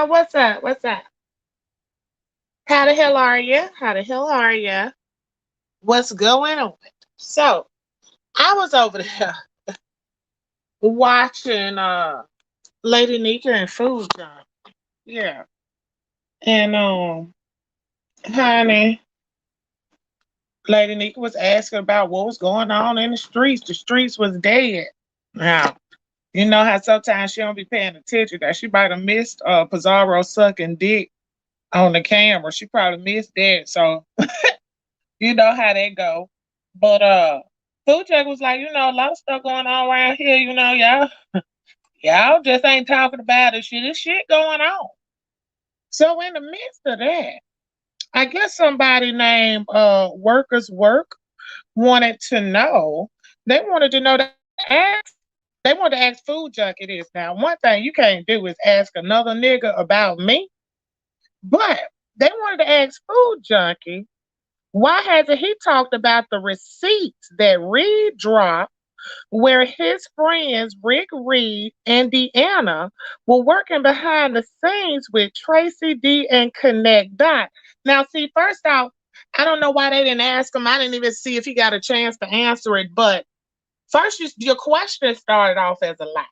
What's up? What's up? How the hell are you? How the hell are you? What's going on? So, I was over there watching Lady Nika and Food Junk. Yeah. And honey, Lady Nika was asking about what was going on in the streets. The streets was dead. Now, you know how sometimes she don't be paying attention that she might have missed Pizarro sucking dick on the camera. She probably missed that. So you know how that go. But Food Check was like, a lot of stuff going on around here, y'all just ain't talking about it. Shit, this shit going on. So in the midst of that, I guess somebody named Workers Work wanted to know. They wanted to know to ask. They wanted to ask Food Junkie this. Now, one thing you can't do is ask another nigga about me, but they wanted to ask Food Junkie, why hasn't he talked about the receipts that Reed dropped where his friends Rick Reed and Deanna were working behind the scenes with Tracy D and Connect Dot? Now, see, first off, I don't know why they didn't ask him. I didn't even see if he got a chance to answer it. But first, your question started off as a lie.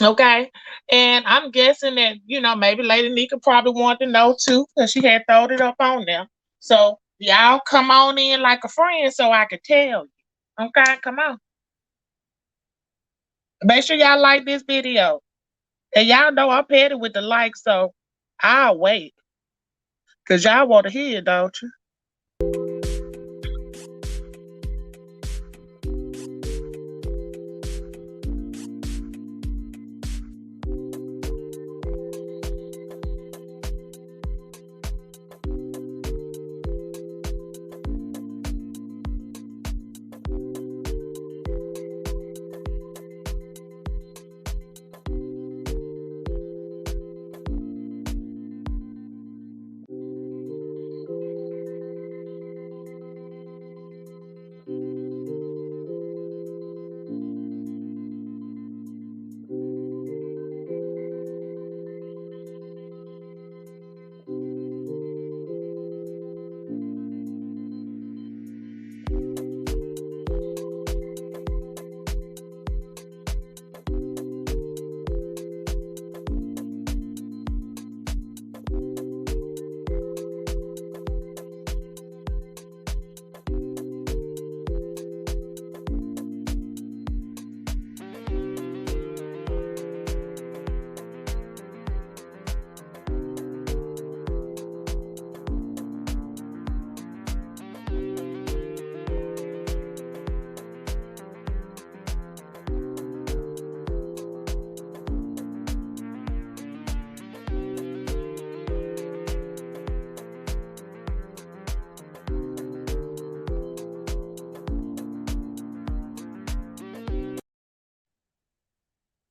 Okay. And I'm guessing that, maybe Lady Nika probably wanted to know too, because she had thrown it up on them. So y'all come on in like a friend so I could tell you. Okay, come on. Make sure y'all like this video. And y'all know I'm petty with the likes, so I'll wait. Cause y'all want to hear it, don't you?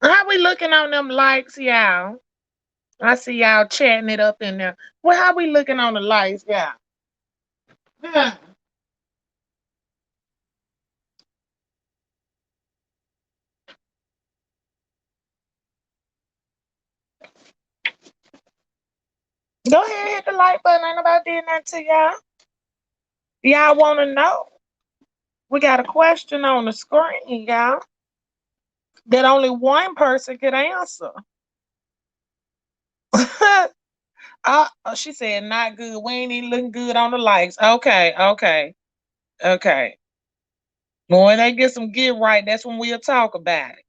How we looking on them likes, y'all? I see y'all chatting it up in there. Well, how we looking on the likes, y'all? Hmm. Go ahead, hit the like button. Ain't nobody did nothing to y'all. Y'all want to know? We got a question on the screen, y'all, that only one person could answer. She said not good. We ain't even looking good on the likes. Okay, okay, okay. Well, when they get some get right, that's when we'll talk about it.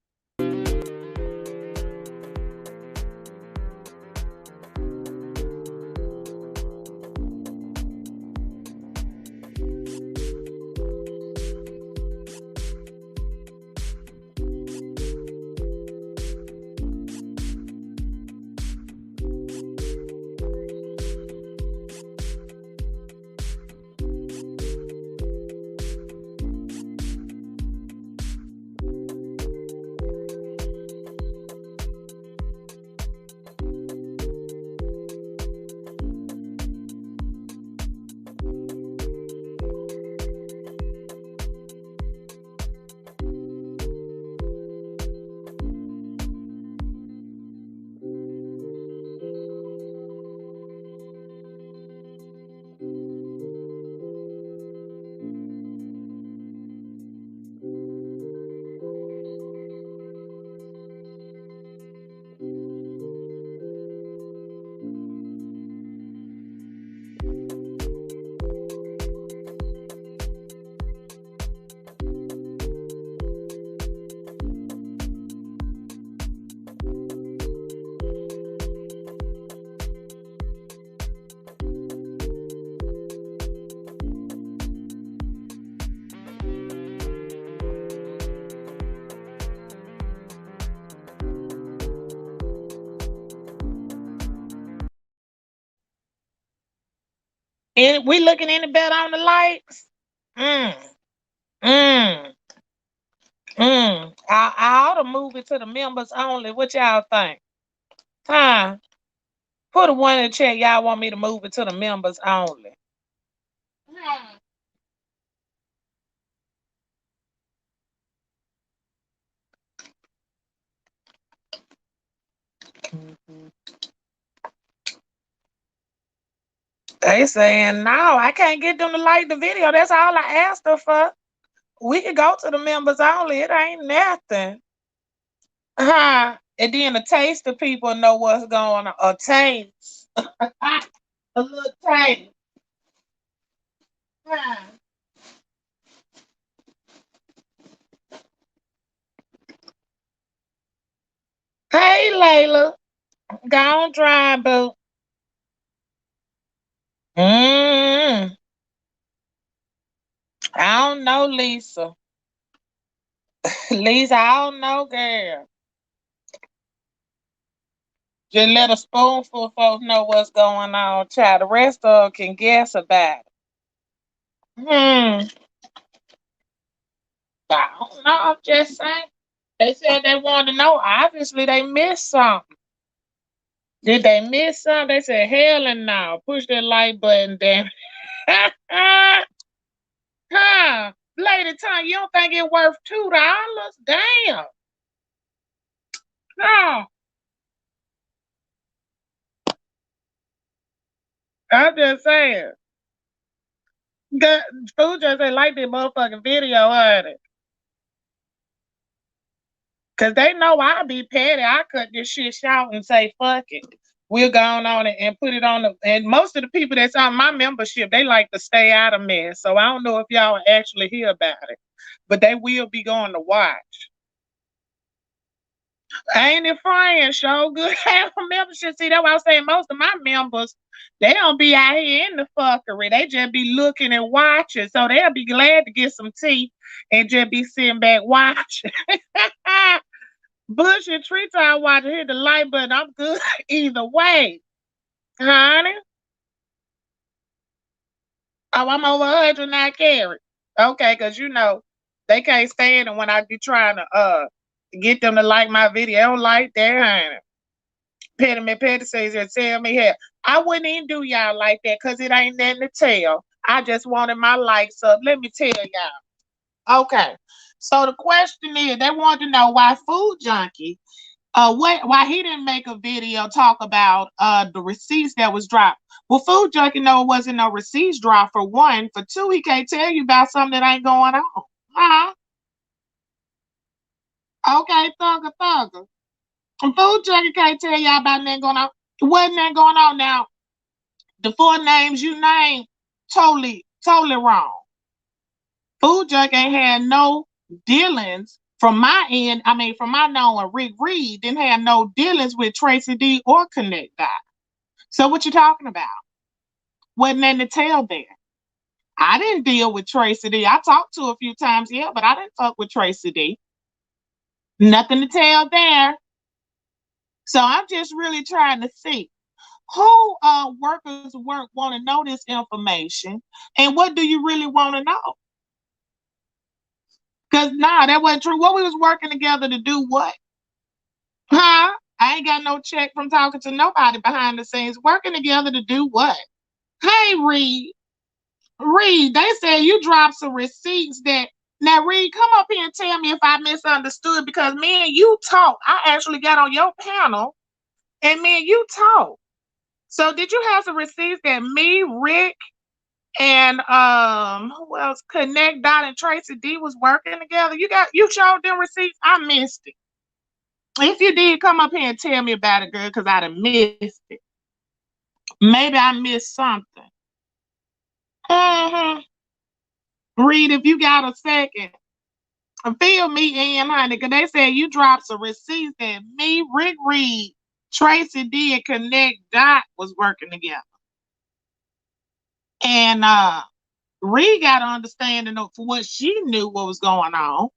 And we looking any better on the likes? Mm, mm, I ought to move it to the members only. What y'all think? Huh? Put a one in the chat. Y'all want me to move it to the members only. Hmm. They saying no, I can't get them to like the video. That's all I asked her for. We could go to the members only. It ain't nothing. Huh? And then a taste of people know what's going on. A taste. A little taste. Huh. Hey Layla. Go on dry, boo. Mm, I don't know, Lisa. Lisa, I don't know, girl. Just let a spoonful of folks know what's going on, child. The rest of them can guess about it. Hmm. I don't know. I'm just saying. They said they wanted to know. Obviously, they missed something. Did they miss something? They said, hell and no. Push that like button, damn. Huh? Lady Tom, you don't think it worth $2? Damn. No. I'm just saying. The food just ain't like that motherfucking video, honey. Cause they know I'll be petty. I cut this shit short and say, fuck it. We'll go on it and put it on the and most of the people that's on my membership, they like to stay out of mess. So I don't know if y'all actually hear about it. But they will be going to watch. Ain't it fun? Show good have a membership. See, that's why I was saying most of my members, they don't be out here in the fuckery. They just be looking and watching. So they'll be glad to get some tea and just be sitting back watching. Bush and treetop watching, hit the like button. I'm good either way. Honey. Oh, I'm over 100 not carry. Okay, because you know, they can't stand it when I be trying to get them to like my video. They don't like that, honey. Petty says and tell me here. I wouldn't even do y'all like that because it ain't nothing to tell. I just wanted my likes up. Let me tell y'all. Okay. So the question is, they want to know why Food Junkie, why he didn't make a video talk about the receipts that was dropped. Well, Food Junkie know it wasn't no receipts dropped for one. For two, he can't tell you about something that ain't going on. Huh? Okay, thugger. Food Junkie can't tell y'all about nothing going on. Wasn't that going on now? The four names you named, totally wrong. Food Junkie ain't had no dealings from my end. I mean, from my knowing, Rick Reed didn't have no dealings with Tracy D or Connect Dot. So what you talking about? Wasn't nothing to tell there. I didn't deal with Tracy D. I talked to her a few times, yeah, but I didn't fuck with Tracy D. Nothing to tell there. So I'm just really trying to see who workers work want to know this information and what do you really want to know? Because nah, that wasn't true. What we was working together to do what? Huh? I ain't got no check from talking to nobody behind the scenes. Working together to do what? Hey, Reed. Reed, they said you dropped some receipts that. Now, Reed, come up here and tell me if I misunderstood because me and you talked. I actually got on your panel and me and you talked. So did you have some receipts that me, Rick, and who else? Connect Dot and Tracy D was working together? You showed them receipts? I missed it. If you did, come up here and tell me about it, girl, because I'd have missed it. Maybe I missed something. Mm-hmm. Reed, if you got a second, fill me in, honey, because they said you dropped some receipts that me, Rick Reed, Tracy D, and Connect Dot was working together. And Reed got an understanding of what she knew what was going on.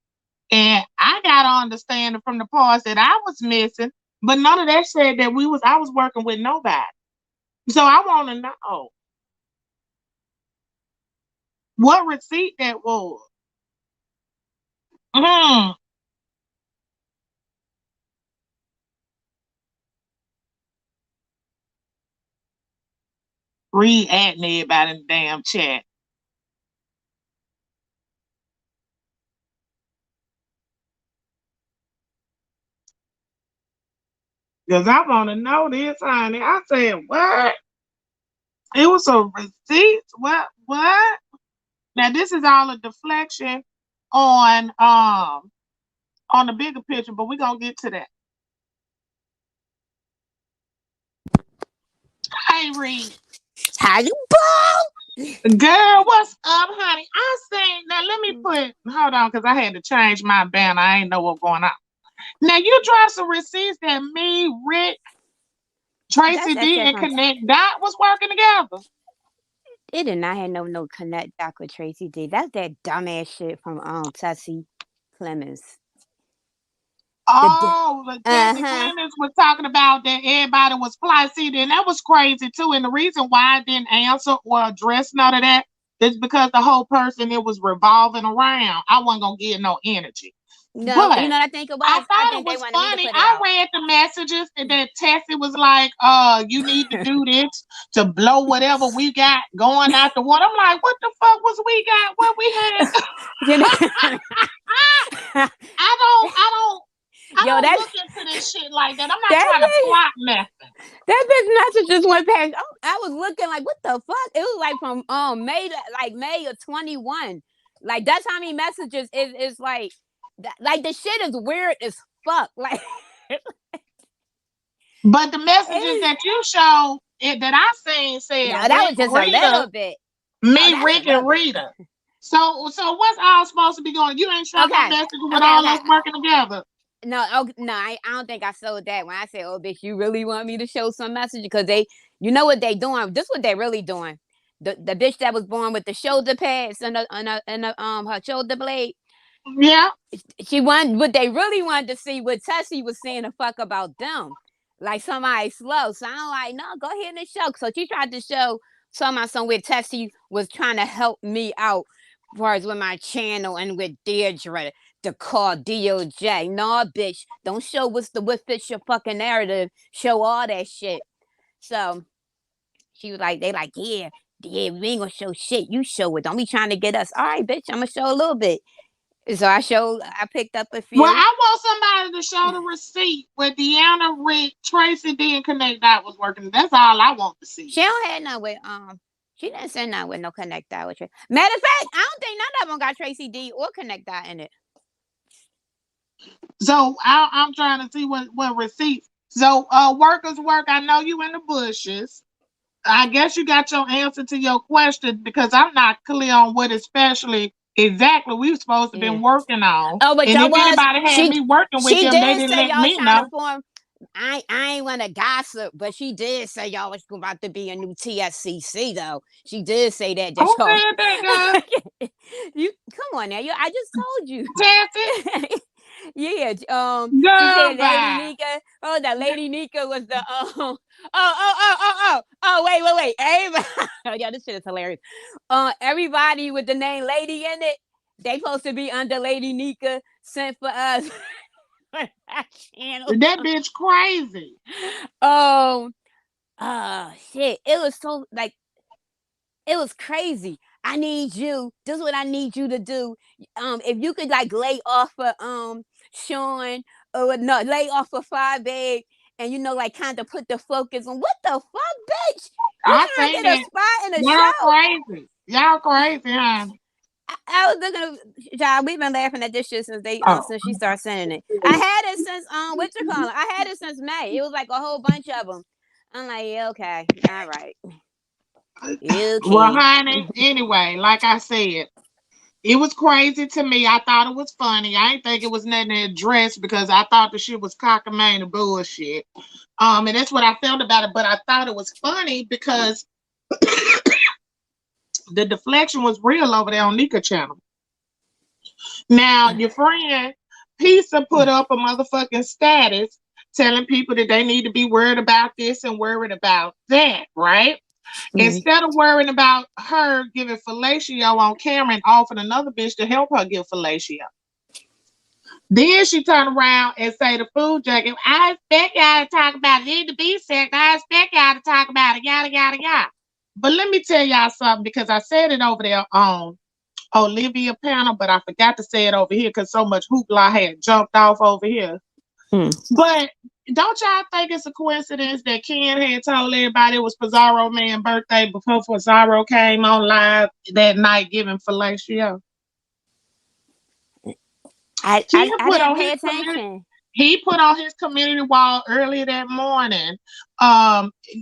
And I got an understanding from the parts that I was missing, but none of that said that I was working with nobody. So I want to know. What receipt that was? Mm. Read at me about in the damn chat. Because I want to know this, honey. I said, what? It was a receipt? What? What? Now this is all a deflection on the bigger picture, but we're gonna get to that. Hey Reed. How you ball? Girl, what's up, honey? I seen now let me hold on because I had to change my banner. I ain't know what's going on. Now you dropped some receipts that me, Rick, Tracy D, and Connect Dot was working together. It did not have no Connect Dot with Tracy D. That's that dumbass shit from Tessie Clemens. Oh, Jesse Clemens was talking about that everybody was fly seated, and that was crazy too. And the reason why I didn't answer or address none of that is because the whole person it was revolving around. I wasn't gonna get no energy. No, but you know what I think it was? I thought it was funny. I read the messages and that Tessie was like, you need to do this to blow whatever we got going out the water. I'm like, what the fuck was we got? What we had? I don't look into this shit like that. I'm not trying to plot nothing. That bitch message just went past. I was looking like, what the fuck? It was like from May of 21. Like that's how many messages is like the shit is weird as fuck. Like, but the messages that you showed that I seen said no, that was just Rita, a little bit. Rick, and Rita. So what's all supposed to be going? You ain't showing no messages with all us working together. No, I don't think I showed that when I said, "Oh, bitch, you really want me to show some message?" Because you know what they doing. This what they really doing. The bitch that was born with the shoulder pads and her shoulder blade. Yeah, what they really wanted to see what Tessie was saying the fuck about them, like somebody slow. So I'm like, no, go ahead and show. So she tried to show somewhere Tessie was trying to help me out, as far as with my channel and with Deirdre. To call DOJ. No, bitch. Don't show what fits your fucking narrative. Show all that shit. So she was like, yeah, we ain't gonna show shit. You show it. Don't be trying to get us. All right, bitch, I'm gonna show a little bit. So I picked up a few. Well, I want somebody to show the receipt where Deanna, Rick, Tracy D, and Connect Dot was working. That's all I want to see. She don't have none with she didn't send none with no Connect Dot with her. Matter of fact, I don't think none of them got Tracy D or Connect Dot in it. So I'm trying to see what receipts. So workers work. I know you in the bushes. I guess you got your answer to your question because I'm not clear on what exactly we were supposed to be working on. Oh, but and if anybody had me working with them, they didn't let me know. I ain't want to gossip, but she did say y'all was about to be a new TSCC though. She did say that. Who said that, girl? You come on now. I just told you. Tessie. Yeah, she said Lady Nika. Oh, that Lady Nika was the wait. Everybody, yeah, this shit is hilarious. Everybody with the name Lady in it, they supposed to be under Lady Nika sent for us. That bitch crazy. Shit. It was so like it was crazy. I need you. This is what I need you to do. If you could like lay off of Sean or no, lay off of Firebag and like kind of put the focus on what the fuck, bitch. I think get a spot in the y'all show. Crazy. Y'all crazy, huh? I was looking at y'all. We've been laughing at this shit since since she started sending it. I had it since I had it since May. It was like a whole bunch of them. I'm like, yeah, okay, all right. Okay. Well, honey, anyway, like I said, it was crazy to me. I thought it was funny. I didn't think it was nothing to address because I thought the shit was cockamamie bullshit. And that's what I felt about it. But I thought it was funny because the deflection was real over there on Nika channel. Now, your friend Pizza put up a motherfucking status telling people that they need to be worried about this and worried about that, right? Instead of worrying about her giving fellatio on camera and offering another bitch to help her give fellatio. Then she turned around and say the food junkie, I expect y'all to talk about it. In the beef sector, I expect y'all to talk about it, yada, yada, yada. But let me tell y'all something, because I said it over there on Olivia panel, but I forgot to say it over here because so much hoopla had jumped off over here. But don't y'all think it's a coincidence that Ken had told everybody it was Pizarro man's birthday before Pizarro came on live that night giving fellatio? I didn't pay attention. He put on his community wall earlier that morning.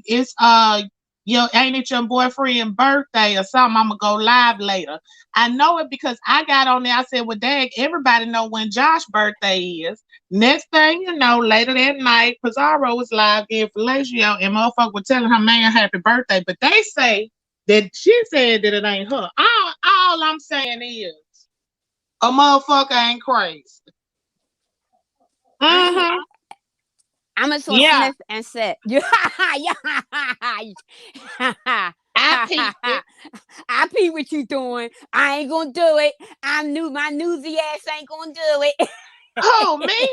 It's ain't it your boyfriend's birthday or something? I'm gonna go live later. I know it because I got on there. I said, well, dang, everybody know when Josh's birthday is. Next thing you know, later that night, Pizarro was live giving fellatio, and motherfucker was telling her man happy birthday. But they say that she said that it ain't her. All I'm saying is a motherfucker ain't crazy. I'm gonna sniff and sit. I pee what you doing. I ain't gonna do it. My newsy ass ain't gonna do it. Oh, me?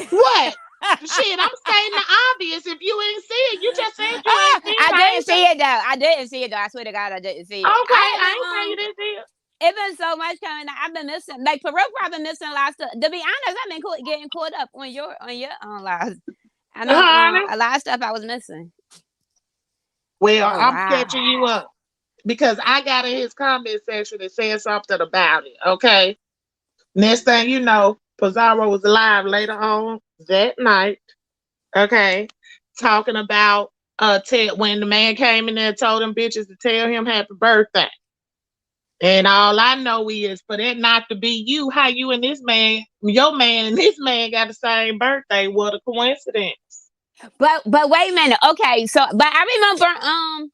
What? Shit, I'm stating the obvious. If you ain't see it, you just said you ain't see it. I didn't see it though. I didn't see it though. I swear to God, I didn't see it. Okay, I ain't saying you didn't see it. It's been so much coming out. I've been missing, like for real, I've been missing a lot of stuff. To be honest, I've been getting caught up on your lives. I know a lot of stuff I was missing. Well, I'm catching you up because I got in his comment section and said something about it. Okay. Next thing you know, Pizarro was live later on that night. Okay, talking about when the man came in there and told them bitches to tell him happy birthday. And all I know is for that not to be you, how you and this man, your man and this man got the same birthday. What a coincidence. But wait a minute. Okay, so but I remember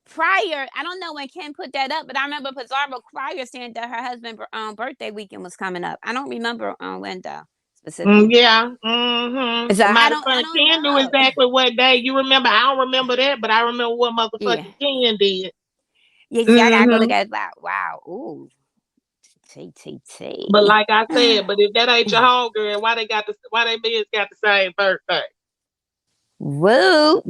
prior, I don't know when Ken put that up, but I remember Pizarro prior saying that her husband's birthday weekend was coming up. I don't remember when though. Specifically. Yeah. Mm-hmm. So I don't Ken knew exactly what day. You remember? I don't remember that, but I remember what motherfucking Ken did. Yeah, see, I gotta go look at it. Wow. Ooh. But like I said, but if that ain't your homegirl, why they men got the same birthday? Whoa.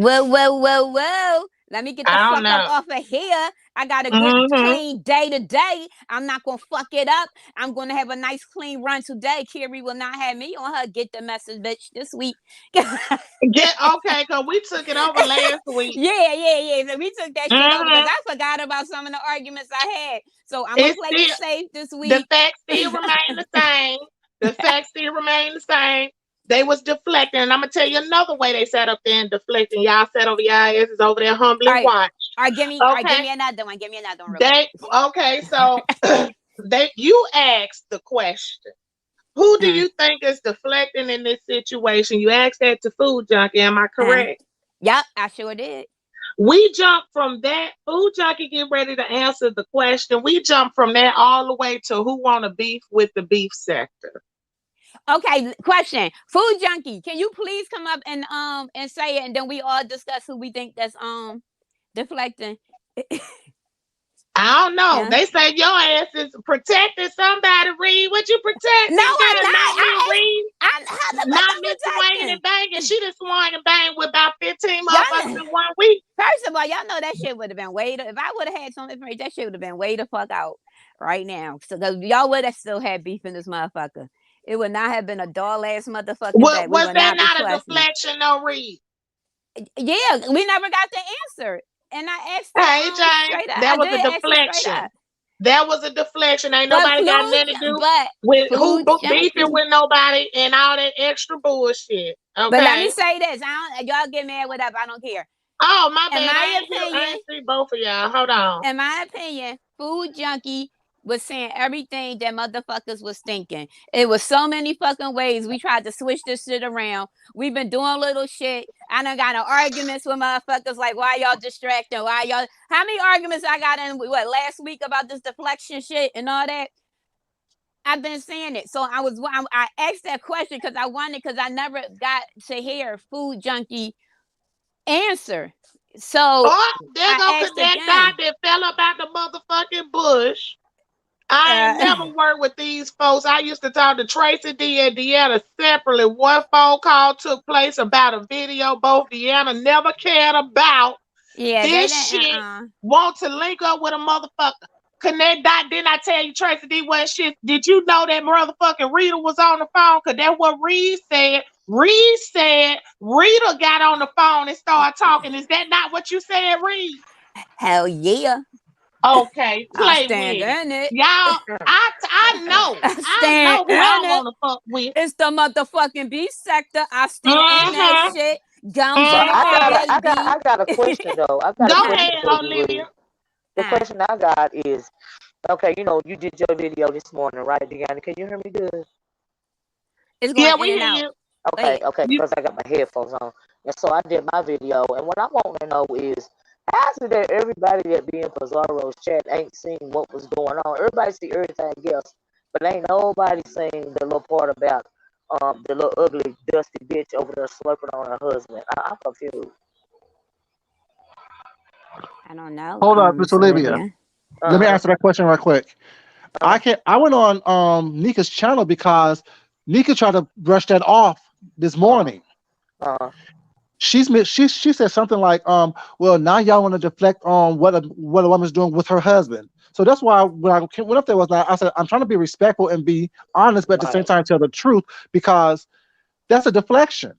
Let me get the fuck up off of here. I got a good clean day today. I'm not gonna fuck it up. I'm gonna have a nice clean run today. Carrie will not have me on her get the message, bitch, this week. Okay, cause we took it over last week. Yeah. So we took that shit over because I forgot about some of the arguments I had. So I'm gonna play it safe this week. The facts still remain the same. The facts still remain the same. They was deflecting, and I'm gonna tell you another way they sat up there and deflecting. Y'all sat over your asses over there humbly watch. All right, give me another one. Give me another one. Okay, so you asked the question. Who do you think is deflecting in this situation? You asked that to Food Junkie. Am I correct? Yep, I sure did. We jumped from that. Food Junkie get ready to answer the question. We jumped from that all the way to who want to beef with the beef sector. Okay, question. Food Junkie, can you please come up and say it, and then we all discuss who we think that's deflecting. I don't know. Yeah. They say your ass is protecting somebody. Read what you protecting. No, I'm not. Read. Not Miss Swinging and Banging. She done swung and banged with about 15 motherfuckers in 1 week. First of all, y'all know that shit would have been way. If I would have had some information, that shit would have been way the fuck out right now. So y'all would have still had beef in this motherfucker. It would not have been a dull ass motherfucking day. Was that not a deflection, no Reed? Yeah, we never got the answer. And I asked hey, Jane, that was a deflection. That was a deflection. Ain't nobody got nothing to do with who beefing with nobody and all that extra bullshit. Okay. But let me say this. Y'all get mad, whatever. I don't care. Oh, my bad. I ain't see both of y'all. Hold on. In my opinion, Food Junkie was saying everything that motherfuckers was thinking. It was so many fucking ways we tried to switch this shit around. We've been doing little shit. I done got in arguments with motherfuckers like, why y'all distracting? Why y'all? How many arguments I got in last week about this deflection shit and all that? I've been saying it. So I asked that question because I never got to hear Food Junkie answer. So Oh, there go I asked connect dot again. that fell up out the motherfucking bush. I ain't never worked with these folks. I used to talk to Tracy D and Deanna separately. One phone call took place about a video both Deanna never cared about. Yeah, This they shit want to link up with a motherfucker. Connect dot. Didn't I tell you Tracy D what shit? Did you know that motherfucking Rita was on the phone? Cause that's what Reed said. Reed said Rita got on the phone and started talking. Is that not what you said, Reed? hell yeah. Okay, I play stand with it. in it. Y'all, I I stand know who I in don't it. want to fuck with. It's the motherfucking B sector. I stand in that Mm-hmm. shit. Gums But in the air, Mm-hmm. baby. I got a question though. I got a Go question ahead, for you, Reed. Olivia. The question I got is, okay, you did your video this morning, right, Deanna? Can you hear me good? It's Yeah, going in we and hear out. you. Go ahead. Okay, You because I got my headphones on. And so I did my video. And what I want to know is, how is it that everybody that be in Pizarro's chat ain't seen what was going on? Everybody see everything else, but ain't nobody seen the little part about the little ugly, dusty bitch over there slurping on her husband. I'm confused. I don't know. Hold up, Miss Miss Olivia. Olivia. Let me Uh-huh. answer that question right quick. Uh-huh. I went on Nika's channel because Nika tried to brush that off this Uh-huh. morning. Uh-huh. She said something like, well, now y'all want to deflect on what a woman's doing with her husband. So that's why when I went up there was like, I said I'm trying to be respectful and be honest, but at the same Right. time tell the truth because that's a deflection.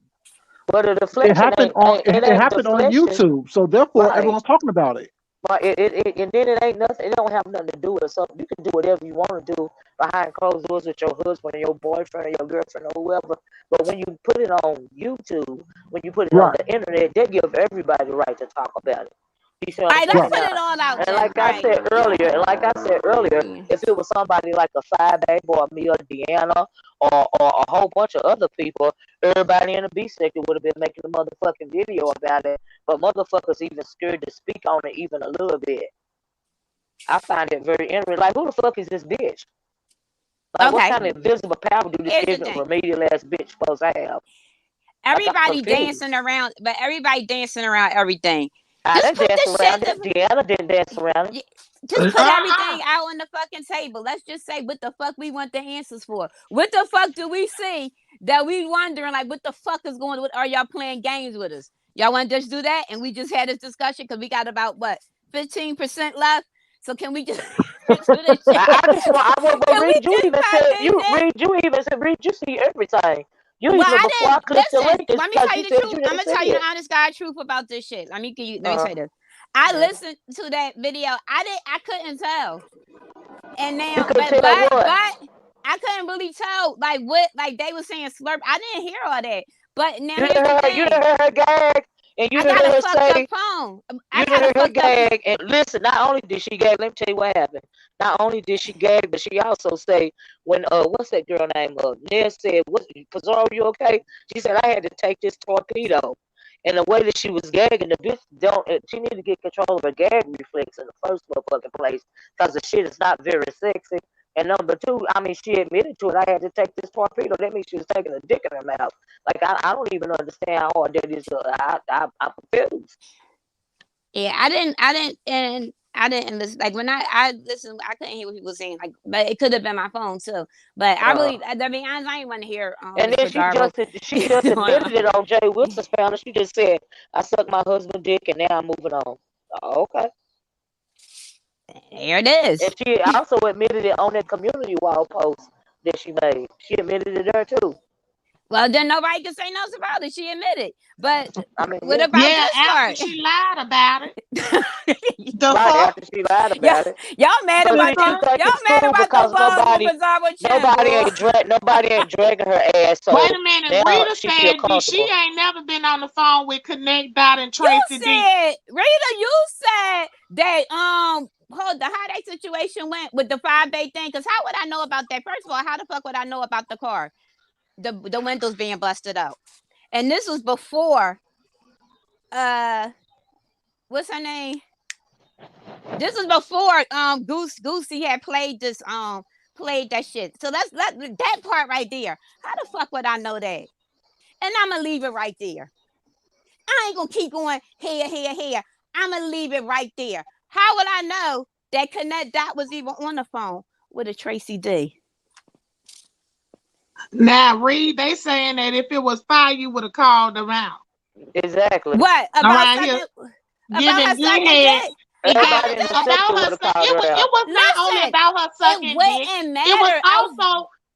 But the It deflection happened on it it ain't happened on deflection. YouTube, so therefore Right. everyone's talking about it. But and then it ain't nothing. It don't have nothing to do with something. You can do whatever you want to do behind closed doors with your husband or your boyfriend or your girlfriend or whoever. But when you put it on YouTube, when you put it on Right, the internet, they give everybody the right to talk about it. You see what All I'm right, let's saying right, put now? it all out And then. Right. like I said earlier, Yeah. if it was somebody like a Five Babe or me or Deanna or a whole bunch of other people, everybody in the B sector would have been making a motherfucking video about it. But motherfuckers even scared to speak on it even a little bit. I find it very interesting. Like, who the fuck is this bitch? Like, what Okay. kind of invisible power do this Here's the ignorant, thing. remedial ass bitch supposed to have? Like, I'm Everybody dancing confused. around, but everybody dancing around everything. I Just didn't put dance this around shit. it. Deanna didn't dance around it. Just put uh-uh. everything out on the fucking table. Let's just say what the fuck we want the answers for. What the fuck do we see that we wondering like what the fuck is going on? Are y'all playing games with us? Y'all want to just do that? And we just had this discussion because we got about what 15% left. So can we just do this shit? I just want. I will Can we read. You just even pop said this you shit? read. You even said read. You see everything. You Well, even I before I didn't clicked the listen. link, it's Let me because tell you you the said truth. you I'm didn't gonna see tell you the it. honest God truth about this shit. Let me give you. Let me Uh, say this. I uh, listened to that video. I couldn't tell. And you now, could tell but what. I couldn't really tell like what like they were saying slurp. I didn't hear all that. But now You here's didn't the hear her. You thing. didn't hear her gag, and you I didn't got hear a her fucked up say. phone. I You got didn't a hear her fucked up. gag, and listen. Not only did she gag, let me tell you what happened. Not only did she gag, but she also say when what's that girl name? Ned said, "What? Pizarro, you okay?" She said, "I had to take this torpedo." And the way that she was gagging, the bitch don't. She need to get control of her gag reflex in the first motherfucking place, because the shit is not very sexy. And number two, I mean, she admitted to it. I had to take this torpedo. That means she was taking a dick in her mouth. Like I don't even understand how hard that is. I'm confused. Yeah, I didn't listen. Like when I listened, I couldn't hear what people were saying. Like, but it could have been my phone too. But I Uh, really, I mean, I didn't want to hear And Miss then Pajaro. she just admitted it on Jay Wilson's panel. She just said, "I sucked my husband's dick, and now I'm moving on." Okay. Here it is. And she also admitted it on that community wall post that she made. She admitted it there too. Well, then nobody can say nothing about it. She admitted. But I mean, what yeah, about Yeah, this after part? she lied about it. The right fuck? after she lied y'all, about it. y'all mad But about see, she them? Uh-huh. think Y'all it's mad cool about them because balls on Pizarro channel, boy? nobody ain't dragging her ass. Wait So a minute. now Rita she feel said she comfortable. ain't never been on the phone with Connect Dot and You Tracy D. said, Rita, you said that hold the how that situation went with the 5 day thing. Cause how would I know about that? First of all, how the fuck would I know about the car? The windows being busted out. And this was before what's her name? This was before Goosey had played this played that shit. So that part right there. How the fuck would I know that? And I'm gonna leave it right there. I ain't gonna keep going here. I'm gonna leave it right there. How would I know that Connect Dot was even on the phone with a Tracy D? Now, Reed, they saying that if it was fire, you would have called them out. Exactly. What about sucking? About her Giving good sucking head. dick? Everybody in the sector About would her have suck. called It her out. was not only Listen, about her it sucking dick. wouldn't matter.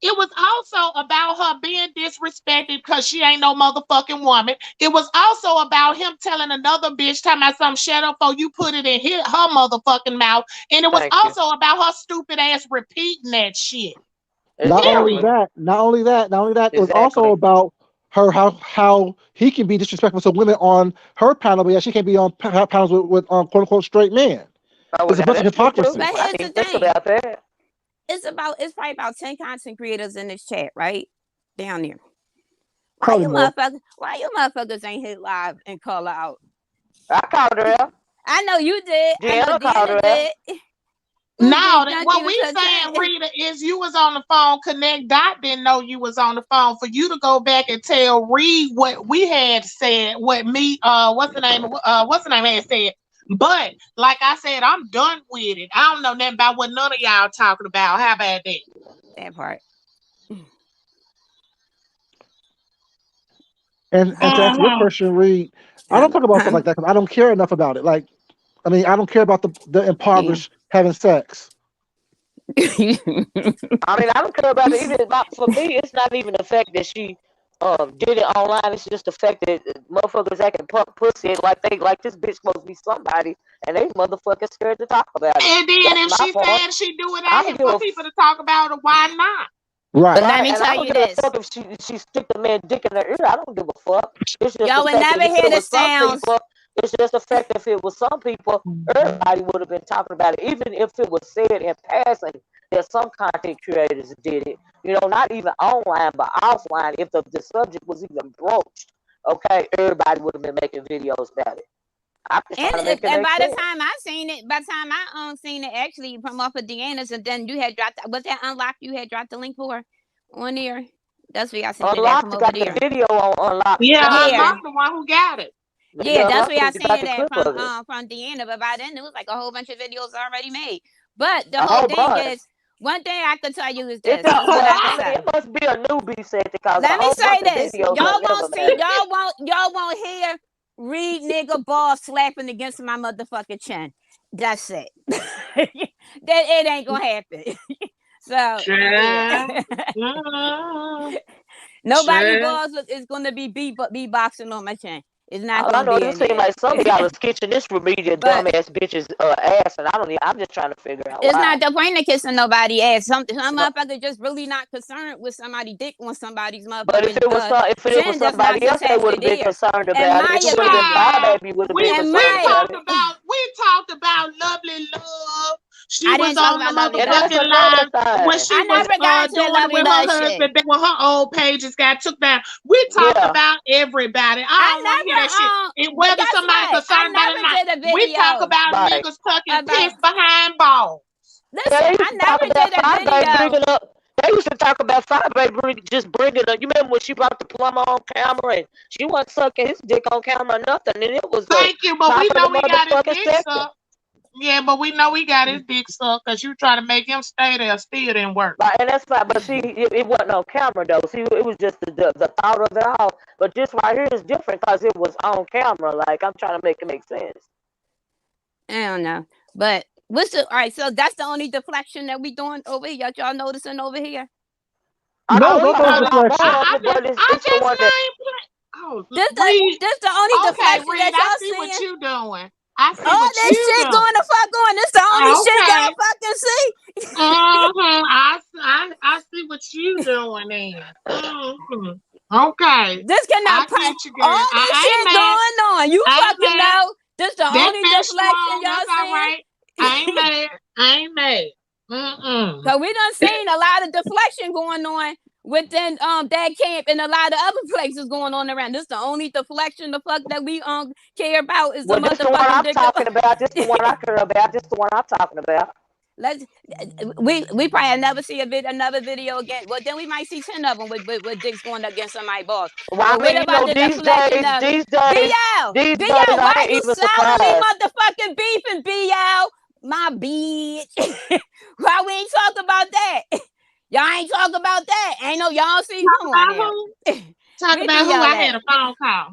It was also about her being disrespected because she ain't no motherfucking woman. It was also about him telling another bitch, talking about something, shut up or you put it in her motherfucking mouth. And it was Thank you. also about her stupid ass repeating that shit. Not only Exactly. that, it was also Exactly. about her how he can be disrespectful to women on her panel, but yeah, she can't be on panels with quote unquote straight men. Oh, There's a now bunch of that's true too. hypocrisy. But I here's the didn't think thing. about that. It's probably about 10 content creators in this chat, right? Down there. Why Probably you more. motherfuckers ain't hit live and call her out? I called her out. I know you did. I know Deanna called her Deanna out. did. Now, Don't what give it we to a saying, time. Rita, is you was on the phone. Connect Dot didn't know you was on the phone. For you to go back and tell Reed what we had said, what me, what's the name had said. But like I said, I'm done with it. I don't know nothing about what none of y'all talking about. How about that? That part. And to answer your question, Reed, I don't talk about stuff like that because I don't care enough about it. Like, I mean, I don't care about the impoverished having sex. I mean, I don't care about it. Even for me, it's not even the fact that she did it online. It's just the fact that motherfuckers acting pussy like this bitch supposed to be somebody, and they motherfuckers scared to talk about it. And then That's if my she part. said she do it I out don't here give for a people to talk about it, why not? Right. But let me and I tell don't you give a this. fuck if she stick the man dick in her ear. I don't give a fuck. It's just Y'all the would fact never that if hear it the was some sounds. people, it's just the fact that if it was some people, everybody would have been talking about it. Even if it was said in passing that some content creators did it, you know, not even online but offline. If the subject was even broached, okay, everybody would have been making videos about it. I'm just trying to make it And make by the sense. time I seen it, seen it actually from off of Deanna's, and then you had dropped. Was that unlocked? You had dropped the link for on there. That's where y'all seen it at from Unlocked over got there. the video on Unlocked. Yeah, Yeah. I'm the one who got it. Yeah, that's where I Unlocked seen got it the at clip of it. from Deanna. But by then it was like a whole bunch of videos already made. But the A whole whole thing bunch. is, one thing I could tell you is It's this. This is what I can I mean, say. it must be a newbie set because Let a me whole say bunch of this. videos Y'all have never won't see. made. Y'all won't hear Reed nigga ball slapping against my motherfucking chin. That's it. That it ain't gonna happen. So yeah. Nobody balls is gonna be boxing on my chin. It's not All I gonna know, be it in seems there. like some of y'all is sketching this remedial But dumbass bitches ass, and I'm just trying to figure out it's why. not the point of kissing nobody ass. Some motherfuckers just really not concerned with somebody dick on somebody's But if it was chin. That's not somebody else, they would attached to have been theirs. concerned In about it. my If it would have been opinion, my baby, would have been in We concerned my about it. talked about Lovely Love. She I was didn't talk on the about Lovely And Love. that's motherfucking another line when thing. she I was never got to the doing it Lovely with Love her shit. husband back when her old pages got took down. We talked Yeah. about everybody. I I don't want to hear that shit. And but whether guess somebody what? I concerned about it or not, never did a we talk video about Right. niggas tucking about. piss behind balls. Listen, Yeah, they I used to talk never about did a Five Baby video. bringing up. They used to talk about Five Baby just bringing up. You remember when she brought the plumber on camera and she wasn't sucking his dick on camera or nothing, and it was Thank you, but top we of know the he got his motherfucking dick sector. sucked. Yeah, but we know he got his dick sucked because you try to make him stay there. Still didn't work. Like, and that's fine, but see, it wasn't on camera though. See, it was just the thought of it all. But this right here is different because it was on camera. Like, I'm trying to make it make sense. I don't know, but what's the all right? So that's the only deflection that we doing over here. Y'all noticing over here? I No, know those it's are a lot deflection. more of it, but it's the just one that. Oh, This Reed. the only Okay, deflection Reed, that I y'all see what seeing. you doing. I see All what this you shit doing. going the fuck on. This the only shit Okay. y'all fucking see. I see what you doing then. Okay. This cannot. All this shit going on. You fucking know. This the That only fish deflection strong. y'all That's all seeing. right. I ain't mad. So we done seen a lot of deflection going on within that camp and a lot of other places going on around. This the only deflection the fuck that we care about is the Well, this the one motherfucking I'm dick. talking about. This the one I care about. This the one I'm talking about. we probably never see another video again. Well, then we might see 10 of them with dicks going against somebody's boss. Well, But what about the deflection of these days, BL? Why I are ain't you even silently surprised. motherfucking beefing, BL? My bitch. Why we ain't talk about that? Y'all ain't talk about that. Ain't no y'all see. Come on now. Talk Where about who? BL I at? had a phone call.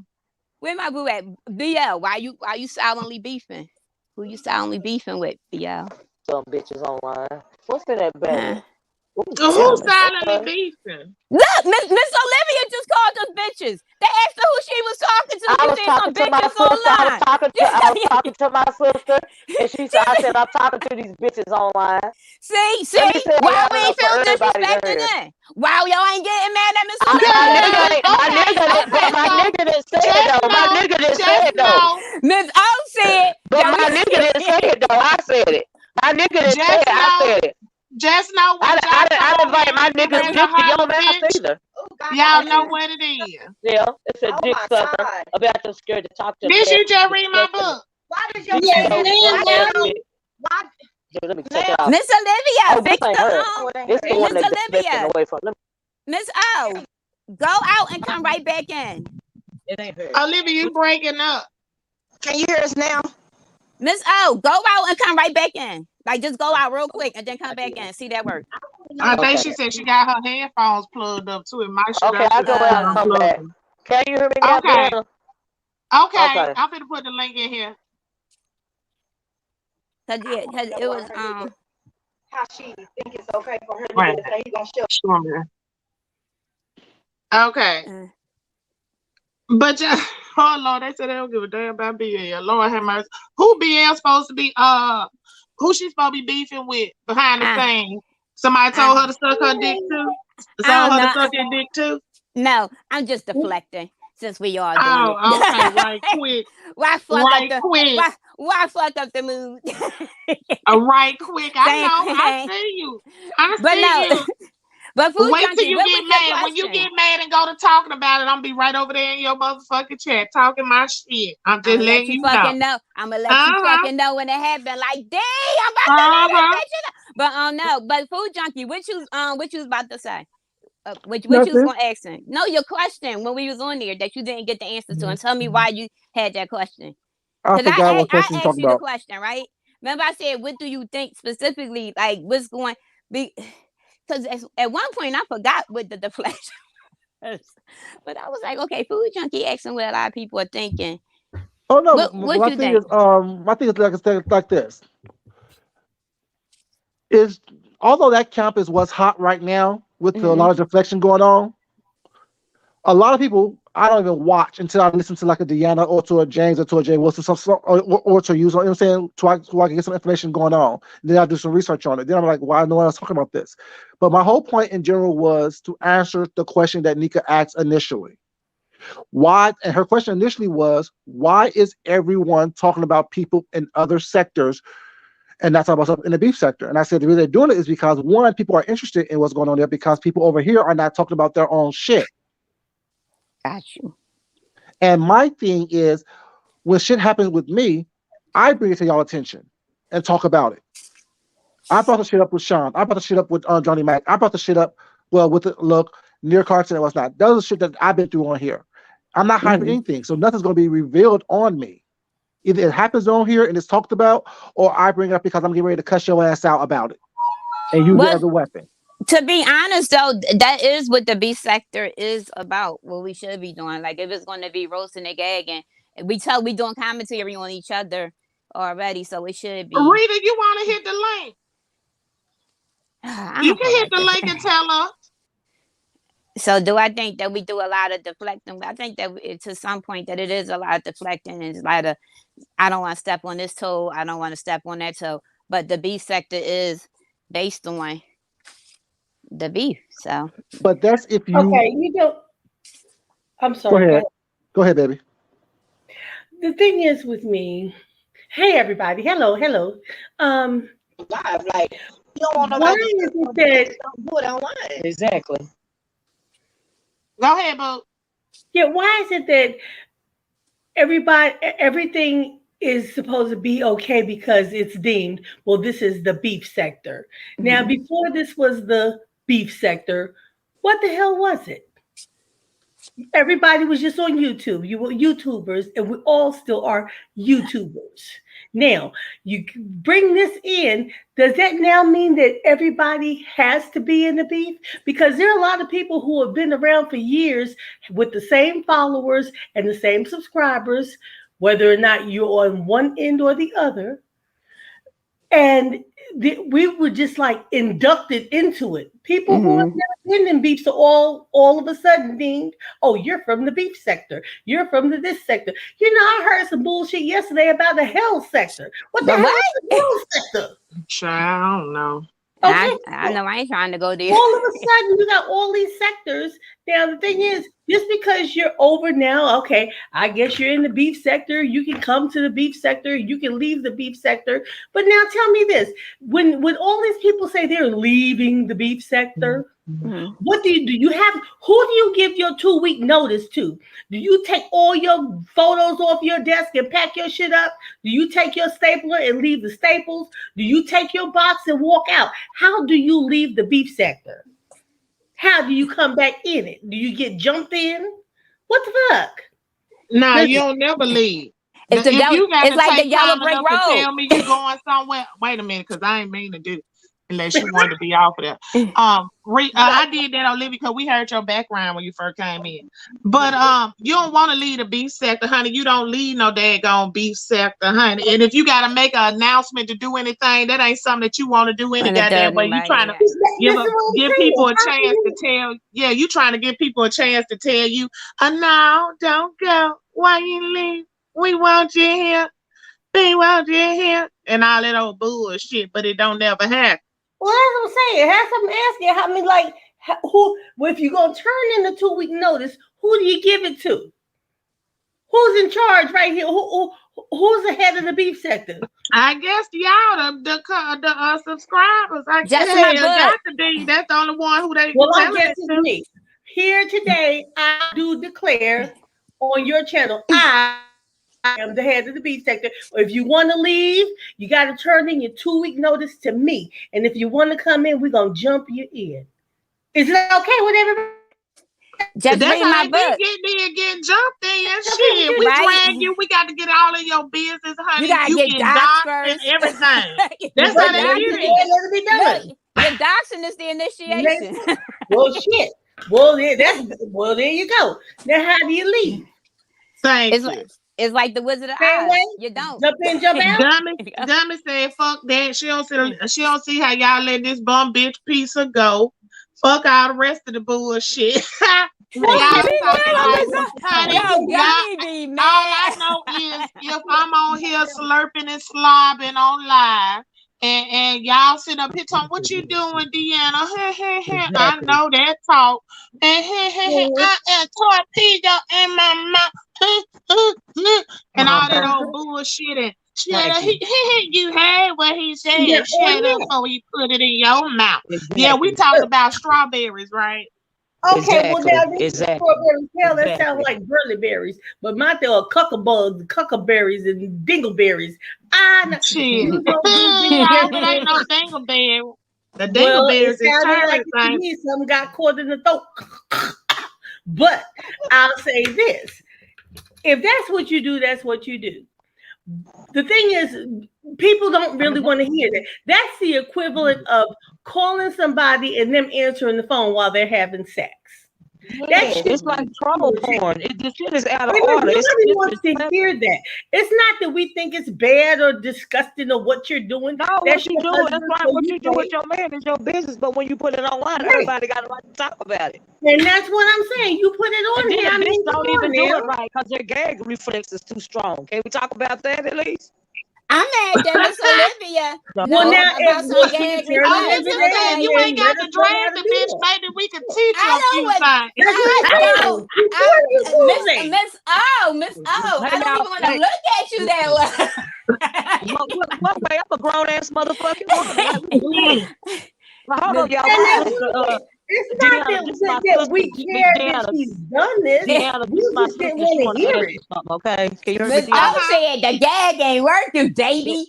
Where my boo at? BL, why you silently beefing? Who you silently beefing with, BL? Some bitches online. What's in that bag? Who's silently beefing? Look, Miss Olivia just called us bitches. They asked her who she was talking to. I She was said talking some to my bitches sister. online. I was talking to my sister, and she said, "I said I'm talking to these bitches online." See, Let me say it why loud we ain't enough for feel everybody to disrespecting hear. that? Why y'all ain't getting mad at Miss My Olivia? nigga, but my nigga didn't say it though. My nigga didn't say it though. Miss O said But that my nigga didn't say it though. I said it. My nigga didn't say it. I said it. Just know when I didn't invite my nigga's dick to your mouth either. Y'all know what it is. Yeah, it's a dick sucker. About to scared to talk to me. Did you just read my book? Why does your Let me check it out. Miss Olivia, Oh, this fix ain't the her. This the one Miss that's been Olivia. away from. Miss O, go out and come right back in. It ain't her. Olivia, you breaking up. Can you hear us now? Miss O, go out and come right back in. Like, just go out real quick and then come back in. See that work. I think she said she got her headphones plugged up too. It might should. Okay, I'll go out and come back. Can you hear me now? Okay. Brianna? Okay. I'm gonna put the link in here. Cause it was how she think it's okay for her to say he's gonna show. Okay. But oh Lord, they said they don't give a damn about BL. Lord have mercy. Who BL supposed to be? Who she supposed to be beefing with behind the scenes? Somebody told her to suck her dick too. Told her to suck your dick too. No, I'm just deflecting since we all doing it. Oh, okay, right quick. Why fuck up the mood? Right quick. I know. I see you. You. But food wait junkie, till you get mad. When you get mad and go to talking about it, I'm gonna be right over there in your motherfucking chat talking my shit. I'm just letting you fucking know. I'm gonna let you fucking know when it happened. Like, dang, I'm about to let this bitch. But no, but food junkie, what you was about to say? What you was gonna ask him? No, your question when we was on there that you didn't get the answer to, and tell me why you had that question. I forgot what question you asked talking you about. the question, right? Remember, I said, what do you think specifically? Like, what's going be? Because at one point I forgot what the deflection was, but I was like, okay, food junkie asking what a lot of people are thinking. Oh no, what you think? My thing is like this. Is although that camp is what's hot right now with a lot of deflection going on, a lot of people I don't even watch until I listen to like a Deanna or to a James or to a Jay Wilson or to use, you know what I'm saying, so I can get some information going on. Then I do some research on it. Then I'm like, why no one else talking about this? But my whole point in general was to answer the question that Nika asked initially. Why? And her question initially was, why is everyone talking about people in other sectors and not talking about stuff in the beef sector? And I said the reason they're doing it is because one, people are interested in what's going on there because people over here are not talking about their own shit. Got you. And my thing is, when shit happens with me, I bring it to y'all attention and talk about it. I brought the shit up with Sean. I brought the shit up with Johnny Mac. I brought the shit up, with the look, near Carson and what's not. Those are shit that I've been through on here. I'm not hiding anything, so nothing's going to be revealed on me. Either it happens on here and it's talked about, or I bring it up because I'm getting ready to cuss your ass out about it and use it as a weapon. To be honest, though, that is what the beef sector is about. What we should be doing. Like, if it's going to be roasting and gagging, we doing commentary on each other already, so it should be. Rita, you want to hit the link? You can hit the link and tell us. So do I think that we do a lot of deflecting? I think that to some point that it is a lot of deflecting. It's a lot of, I don't want to step on this toe. I don't want to step on that toe. But the beef sector is based on the beef. So. But that's if you. Okay, you don't. I'm sorry. Go ahead, baby. The thing is with me. Hey, everybody. Hello. Live, like, you don't want why is it that do it online? Exactly. Go ahead, boo. Yeah, why is it that everything is supposed to be okay because it's deemed, well, this is the beef sector. Now, before this was the beef sector, what the hell was it? Everybody was just on YouTube. You were YouTubers, and we all still are YouTubers. Now, you bring this in. Does that now mean that everybody has to be in the beef? Because there are a lot of people who have been around for years with the same followers and the same subscribers, whether or not you're on one end or the other. And we were just like inducted into it. People who have never been in beef, so all of a sudden deemed, oh, you're from the beef sector. You're from this sector. You know, I heard some bullshit yesterday about the health sector. What the hell is the health sector? Child, I don't know. Okay, I know I ain't trying to go there. all of a sudden you got all these sectors. Now the thing is, just because you're over now, okay, I guess you're in the beef sector, you can come to the beef sector, you can leave the beef sector. But now tell me this, when all these people say they're leaving the beef sector, what do? You have, who do you give your 2-week notice to? Do you take all your photos off your desk and pack your shit up? Do you take your stapler and leave the staples? Do you take your box and walk out? How do you leave the beef sector? How do you come back in it? Do you get jumped in? What the fuck? No, you don't never leave. It's If you got it's to like the take yellow time brick enough to road. tell me you going somewhere, wait a minute, because I ain't mean to do it unless you wanted to be off of there. I did that, Olivia, because we heard your background when you first came in. But you don't want to leave the beef sector, honey. You don't leave no daggone beef sector, honey. And if you got to make an announcement to do anything, that ain't something that you want to do any goddamn way. You trying to give people a chance to tell. Yeah, you trying to give people a chance to tell you, no, don't go. Why you leave? We want you here. We want you here. And all that old bullshit, but it don't never happen. Well, that's what I'm saying. Have something asking. How many, like, who? Well, if you're gonna turn in the 2-week notice, who do you give it to? Who's in charge right here? Who's the head of the beef sector? I guess y'all, the subscribers. I guess got to be. That's the only one who they. Well, I guess it's me. Here today, I do declare on your channel, I am the head of the beef sector. If you want to leave, you got to turn in your 2-week notice to me. And if you want to come in, we're going to jump you in. Is it okay with everybody? Just read my book. Getting jumped in. Shit, we drag you. We got to get all of your business, honey. You got to get doxed first. And everything. That's how they get it. Your doxing is the initiation. Well, shit. Well, there you go. Now, how do you leave? Thank you. It's like the Wizard of Oz. You don't jump in, jump out. Dummy said, "Fuck that." She don't see how y'all let this bum bitch pizza go. Fuck all the rest of the bullshit. All I know is if I'm on here slurping and slobbing on live, and y'all sit up here talking, what you doing, Deanna? I know that talk. I am torpedo in my mouth. And all that old bullshit. And you heard what he said. Shut up before you put it in your mouth. Yeah, we talked about strawberries, right? Okay, well now these strawberries, hell, that sounds like burley berries, but mine there are cuckabugs, cuckaberries, and dingleberries. I know. It ain't no dingleberry. The dingleberries is like something got caught in the throat. But I'll say this: if that's what you do, that's what you do. The thing is, people don't really want to hear that. That's the equivalent of calling somebody and them answering the phone while they're having sex. It's like trouble porn. The shit is out of order. Nobody wants to hear that. It's not that we think it's bad or disgusting or what you're doing. No, what you doing? That's right. What you do with your man is your business. But when you put it online, everybody got a right to talk about it. And that's what I'm saying. You put it on here. I mean, don't even do it right because their gag reflex is too strong. Can we talk about that at least? I'm mad that Miss Olivia. Well, now you ain't got to drag the bitch. Maybe we can teach you a few things. Miss O. I don't even want to look at you that way. What way? I'm a grown ass motherfucker. Hold on, y'all. It's not that we care that she's done this. Deanna, We just didn't want to hear it. Okay, can you hear me, Miss Deanna? O said the gag ain't working, baby.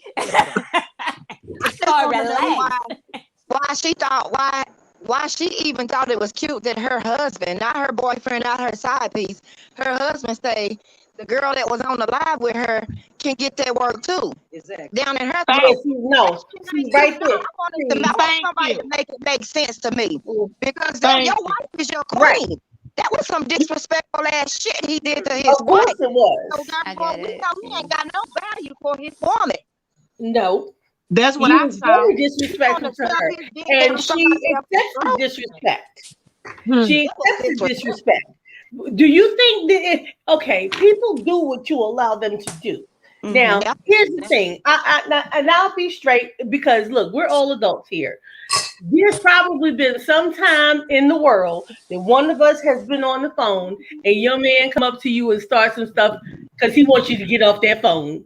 I relax. Why she thought why she even thought it was cute that her husband, not her boyfriend, not her side piece, her husband say the girl that was on the live with her can get that work too. Exactly. Down in her throat. No, right there. I want somebody to make it make sense to me. Because your wife is your queen. Right. That was some disrespectful ass shit he did to his wife. Of course it was. So therefore, we know he ain't got no value for his woman. No. That's what I saw. Very disrespectful to her. And she accepts the disrespect. She accepts the disrespect. Do you think that okay, people do what you allow them to do? Now, here's the thing. And I'll be straight because look, we're all adults here. There's probably been some time in the world that one of us has been on the phone and your man come up to you and start some stuff because he wants you to get off that phone.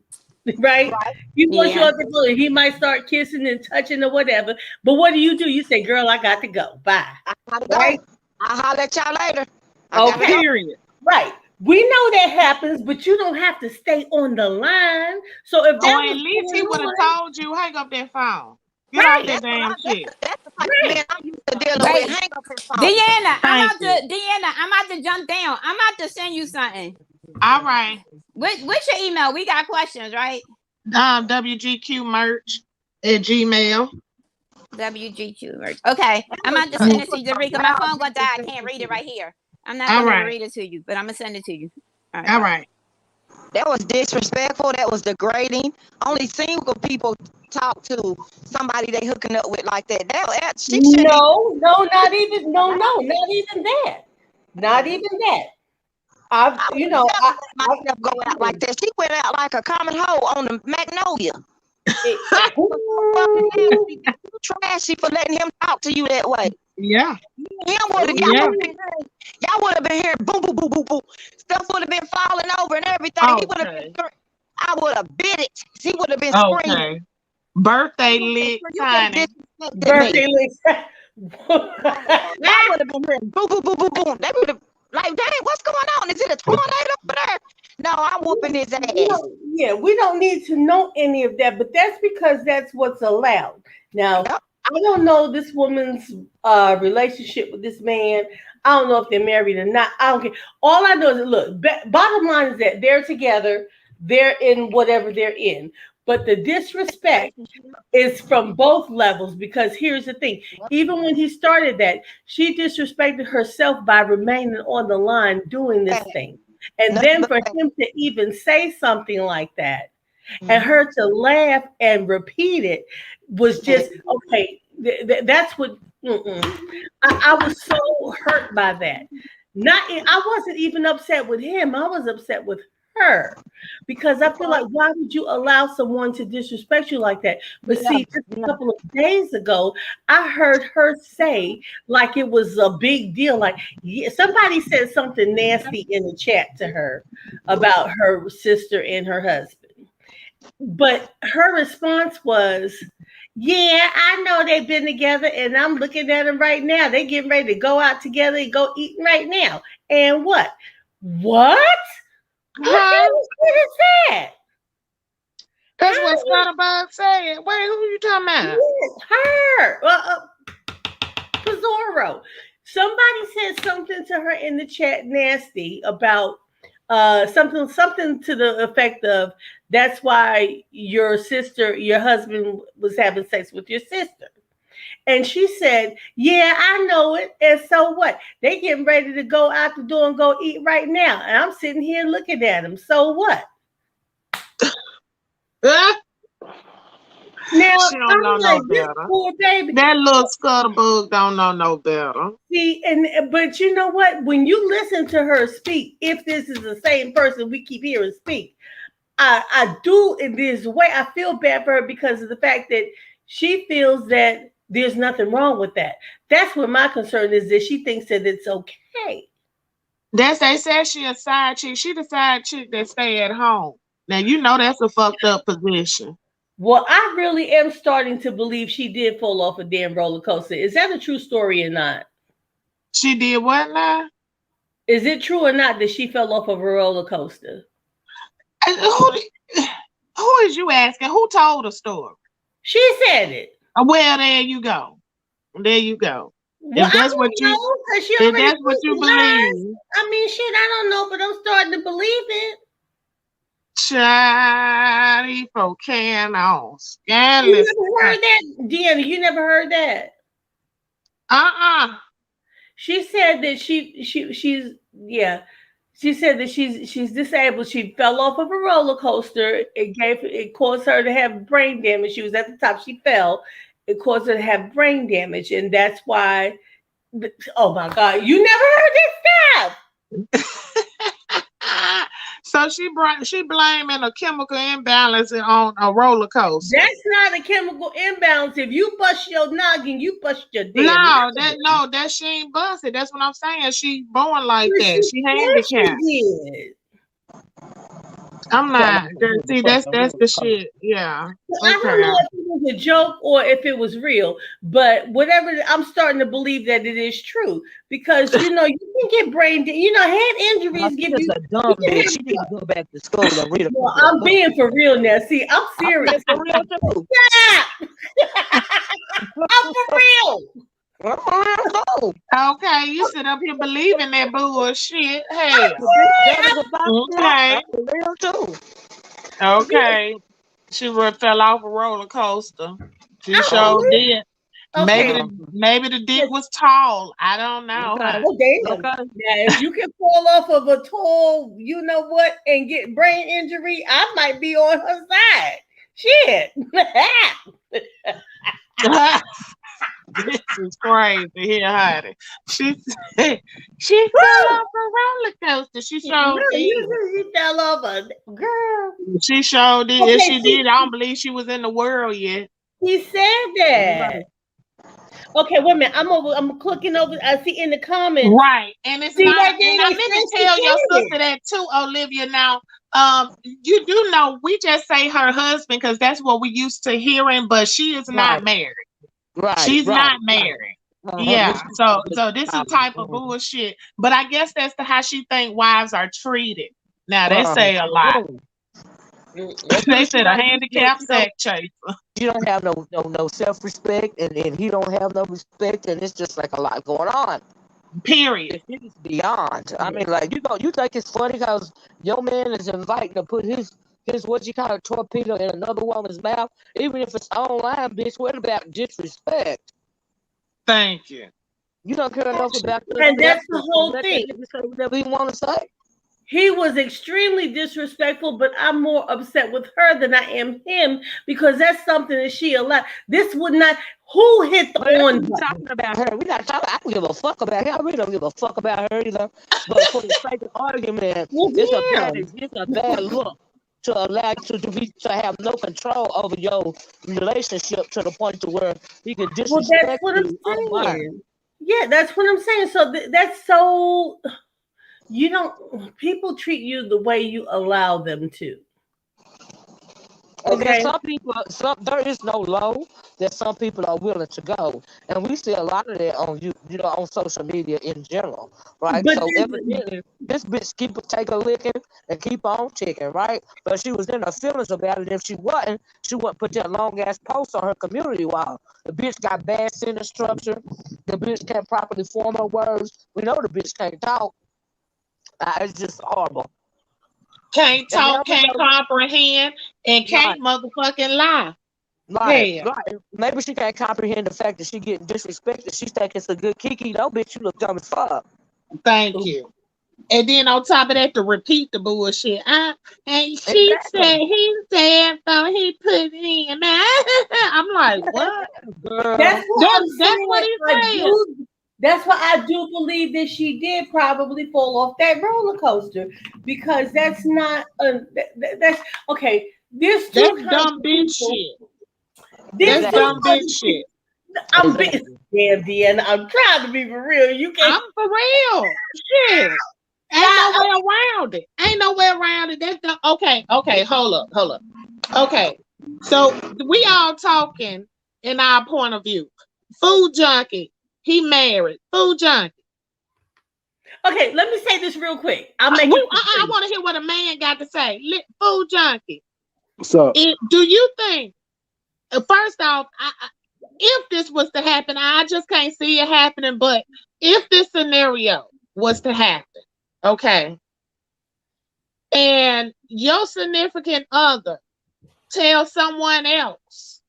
Right? He wants you off the phone. He might start kissing and touching or whatever. But what do? You say, girl, I got to go. Bye. I gotta go. Right? I'll holler at y'all later. Okay. Period. Right. We know that happens, but you don't have to stay on the line. So if that at least he would have told you, hang up that phone. Get off that damn shit. That's the type of man I'm used to dealing with. Hang up his phone. Deanna, I'm about to jump down. I'm about to send you something. All right. What's your email? We got questions, right? WGQmerch@gmail. WGQ merch. Okay. I'm about to send it to you, Rika. My phone gonna die. I can't read it right here. I'm not gonna read it to you, but I'm gonna send it to you. All right. That was disrespectful. That was degrading. Only single people talk to somebody they hooking up with like that. Not even that. Not even that. I go out like that. She went out like a common hoe on the Magnolia. Trashy for letting him talk to you that way. Yeah. Y'all would have been hearing boom, boom, boom, boom, boom. Stuff would have been falling over and everything. Okay. He would have been. I would have bit it. He would have been screaming. Birthday lick, tiny. Birthday lick. I would have been hearing boom, boom, boom, boom, boom. They would have like, dang, what's going on? Is it a tornado over there? No, I'm whooping his ass. We don't need to know any of that, but that's because that's what's allowed. Now, I don't know this woman's relationship with this man. I don't know if they're married or not. I don't care. All I know is that, look, bottom line is that they're together. They're in whatever they're in. But the disrespect is from both levels because here's the thing. Even when he started that, she disrespected herself by remaining on the line doing this thing. And then for him to even say something like that and her to laugh and repeat it was just, okay, that's what, I was so hurt by that. I wasn't even upset with him. I was upset with her because I feel like, why would you allow someone to disrespect you like that? But see, just a couple of days ago, I heard her say like it was a big deal. Like somebody said something nasty in the chat to her about her sister and her husband. But her response was, yeah, I know they've been together and I'm looking at them right now. They getting ready to go out together and go eating right now. And what? What is that? That's what Scottabug said. Wait, who you talking about? Her. Pizarro. Somebody said something to her in the chat nasty about something to the effect of, that's why your husband was having sex with your sister. And she said, yeah, I know it. And so what? They getting ready to go out the door and go eat right now. And I'm sitting here looking at them. So what? Now, I'm like, this poor baby. That little Scuttlebug don't know no better. See, but you know what? When you listen to her speak, if this is the same person we keep hearing speak, I do in this way. I feel bad for her because of the fact that she feels that there's nothing wrong with that. That's what my concern is, that she thinks that it's okay. They said she a side chick. She the side chick that stay at home. Now, you know that's a fucked up position. Well, I really am starting to believe she did fall off a damn roller coaster. Is that a true story or not? She did what now? Is it true or not that she fell off of a roller coaster? And who is you asking? Who told the story? She said it. Well, there you go. There you go. Well, If that's I what don't you, know because she if already that's what you lies. believe, I mean, shit, I don't know, but I'm starting to believe it. Chinese folk can on You scandalous. never heard that, Deanna? You never heard that? She said that she's yeah. She said that she's disabled. She fell off of a roller coaster. It caused her to have brain damage. She was at the top. She fell. It caused her to have brain damage, and that's why. Oh my God! You never heard this stuff? So she blaming a chemical imbalance on a roller coaster. That's not a chemical imbalance. If you bust your noggin, you bust your damn noggin. That she ain't busted. That's what I'm saying. She born like But that. She handicapped. she did. I'm not. See, that's the shit. Yeah. I don't know if it was a joke or if it was real, but whatever. I'm starting to believe that it is true because you know you can get brain. You know, head injuries give you. A dumb bitch. She need to go back to school and read a Well, I'm being for real now. See, I'm serious. I'm for real too. Stop. I'm for real. Okay, you sit up here believing that bullshit. Hey, okay. I'm for real too. Okay, she fell off a roller coaster. She sure did. Okay. Maybe the dick was tall. I don't know. Okay. Now, if you can fall off of a tall, you know what, and get brain injury, I might be on her side. Shit. This is crazy here, honey. She fell off a roller coaster. She showed did. She fell off a girl. She showed did. If she did, I don't believe she was in the world yet. He said that. Okay, wait a minute. I'm clicking over. I see in the comments. Right, and it's not. Right, and I meant to tell your sister that too, Olivia. Now, you do know we just say her husband because that's what we used to hearing, but she is not married. Right. She's not married. Yeah. So this is type of bullshit. But I guess that's how she think wives are treated. Now they say a lot. They said a handicapped sex chaser. You don't have no self-respect, and he don't have no respect, and it's just like a lot going on. Period. It's beyond. I mean, like you think it's funny because your man is invited to put his what you call a torpedo in another woman's mouth, even if it's online, bitch. What about disrespect? Thank you. You don't care enough about this. And that's the whole thing. Say whatever he want to say. He was extremely disrespectful, but I'm more upset with her than I am him because that's something that she allowed. This would not. Who hit the on button? Talking about her. We're not talking. I don't give a fuck about her. I really don't give a fuck about her either. But for the sake of argument, it's a bad look to allow you to have no control over your relationship to the point to where he could disrespect you online. Yeah, that's what I'm saying. So that's so. You don't. People treat you the way you allow them to. Okay. Some people, there is no low that some people are willing to go, and we see a lot of that on on social media in general, right? But so evidently, this bitch take a licking and keep on ticking, right? But she was in her feelings about it. If she wouldn't put that long ass post on her community wall. The bitch got bad sentence structure. The bitch can't properly form her words. We know the bitch can't talk. It's just horrible. Can't talk, can't comprehend, and can't motherfucking lie. Right. Maybe she can't comprehend the fact that she getting disrespected. She think it's a good kiki. No, bitch, you look dumb as fuck. Thank you. And then on top of that, to repeat the bullshit. And he said, so he put in. I'm like, what? Girl. That's what he said. That's why I do believe that she did probably fall off that roller coaster because that's not that's okay. There's that's dumb bitch shit. That's dumb bitch shit. I'm being damn Deanna. I'm trying to be for real. You can't. I'm for real. Shit. Ain't no way around it. That's the okay. Hold up. Okay, so we all talking in our point of view. Food junkie. He married. Food junkie. Okay, let me say this real quick. I want to hear what a man got to say. Food junkie. So, do you think? First off, if this was to happen, I just can't see it happening. But if this scenario was to happen, okay, and your significant other tell someone else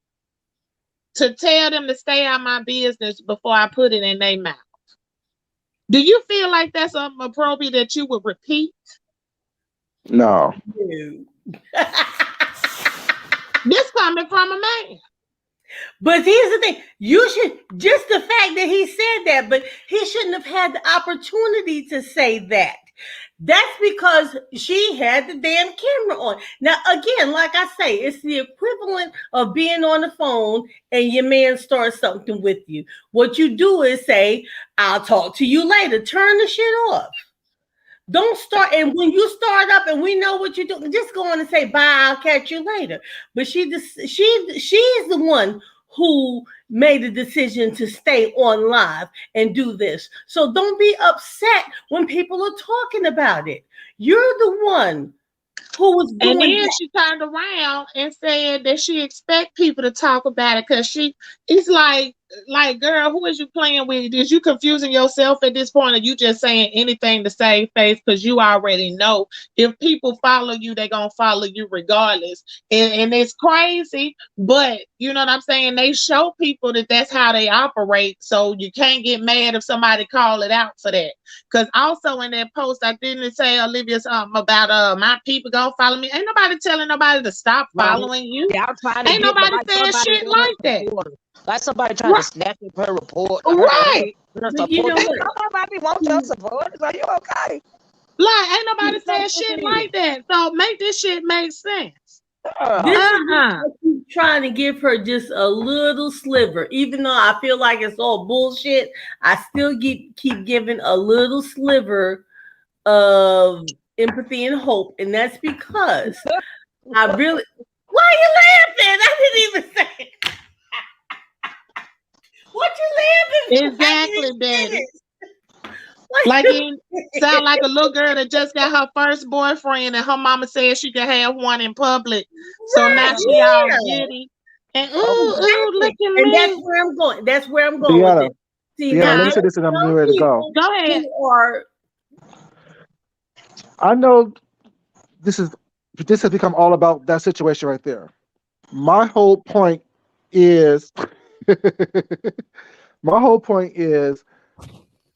to tell them to stay out of my business before I put it in their mouth, do you feel like that's appropriate that you would repeat? no. This coming from a man. But here's the thing. You should, just the fact that he said that, but he shouldn't have had the opportunity to say that. That's because she had the damn camera on. Now, again, like I say, it's the equivalent of being on the phone and your man starts something with you. What you do is say, I'll talk to you later. Turn the shit off. Don't start. And when you start up and we know what you're doing, just go on and say, bye, I'll catch you later. But she's the one who made the decision to stay on live and do this. So don't be upset when people are talking about it. You're the one who was doing and then that. she turned around and said that she expect people to talk about it because it's like, girl, who is you playing with? Is you confusing yourself at this point? Or you just saying anything to save face? Because you already know if people follow you, they're going to follow you regardless. And it's crazy, but you know what I'm saying? They show people that that's how they operate. So you can't get mad if somebody call it out for that. Because also in that post, I didn't say, Olivia, something about my people going to follow me. Ain't nobody telling nobody to stop following you. Ain't nobody saying shit like that. Like somebody trying to snatch up her report. Right. You know what? Nobody wants your support. It's like, you okay? Like, ain't nobody saying shit like that. So make this shit make sense. This is I keep trying to give her just a little sliver. Even though I feel like it's all bullshit, I still keep giving a little sliver of empathy and hope. And that's because I really... Why are you laughing? I didn't even say it. What you laughing? Exactly, Daddy. Like you sound like a little girl that just got her first boyfriend and her mama said she could have one in public. So now she all giddy. And look at me. And that's where I'm going. That's where I'm going with it. See, let me say this and I'm ready to go. Go ahead. I know this has become all about that situation right there. My whole point is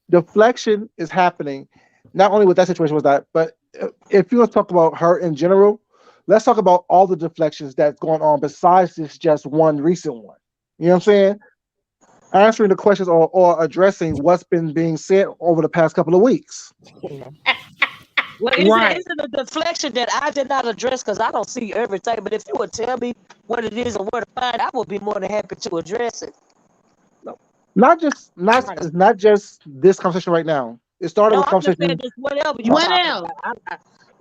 deflection is happening, not only with that situation was that, but if you want to talk about her in general, let's talk about all the deflections that's going on besides this just one recent one. You know what I'm saying? Answering the questions or addressing what's been being said over the past couple of weeks. Well, isn't a deflection that I did not address because I don't see everything. But if you would tell me what it is and where to find it, I would be more than happy to address it. Not just this conversation right now. It started with conversation. What else?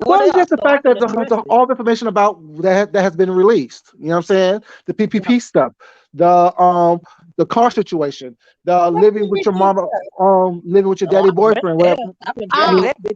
Well, just the fact that all the information about that has been released. You know what I'm saying? The PPP stuff, the car situation, the living with your mama, living with your daddy boyfriend,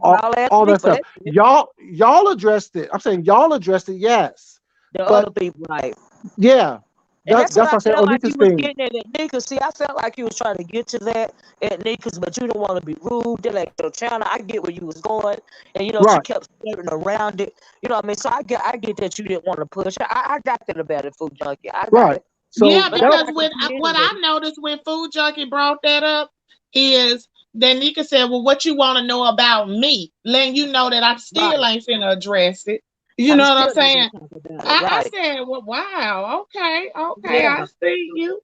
all that stuff. Y'all addressed it. I'm saying y'all addressed it. Yes. The other people, right? Yeah. That's what I said. Like you was getting at Nika's. See, I felt like you was trying to get to that at Nika's, but you don't want to be rude. They're like your channel. I get where you was going, and she kept skirting around it. You know what I mean? So I get that you didn't want to push. I got that about it, Food Junkie. I got it. So yeah, because what I noticed when Food Junkie brought that up is that Nika said, "Well, what you want to know about me?" Letting you know that I still ain't finna address it. You know what I'm saying? I said, well, wow, okay, I see you.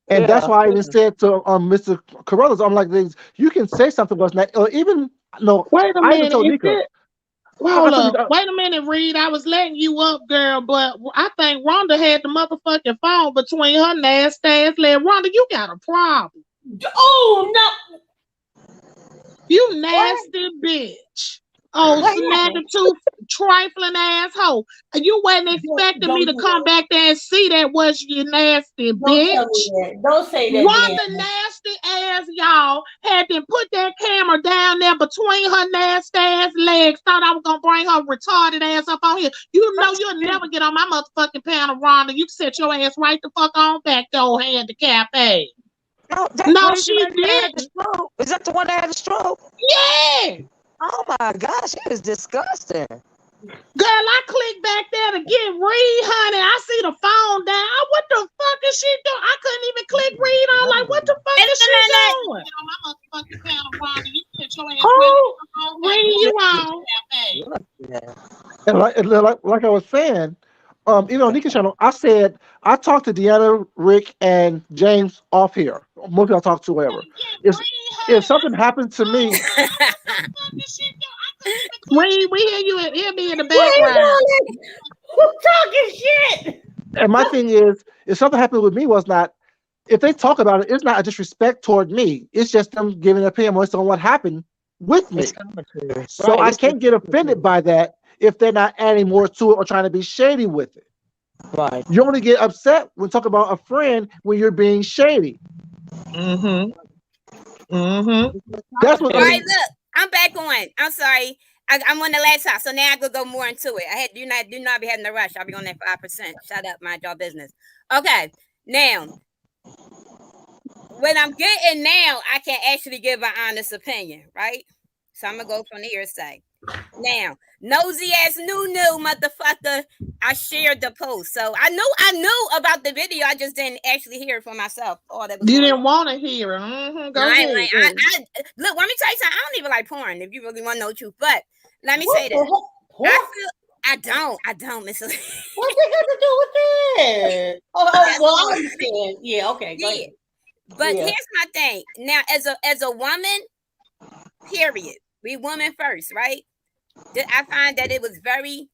And that's why I even said to Mr. Carruthers, I'm like, you can say something was not, or even no. Wait a minute, hold up. Wait a minute, Reed. I was letting you up, girl, but I think Rhonda had the motherfucking phone between her nasty ass legs. Rhonda, you got a problem. Oh no, you nasty bitch. Oh, What snagger happened? tooth, trifling asshole. You wasn't expecting me Don't to do come that. back there and see that was you nasty Don't tell me bitch. that. Don't say that, Rhonda Deanna. nasty ass y'all had to put that camera down there between her nasty ass legs. Thought I was gonna bring her retarded ass up on here. You know you'll never get on my motherfucking panel, Rhonda. You set your ass right the fuck on back, your handicap ass. No, that No, crazy she lady that had the didn't. stroke. Is that the one that had the stroke? Yeah. Oh my gosh, it is disgusting. Girl, I clicked back there to get read, honey. I see the phone down. What the fuck is she doing? I couldn't even click read on. Like, what the fuck is she doing? Get on my motherfucking panel, Rhonda. You put your ass Oh, read you on. Yeah. and like I was saying, even on Nika's channel, I said I talked to Deanna, Rick, and James off here. Most people I talk to, whatever. If something happened to me, We hear you. Hear me in the What is background. all that? Who's talking shit? and my thing is, if something happened with me, was not. If they talk about it, it's not a disrespect toward me. It's just them giving an opinion on what happened with me. It's commentary. So Right, I it's can't get offended by that if they're not adding more to it or trying to be shady with it. right. You only get upset when talk about a friend when you're being shady. Mm-hmm. Mm-hmm. That's what. All right, look, I'm back on. I'm sorry. I'm on the laptop, so now I could go more into it. I had do not be having to rush. I'll be on that 5%. Shut up, mind your business. Okay, now what I'm getting now, I can actually give an honest opinion, right? So I'm gonna go from the hearsay. Now, nosy ass new motherfucker, I shared the post. So I knew about the video. I just didn't actually hear it for myself. All that was You going didn't on. want to hear it. Mm-hmm. Go No, ahead. look, let me tell you something. I don't even like porn if you really want to know the truth. But let me say What the this. heck? What? I don't, Miss. What's it got to do with that? Oh, well, I understand. Yeah, okay, go ahead. But Yeah. here's my thing. Now, as a woman, period. We women first, right? I find that it was very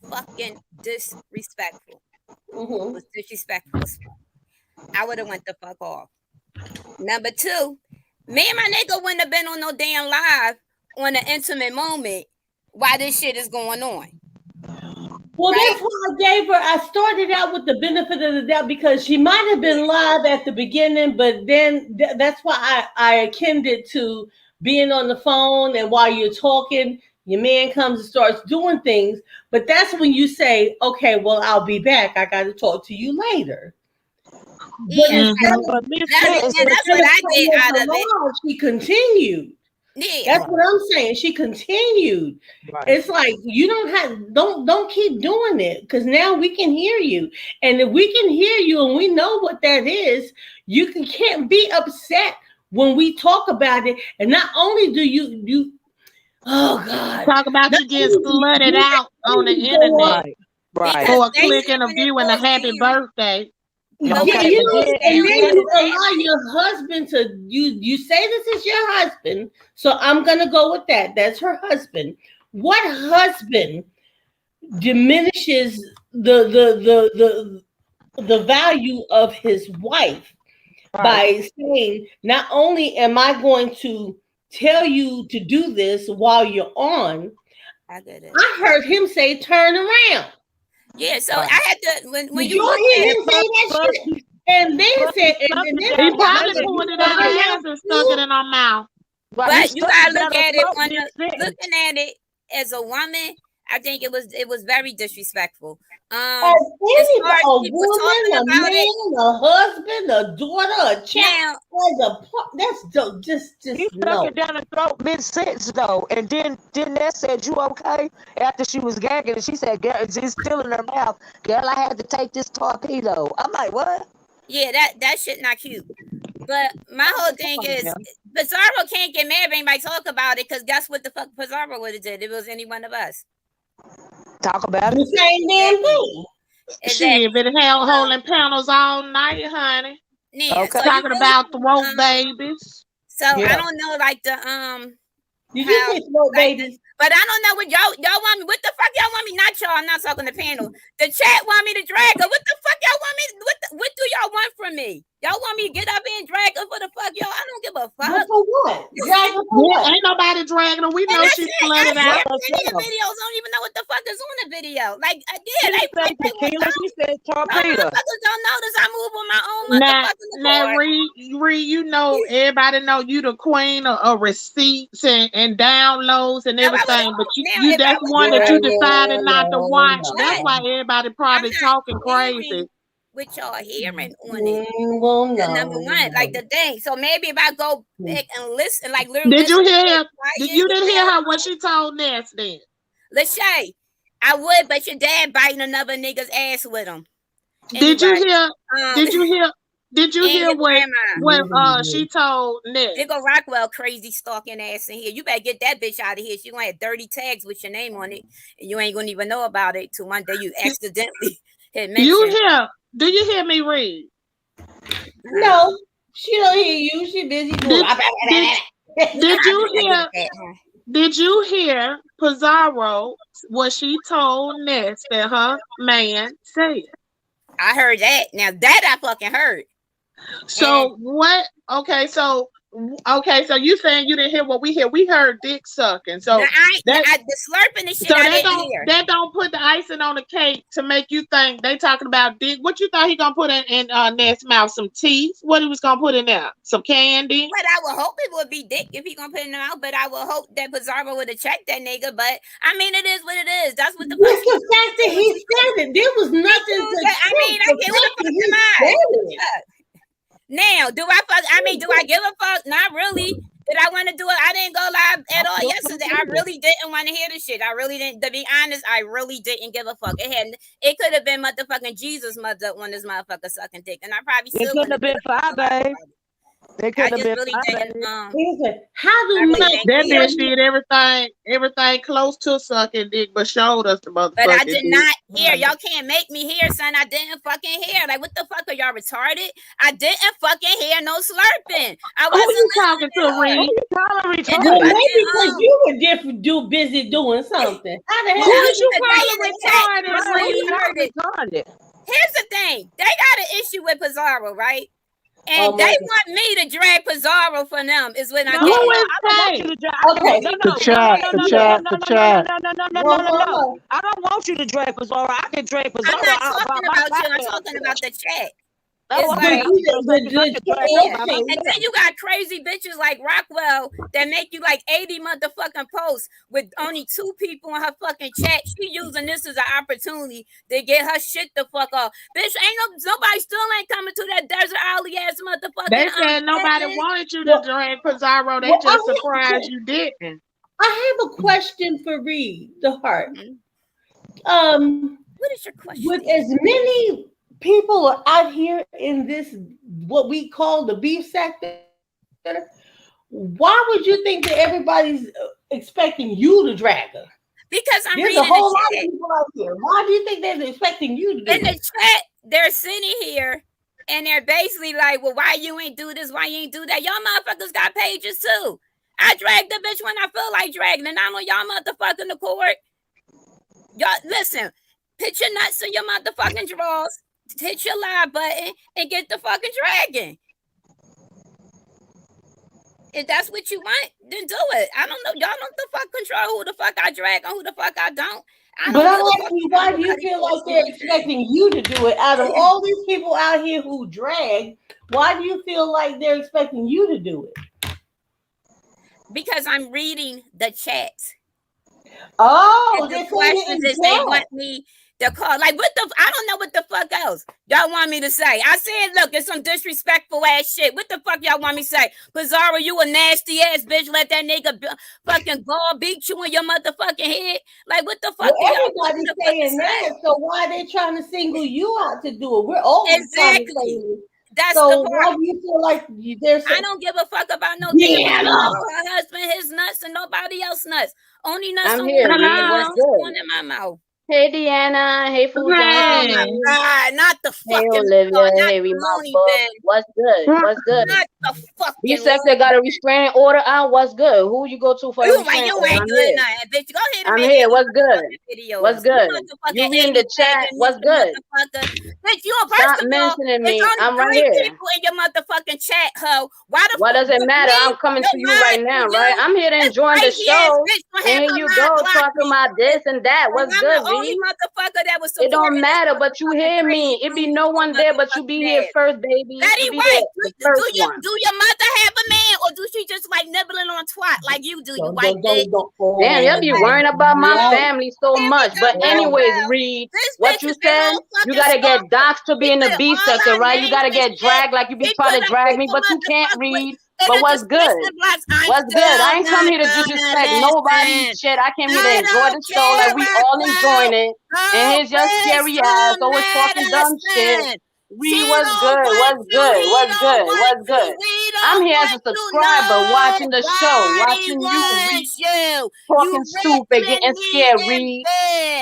fucking disrespectful. It was disrespectful as fuck. I would have went the fuck off. Number two, me and my nigga wouldn't have been on no damn live on an intimate moment while this shit is going on. Well, Right? that's why I gave her. I started out with the benefit of the doubt because she might have been live at the beginning, but then that's why I akined it to being on the phone, and while you're talking, your man comes and starts doing things. But that's when you say, "Okay, well, I'll be back. I got to talk to you later." But Yeah, But that's what I get out of it. she continued. Yeah. That's what I'm saying. She continued. Right. It's like you don't keep doing it because now we can hear you, and if we can hear you and we know what that is, you can't be upset when we talk about it. And not only do you oh God, Talk about you getting slutted out on the internet. Right. Or clicking a view and a happy birthday. Yeah, Okay, you know, and then then- you allow your husband to you say this is your husband, so I'm gonna go with that. That's her husband. What husband diminishes the value of his wife by saying, not only am I going to tell you to do this while you're on, I get it. I heard him say turn around. Yeah, so I had to when Did you you look hear at him say that shit? And then said, and then He probably pulled it out of his hands and stuck it in our mouth. But you gotta look at it looking at it as a woman. I think it was very disrespectful. As As any, far as a people woman, talking a about man, it, a husband, a daughter, a child, now that's just He stuck no. it down the throat mid-sentence though, and then that said, "You okay?" After she was gagging, and she said, "Girl, it's still in her mouth." Girl, I had to take this torpedo. I'm like, what? yeah, that shit not cute. But my whole thing is Pizarro can't get mad if anybody talk about it because guess what the fuck Pizarro would have did if it was any one of us. Talk about The it. same damn thing. She been holding panels all night, honey. Yeah, Okay. so Talking about throat babies. So I don't know, like the Did you say throat babies? But I don't know what y'all want me. What the fuck y'all want me? Not y'all. I'm not talking to the panel. The chat want me to drag her. What the fuck y'all want me? What do y'all want from me? Y'all want me to get up and drag her for the fuck y'all? I don't give a fuck. But for what? Drag her for what? Ain't nobody dragging her. We know she's flooded out. Many of the videos don't even know what the fuck is on the video. Like, yeah, She said tequila. She said torpedo. Motherfuckers don't notice I move on my own motherfucking Now, accord. Reed, you know, everybody know you the queen of receipts and downloads and everything, but you that's one that you decided not to watch. That's why everybody probably talking crazy. With y'all hearing on it. Well, The number one, like the thing. So maybe if I go back and listen, like literally. Did you hear? You didn't hear her what she told Ness then? Lachey, I would, but your dad biting another nigga's ass with him. Did you hear? Did you hear what she told Ness? It go Rockwell crazy stalking ass in here. You better get that bitch out of here. She gonna have dirty tags with your name on it, and you ain't gonna even know about it till one day you accidentally hit mention. You hear? Do you hear me, Reed? No, she don't hear you. She busy doing. Did you hear? Did you hear Pizarro what she told Ness that her man said? I heard that. Now that I fucking heard. So what? Okay, so you saying you didn't hear what we hear? We heard dick sucking. So the slurping and shit. So that don't put the icing on the cake to make you think they talking about dick. What you thought he gonna put in Ness' mouth? Some teeth? What he was gonna put in there? Some candy? But I would hope it would be dick if he gonna put it in the mouth. But I would hope that Pizarro would have checked that nigga. But I mean, it is what it is. That's what the fuck. That's the fact that he said it. There was nothing to. I mean, I get what the fuck am I? Now, do I give a fuck? Not really. Did I want to do it? I didn't go live at all yesterday. I really didn't want to hear the shit. I really didn't. To be honest, I really didn't give a fuck. It could have been motherfucking Jesus mother on this motherfucker sucking dick, and I probably still could have been fine, babe. They could have been really didn't. How do that bitch did everything close to sucking dick, but showed us the motherfucker. But I did not hear. Y'all can't make me hear, son. I didn't fucking hear. Like, what the fuck are y'all retarded? I didn't fucking hear no slurping. I wasn't. Who you talking to, Reed? Maybe because you were busy doing something. How the hell did you call it retarded? Here's the thing. They got an issue with Pizarro, right? And they want me to drag Pizarro for them is when I get The chat. No. I don't want you to drag Pizarro. I can drag Pizarro. I'm not talking about you. I'm talking about the chat. And then you got crazy bitches like Rockwell that make you like 80 motherfucking posts with only 2 people in her fucking chat. She using this as an opportunity to get her shit the fuck off. Bitch, nobody still ain't coming to that desert alley ass motherfucker. They said nobody wanted you to drag Pizarro. They just surprised you didn't. I have a question for Reed, the heart. What is your question? With as many people are out here in this, what we call the beef sector, why would you think that everybody's expecting you to drag her? Because there's a whole lot of people out here. Why do you think they're expecting you to do it? In the chat, they're sitting here and they're basically like, well, why you ain't do this? Why you ain't do that? Y'all motherfuckers got pages too. I drag the bitch when I feel like dragging, and I'm on y'all motherfucking accord. Y'all, listen, put your nuts in your motherfucking drawers. Hit your live button and get the fucking dragging. If that's what you want, then do it. I don't know. Y'all don't the fuck control who the fuck I drag and who the fuck I don't. But I'm asking you, why do you feel like they're expecting you to do it? Out of all these people out here who drag, why do you feel like they're expecting you to do it? Because I'm reading the chat. Oh, the questions is they want me to call. Like, what the? I don't know what the fuck else y'all want me to say. I said, look, it's some disrespectful ass shit. What the fuck y'all want me to say? Pizarro, you a nasty ass bitch. Let that nigga fucking ball beat you in your motherfucking head. Like, what the fuck? Well, everybody's saying that. So why are they trying to single you out to do it? We're all exactly. That's so the part. Why do you feel like there's? I don't give a fuck about no her husband, his nuts, and nobody else nuts. Only nuts I'm here. going in my mouth. Hey, Deanna. Hey, Food Oh my Hey. Junkie. God, not the Hey, fucking Olivia. not Hey, the read my loony book. bin. What's good? What's good? Not the fucking B-Sector loony got a bin. restraining order out. What's good? Who you go to for the You like restraining you order? ain't I'm good here. enough, bitch. Go ahead and I'm make here. your What's good? motherfucking What's videos. You good? You motherfucking reading 80 the chat? What's Ninja good? motherfucker. Bitch, you know, first Stop of all, mentioning it's me. only I'm right 3 here. people in your motherfucking chat, ho. Why the What fuck does it matter? me? I'm coming Your to you mind right for now, right? you. I'm here to This enjoy the crazy ass show. bitch gonna And have here her you mind go block talking me. about this and that. And What's I'm the good, only V? motherfucker that was It don't supporting this matter, but you motherfucking hear crazy me. It be loony no one there, but you be motherfucking here ass. first, baby. Betty You be White, the first one. do your mother have a man, or do she just like nibbling on twat like you do, you Don't, white don't, bitch? don't, don't. Damn, Oh, you be worrying about my right. family so Here we much. go, But baby Oh, anyways, girl. Reed, This what bitch you has been said, on you fucking gotta get stalker. docs to He be in the put B all sector, our right? You names gotta and get shit. dragged like you be He trying put to them drag me, people but you can't motherfucker read. in But the what's good? description box. I'm What's good? still I ain't come not here to gonna disrespect nobody's listen. shit. I came here to I enjoy don't the show care like we all enjoying about it. And no here's your scary ass wisdom always talking dumb shit. medicine. She Read what's don't good, want what's you. good, He what's don't good, want what's you. good. We I'm don't here as want a you. subscriber watching the show, Nobody watching you read, wants you. You talking stupid, ripping getting me scared, in read.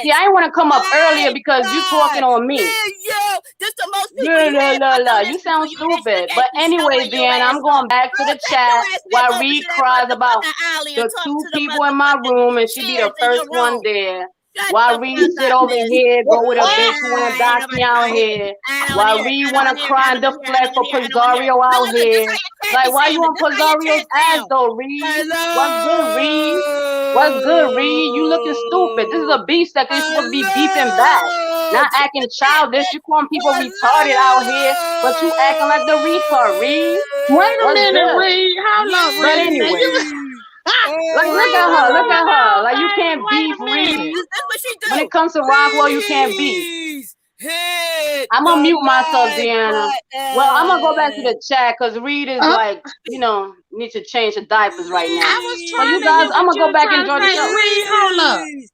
See, bed. I ain't want to come up earlier My because you talking God. on me. Yeah, yo. This the most people La, you la, have. la, I la. don't You listen to sound you, bitch. Look stupid. at But you anyways, showing your Deanna, ass I'm off. going back to Go the take your chat ass back while over Reed to that cries about motherfucking alley and the talk two to the people in my motherfucking room, and she be the kids in first your one room. there. Shut While the Reed fuck sit up, over bitch. here, go with a bitch who want to Ain't dox me nobody out want to hear. here. I don't want to While hear. Reed I don't want want to to hear. I cry and don't want to hear. I don't deflect want to for hear. I don't want to hear. Pizzario Look, out look, look. This here. how your chat be Like, why you sounding. on This how your Pizzario's chat ass sound. though, Reed? Hello. What's good, Reed? What's good, Reed? You looking stupid. This is a beef sector. You're supposed to be beefing back, Hello. not This acting the chat, childish. bitch. You calling people retarded out here, but you acting like the retard, Reed. Wait a What's minute, good? Reed. Hold up, But Reed. Now anyway, you like look Reed, at what's her, look going at her. on, Like you baby? can't Wait beef, a Reed. minute. That's what she When do. it comes to Rockwell, you can't beef. Please hit I'm gonna the mute myself, like Deanna. Well, I'm gonna go back to button. the chat because Reed is Uh, like, need to change the diapers right now. I was So trying you to guys, hear I'm what gonna you go were back and trying to enjoy the say. show. Reed, hold up. Please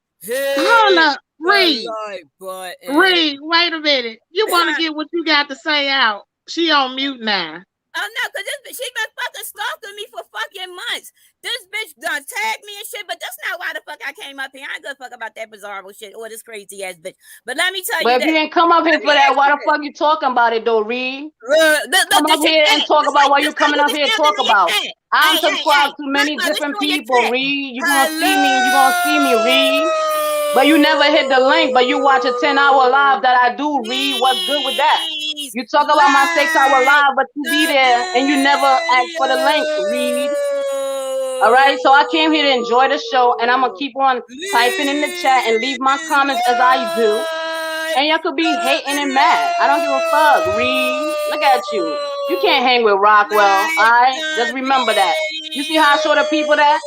Hold hit up. the Reed. like button. Reed, wait a minute. You want to get what you got to say out. She on mute now. Oh no, cause she been fucking stalking me for fucking months. This bitch done tagged me and shit, but that's not why the fuck I came up here. I ain't gonna fuck about that bizarre shit or this crazy ass bitch. But let me tell you But if this. you ain't come up here Let for me that, ask why you the this. fuck you talking about it though, Reed? Look, Come this up your here and chat. talk This about what you how coming you up be here to feeling talk in your about. chat. I'm Hey. subscribed to Look, many look, this different on your people, chat. Reed. You gonna see me, you gonna see me, Reed. But you never hit the link, but you watch a 10-hour live that I do, Reed. What's good with that? Please You talk about my 6-hour like live, but you be the there and you never ask for the link, Reed. All right, so I came here to enjoy the show, and I'm gonna keep on typing in the chat and leave my comments as I do. And y'all could be hating and mad. I don't give a fuck, Reed. Look at you. You can't hang with Rockwell, all right? Just remember that. You see how I show the people that?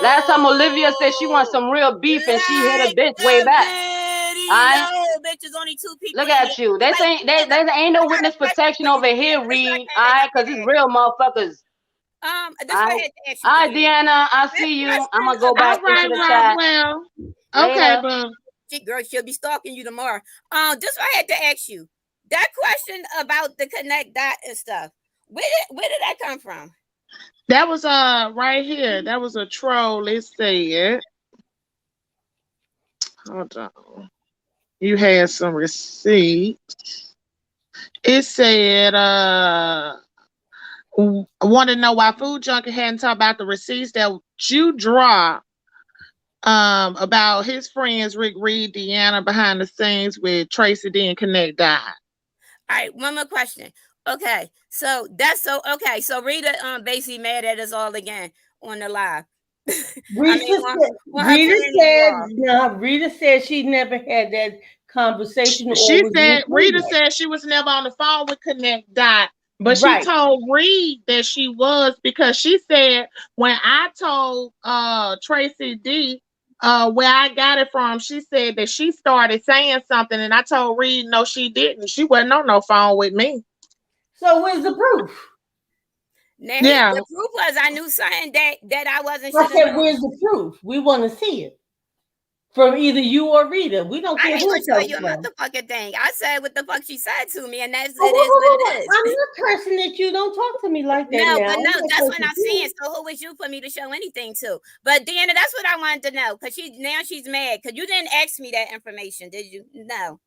Last time Olivia said she wants some real beef, and she hit a bitch way back. All right? Bitch, there's only 2 people Look in at here. you. There ain't no witness protection over here, Reed. All right? Because it's real motherfuckers. That's what I had to ask you, All right, Deanna. Deanna. I This see you. I'm question going to go All back about right, into the chat. Rockwell. Okay, Later. boo. girl, she'll be stalking you tomorrow. Just what I had to ask you. That question about the connect dot and stuff. Where did that come from? That was right here. That was a troll. It said, hold on. You had some receipts. It said, I want to know why Food Junkie hadn't talked about the receipts that you dropped about his friends Rick Reed, Deanna behind the scenes with Tracy D and Connect Dot. All right, one more question. Okay, so that's so okay. So Rita basically mad at us all again on the live. Rita said she never had that conversation. Rita said she was never on the phone with Connect Dot, but she Right. told Reed that she was, because she said when I told Tracy D where I got it from, she said that she started saying something, and I told Reed no, she didn't. She wasn't on no phone with me. So where's the proof? Now, Yeah, the proof was I knew something that I wasn't. I said, where's the proof? We want to see it. from either you or Rita. We don't I care ain't who gonna it tell comes you a from. motherfucking thing. I said what the fuck she said to me, and that's Oh, it is what it is. I'm not cursing at you. Don't talk to me like that No, now. but no, I'm not that's what cursing I'm saying. So who was you for me to show anything to? But Deanna, that's what I wanted to know. Cause she's mad. Cause you didn't ask me that information, did you? No.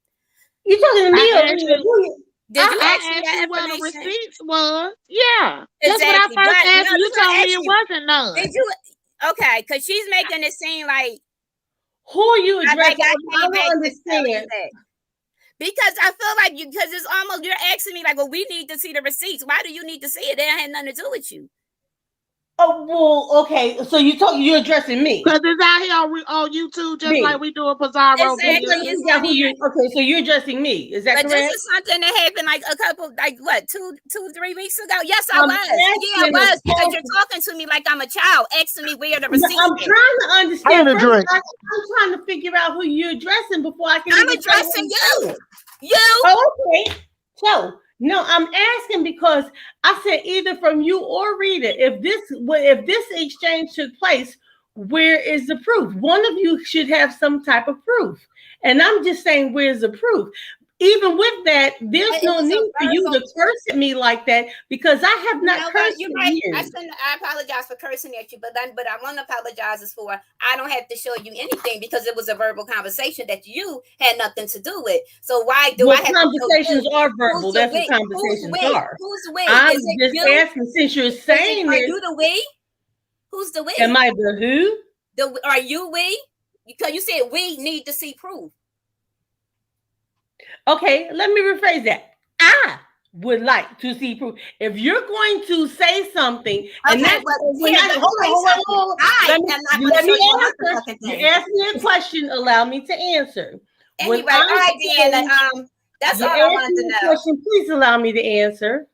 You talking to me I or asked Rita? you. Did you ask I me asked that you where the information? receipts was. Yeah, that's what I Exactly. first But asked no, you. You that's what I told me asked it you. wasn't none. Did you? Okay, cause she's making it seem like Who are you I addressing? came back don't to tell you understand. that. Because I feel like because it's almost you're asking me like, well, we need to see the receipts. Why do you need to see it? That had nothing to do with you. Oh, well, okay. So you're addressing me. Because it's out here on YouTube, just like we do a Pizarro Exactly. video. Okay, so you're addressing me. Is that but correct? This is something that happened like a couple, like what, 3 weeks ago? Yes, I was. Yeah, I was. Because you're talking to me like I'm a child, asking me where the receipts. I'm trying to understand. First, I'm trying to figure out who you're addressing before I can. I'm addressing you. You. Oh, okay. So no, I'm asking because I said either from you or Rita. If this exchange took place, where is the proof? One of you should have some type of proof, and I'm just saying, where's the proof? Even with that, there's no need for you to curse at me like that because I have not cursed you're at right. you. I apologize for cursing at you, but I want to apologize for I don't have to show you anything because it was a verbal conversation that you had nothing to do with. So why do I have conversations to are verbal? That's what conversations are. Who's we? I'm just asking since you're saying this. Are you the we? Who's the we? Am I the who? Are you we? Because you said we need to see proof. Okay, let me rephrase that. I would like to see proof. If you're going to say something, and that's hold on. Let me answer. You asked me a question. Allow me to answer. Anyway, all right, Deanna. That's all I wanted to know. Question, please allow me to answer.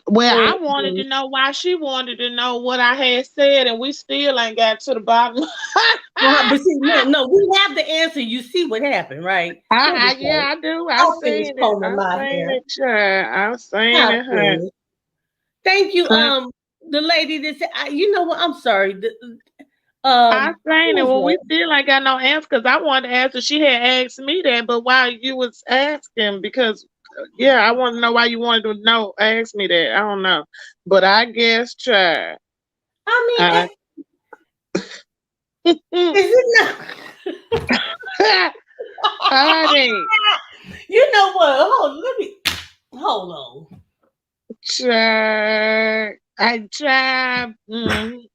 Well, I wanted to know why she wanted to know what I had said, and we still ain't got to the bottom. But see, no, we have the answer. You see what happened, right? Yeah, I do. I've seen it. Thank you. The lady that said, you know what? I'm sorry. I saying it. Well, we still ain't got no answer because I wanted to ask her. She had asked me that, but why you was asking? Because I want to know why you wanted to ask me that. I don't know, but I guess try. I mean, is it not? You know what? Hold on. Try. I try. Say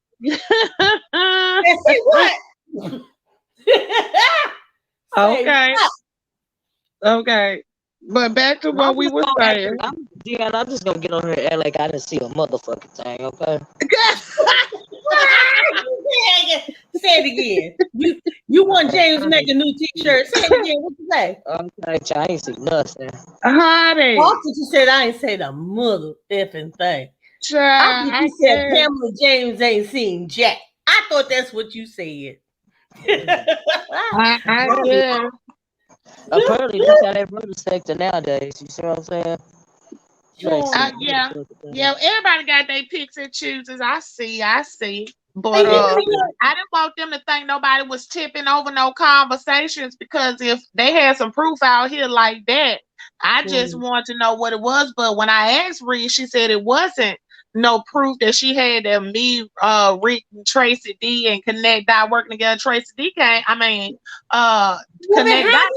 what? Okay. But back to what we were saying. I'm just gonna get on here and act like I didn't see a motherfucking thing, okay? Say it again. You want James to make a new T-shirt? Say it again. What you say? Okay, I ain't see nothing. Honey. Also, you said I ain't say the mother effing thing. I think you said Pamela James ain't seen Jack. I thought that's what you said. I Apparently, that's how they run the sector nowadays. You see what I'm saying? Yeah. Everybody got their picks and chooses. I see. But I didn't want them to think nobody was tipping over no conversations because if they had some proof out here like that, I just want to know what it was. But when I asked Reed, she said it wasn't no proof that she had that me, Rick, and Tracy D and Connect Dot working together. Tracy D came. Connect Dot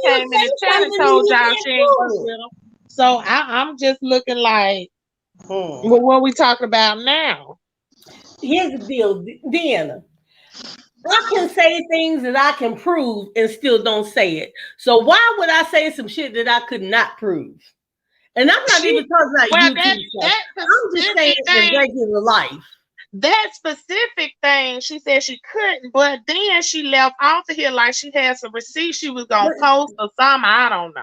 came in the chat and told y'all she ain't working with them. So I'm just looking like, well, what are we talking about now? Here's the deal, Deanna. I can say things that I can prove and still don't say it. So why would I say some shit that I could not prove? And I'm not even talking about YouTube stuff. I'm just saying in regular life. That specific thing, she said she couldn't, but then she left off of here like she had some receipts she was gonna post or something. I don't know.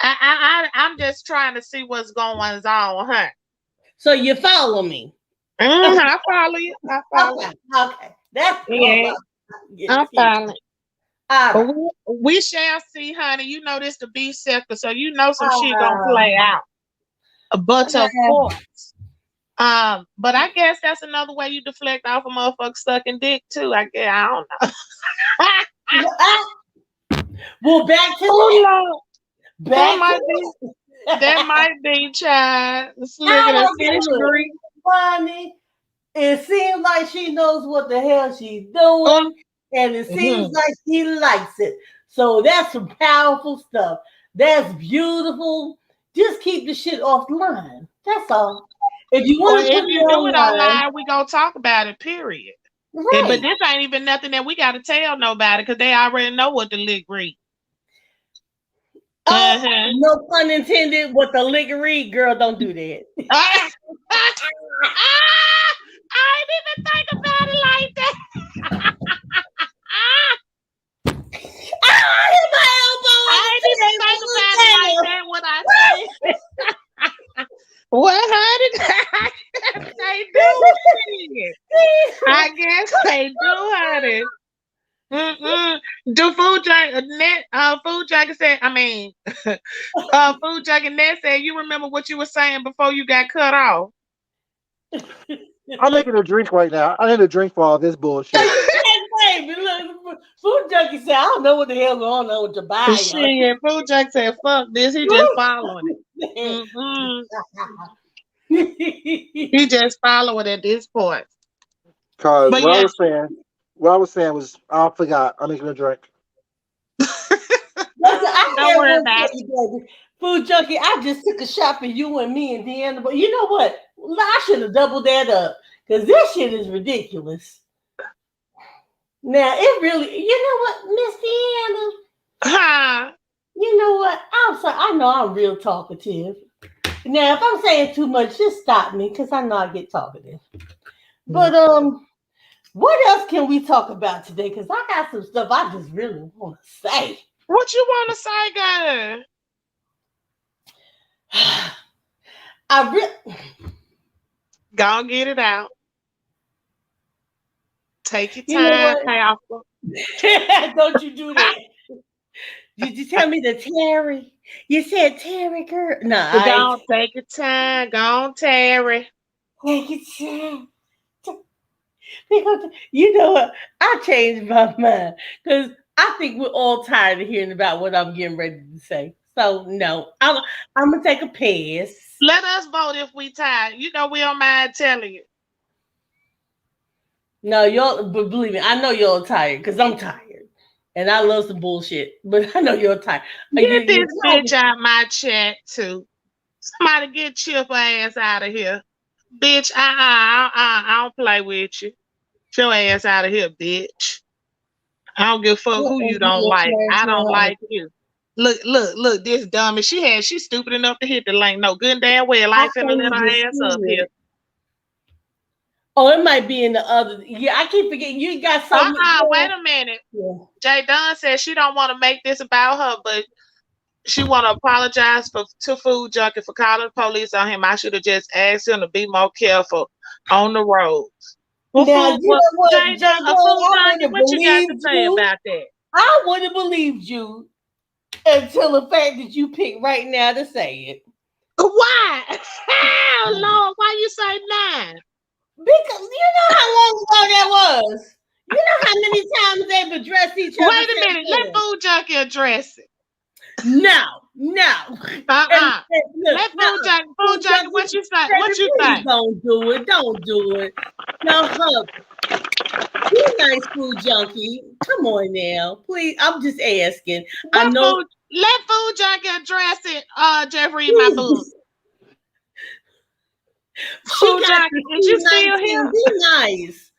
I'm just trying to see what's going on, huh? So you follow me? I follow you. Okay. That's I'm following. But we shall see, honey. You know this the beef sector, so you know some shit gonna play out. But of course. But I guess that's another way you deflect off a motherfucker sucking dick too. I don't know. Well, back to Oh that. Lord. Back That might be, child. Slicker than fish grease. Funny. It seems like she knows what the hell she's doing, Oh. and it seems like she likes it. So that's some powerful stuff. That's beautiful. Just keep the shit offline. That's all. If you Or want to if put it you do it online, online, we gonna talk about it, period. right. But this ain't even nothing that we gotta tell nobody because they already know what the lick read. No pun intended. What the liquor read, girl, don't do that. I didn't even think about it like that. I didn't even think about it like that when I said what, honey? They do shit. I guess they do, honey. Do food junkie said, food junkie net said, you remember what you were saying before you got cut off? I'm making a drink right now. I need a drink for all this bullshit. Look, food junkie said, I don't know what the hell going on with your body. Shit, food junkie said, fuck this. He just following it. He just following at this point. Because But what yeah. I was saying was, I forgot. I'm making a drink. Don't worry about it. Food junkie, I just took a shot for you and me and Deanna, but you know what? I should have doubled that up because this shit is ridiculous. Now, it really, you know what, Miss Deanna? Huh? You know what? I'm sorry. I know I'm real talkative. Now, if I'm saying too much, just stop me because I know I get talkative. But what else can we talk about today? Because I got some stuff I just really want to say. What you want to say, girl? Go and get it out. Take your time, powerful. Don't you do that. Did you tell me the Terry? You said Terry, girl. No, Don't take your time. Go on, Terry. Take your time. You know what? I changed my mind because I think we're all tired of hearing about what I'm getting ready to say. So no, I'm gonna take a pass. Let us vote if we tired. You know we don't mind telling you. No, y'all, but believe me, I know y'all tired because I'm tired, and I love some bullshit. But I know you're tired. Get this bitch out my chat too. Somebody get Chip ass out of here, bitch. I don't play with you. Get your ass out of here, bitch. I don't give a fuck who you don't like. I don't like you. Look, this dummy. She's stupid enough to hit the link. No, good and damn well, I ain't finna let her ass up here. Oh, it might be in the other. Yeah, I keep forgetting. You got something. Wait a minute. Yeah. Jay Dunn said she don't want to make this about her, but she want to apologize to Food Junkie for calling the police on him. I should have just asked him to be more careful on the roads. Well, now, Jay Dunn, Food Junkie, what you got to say about that? I would have believed you until the fact that you picked right now to say it. Why? Hell, Lord, why you say nah? Because you know how long ago that was. You know how many times they've addressed each other. Wait a minute, let Food Junkie address it. No. Let Food Junkie, what you say? What you think? Don't do it. Now, be nice, Food Junkie. Come on now, please. I'm just asking. Let Food Junkie address it. Just read my book. Food Junkie, is you still here? Be nice.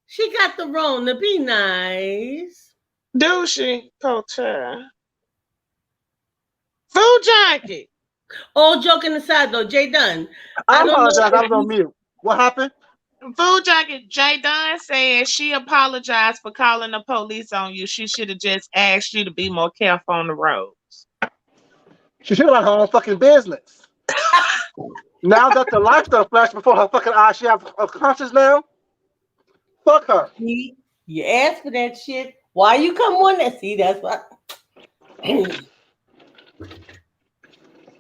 She got the wrong to be nice. Do she, co-chair? Food Junkie. All joking aside, though, Jay Dunn. I apologize. I was on mute. What happened? Food Junkie, Jay Dunn said she apologized for calling the police on you. She should have just asked you to be more careful on the roads. She should have had her own fucking business. Now that the lifestyle flashed before her fucking eyes, she has a conscience now. Fuck her. You asked for that shit. Why you come on that? See, that's what.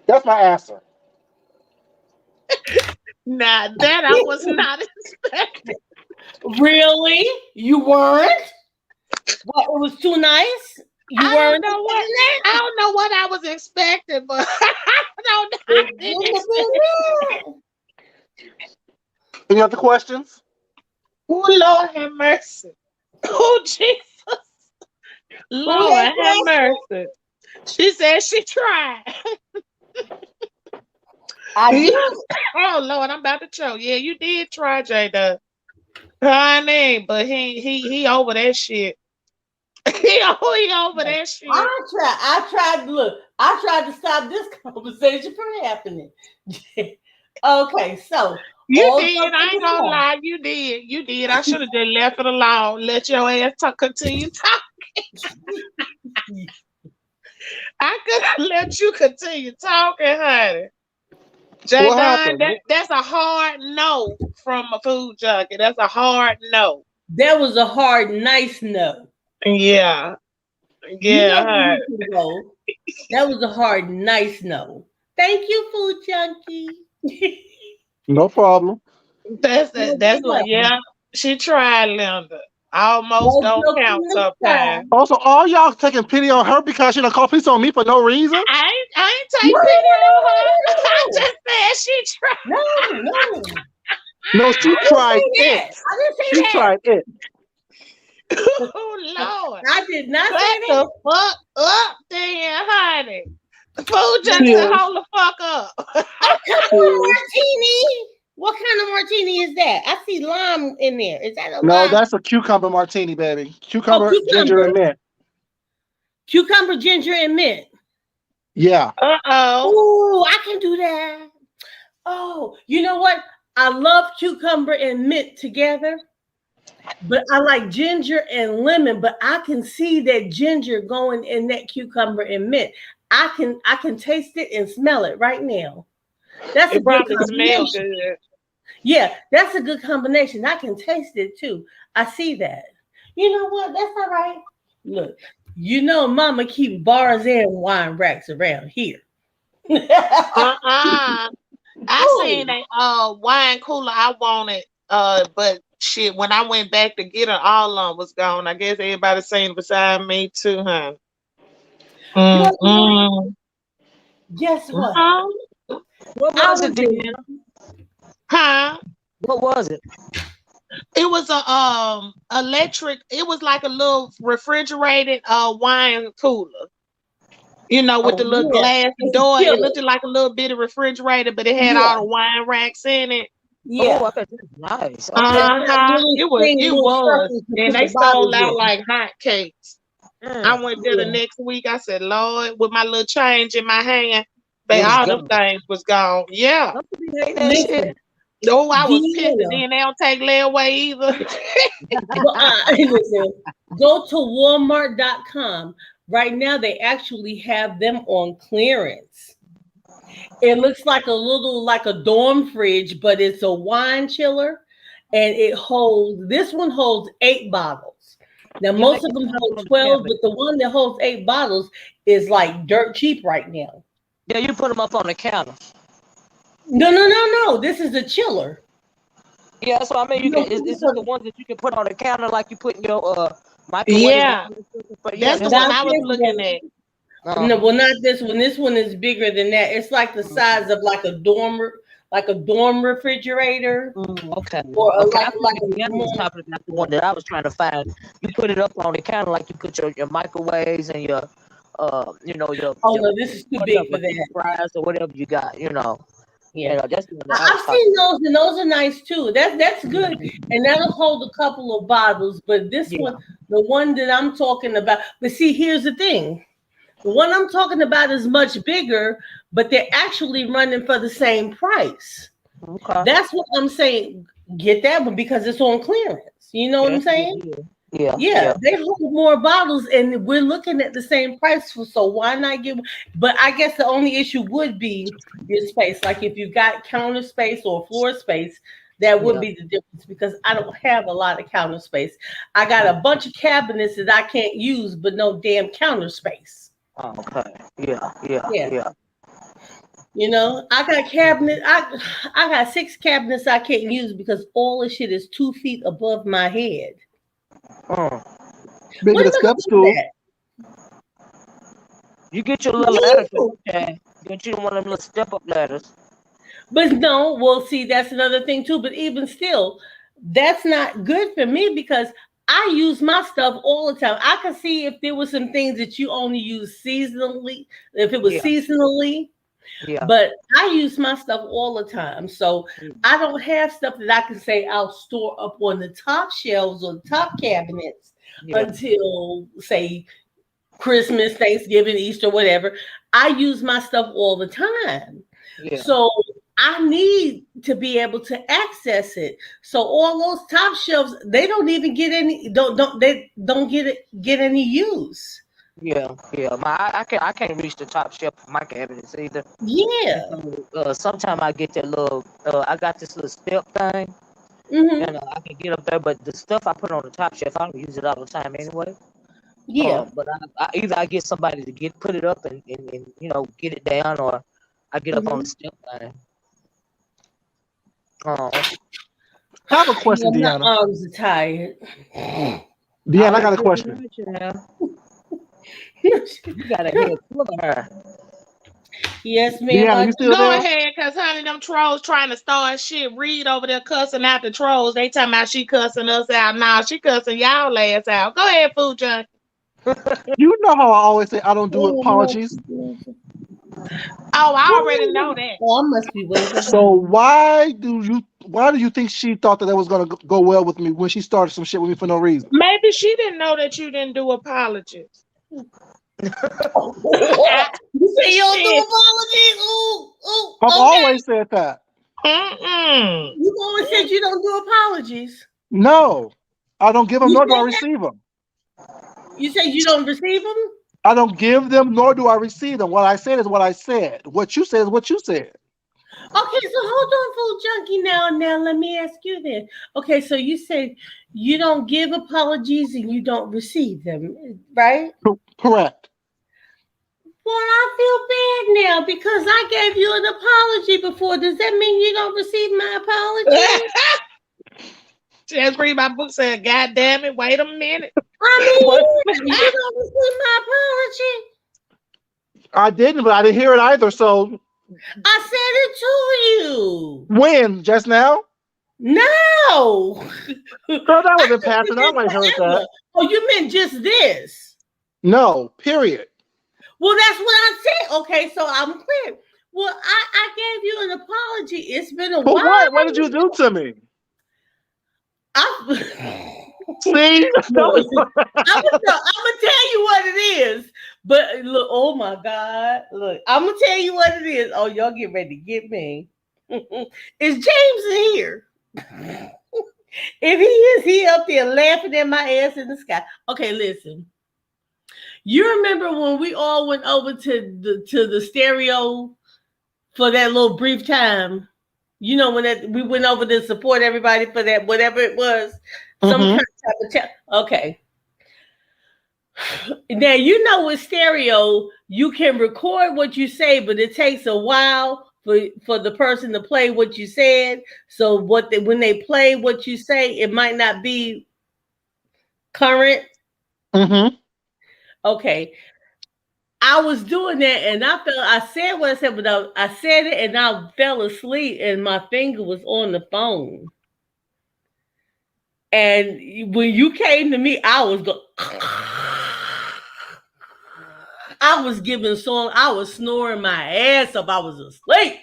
That's my answer. Nah, that I was not expecting. Really? You weren't? What? It was too nice? You I weren't don't know what expecting that? I don't know what I was expecting, but I don't know. It wouldn't have been that. Any other questions? Oh Lord have mercy. Oh Jesus. Who Lord that have question? mercy. She said she tried. I Yeah. did. Oh Lord, I'm about to choke. Yeah, you did try, J-Dub. Honey, but he over that shit. he over that shit. I tried. Look, I tried to stop this conversation from happening. Okay, so You all did. I ain't gonna lie. You did. You did. I should have just left it alone. Let your ass continue talking. I could have let you continue talking, honey. J What Don, happened? that's a hard no from a food junkie. That's a hard no. That was a hard, nice no. Yeah. You know Yeah, where honey. you can go. That was a hard, nice no. Thank you, food junkie. No problem. That's what, yeah. She tried, Linda. Almost don't count sometimes. Also, all y'all taking pity on her because she done call police on me for no reason. I ain't take pity on her. I just said she tried. No. No, she tried it. I didn't say She that. tried it. Oh Lord. I did not Shut say the that. fuck up then, honey. The food just Cheers. said hold the fuck up. Come on, martini. What kind of martini is that? I see lime in there. Is that a No, lime? that's a cucumber martini, baby. Cucumber, cucumber. ginger, and mint. Cucumber, ginger, and mint. Yeah. Uh-oh. Ooh, I can do that. Oh, you know what? I love cucumber and mint together, but I like ginger and lemon, but I can see that ginger going in that cucumber and mint. I can taste it and smell it right now. That's a It good probably smells combination. good. Yeah, that's a good combination. I can taste it too. I see that. You know what? That's all right. Look, you know, Mama keep bars and wine racks around here. I seen a wine cooler I wanted, but shit, when I went back to get it, all of them was gone. I guess everybody seen beside me too, huh? Guess what? What was it, Deanna? Huh? What was it? It was a electric. It was like a little refrigerated wine cooler. You know, with the little glass door. It looked like a little bit of refrigerator, but it had all the wine racks in it. Yeah. Oh, I bet that's nice. It was. And they sold out like hotcakes. I went there the next week. I said, Lord, with my little change in my hand, all them things was gone. Yeah. Listen, Oh, I was pissed. And then they don't take layaway either. Listen, go to Walmart.com. Right now, they actually have them on clearance. It looks like a dorm fridge, but it's a wine chiller, and this one holds 8 bottles. Now, most of them hold 12, but the one that holds 8 bottles is like dirt cheap right now. Yeah, you put them up on the counter. No. This is a chiller. Yeah, that's what I mean. Is this the ones that you can put on the counter like you put in your microwave? Yeah. That's the one I was looking at. No, well, not this one. This one is bigger than that. It's like the size of like a dorm refrigerator. Okay. Or I was talking about the one that I was trying to find. You put it up on the counter like you put your microwaves and your your. No, this is too big for that. Fries or whatever you got, Yeah, that's I've seen those, and those are nice too. That's good, and that'll hold a couple of bottles. But this one, the one that I'm talking about. But see, here's the thing: the one I'm talking about is much bigger, but they're actually running for the same price. Okay. That's what I'm saying. Get that one because it's on clearance. You know what I'm saying? Yeah. They hold more bottles, and we're looking at the same price. So why not get? But I guess the only issue would be your space. Like if you got counter space or floor space, that would be the difference. Because I don't have a lot of counter space. I got a bunch of cabinets that I can't use, but no damn counter space. Oh, okay. Yeah. You know, I got cabinet. I got 6 cabinets I can't use because all the shit is 2 feet above my head. Bigger than step stool. You get your little ladder, okay? Get you one of them little step-up ladders. But no, well, see, that's another thing too. But even still, that's not good for me because I use my stuff all the time. I can see if there were some things that you only use seasonally, if it was Yeah. seasonally. Yeah. But I use my stuff all the time. So I don't have stuff that I can say I'll store up on the top shelves or the top cabinets until, say, Christmas, Thanksgiving, Easter, whatever. I use my stuff all the time. Yeah. So I need to be able to access it. So all those top shelves, they don't even get any, they don't get any use. Yeah. I can't reach the top shelf of my cabinets either. Yeah. So, sometimes I get that little. I got this little step thing, Mm-hmm. and I can get up there. But the stuff I put on the top shelf, I don't use it all the time anyway. Yeah. But either I get somebody to put it up and get it down, or I get up on the step thing. I have a question, Deanna. My arms are tired. Deanna, I got a question. You got a head full of her. Yes, ma'am. Deanna, you still Go there? ahead, cause honey, them trolls trying to start shit. Reed over there cussing out the trolls. They talking about she cussing us out. Nah, she cussing y'all ass out. Go ahead, food junkie. You know how I always say I don't do apologies. Oh, I already know that. Oh, I must be waiting. So why do you think she thought that was gonna go well with me when she started some shit with me for no reason? Maybe she didn't know that you didn't do apologies. You say you don't do apologies? Ooh, I've okay. always said that. You always said you don't do apologies. No, I don't give them, nor do I receive them. You say you don't receive them? I don't give them, nor do I receive them. What I said is what I said. What you said is what you said. Okay, so hold on, food junkie. Now let me ask you this. Okay, so you said you don't give apologies and you don't receive them, right? Correct. Well, I feel bad now because I gave you an apology before. Does that mean you don't receive my apology? Just read my book saying, God damn it, wait a minute. I mean, you don't receive my apology. I didn't, but I didn't hear it either. So I said it to you. when? Just now? No. Girl, that was in passing. I might heard that. Oh, you meant just this? No, period. Well, that's what I said. Okay, so I'm clear. Well, I gave you an apology. It's been a But while. what did you do to me? See? I'm gonna tell you what it is. But look, oh my God. Look, I'm gonna tell you what it is. Oh, y'all get ready to get me. Is James in here? If he is, he up there laughing at my ass in the sky. Okay, listen. You remember when we all went over to the stereo for that little brief time? You know, when we went over to support everybody for that, whatever it was, some kind of type of okay. Now, you know, with stereo, you can record what you say, but it takes a while for the person to play what you said. So when they play what you say, it might not be current. Mm-hmm. Okay. I was doing that and I said what I said, but I said it and I fell asleep and my finger was on the phone. And when you came to me, I was I was giving song. I was snoring my ass up. I was asleep.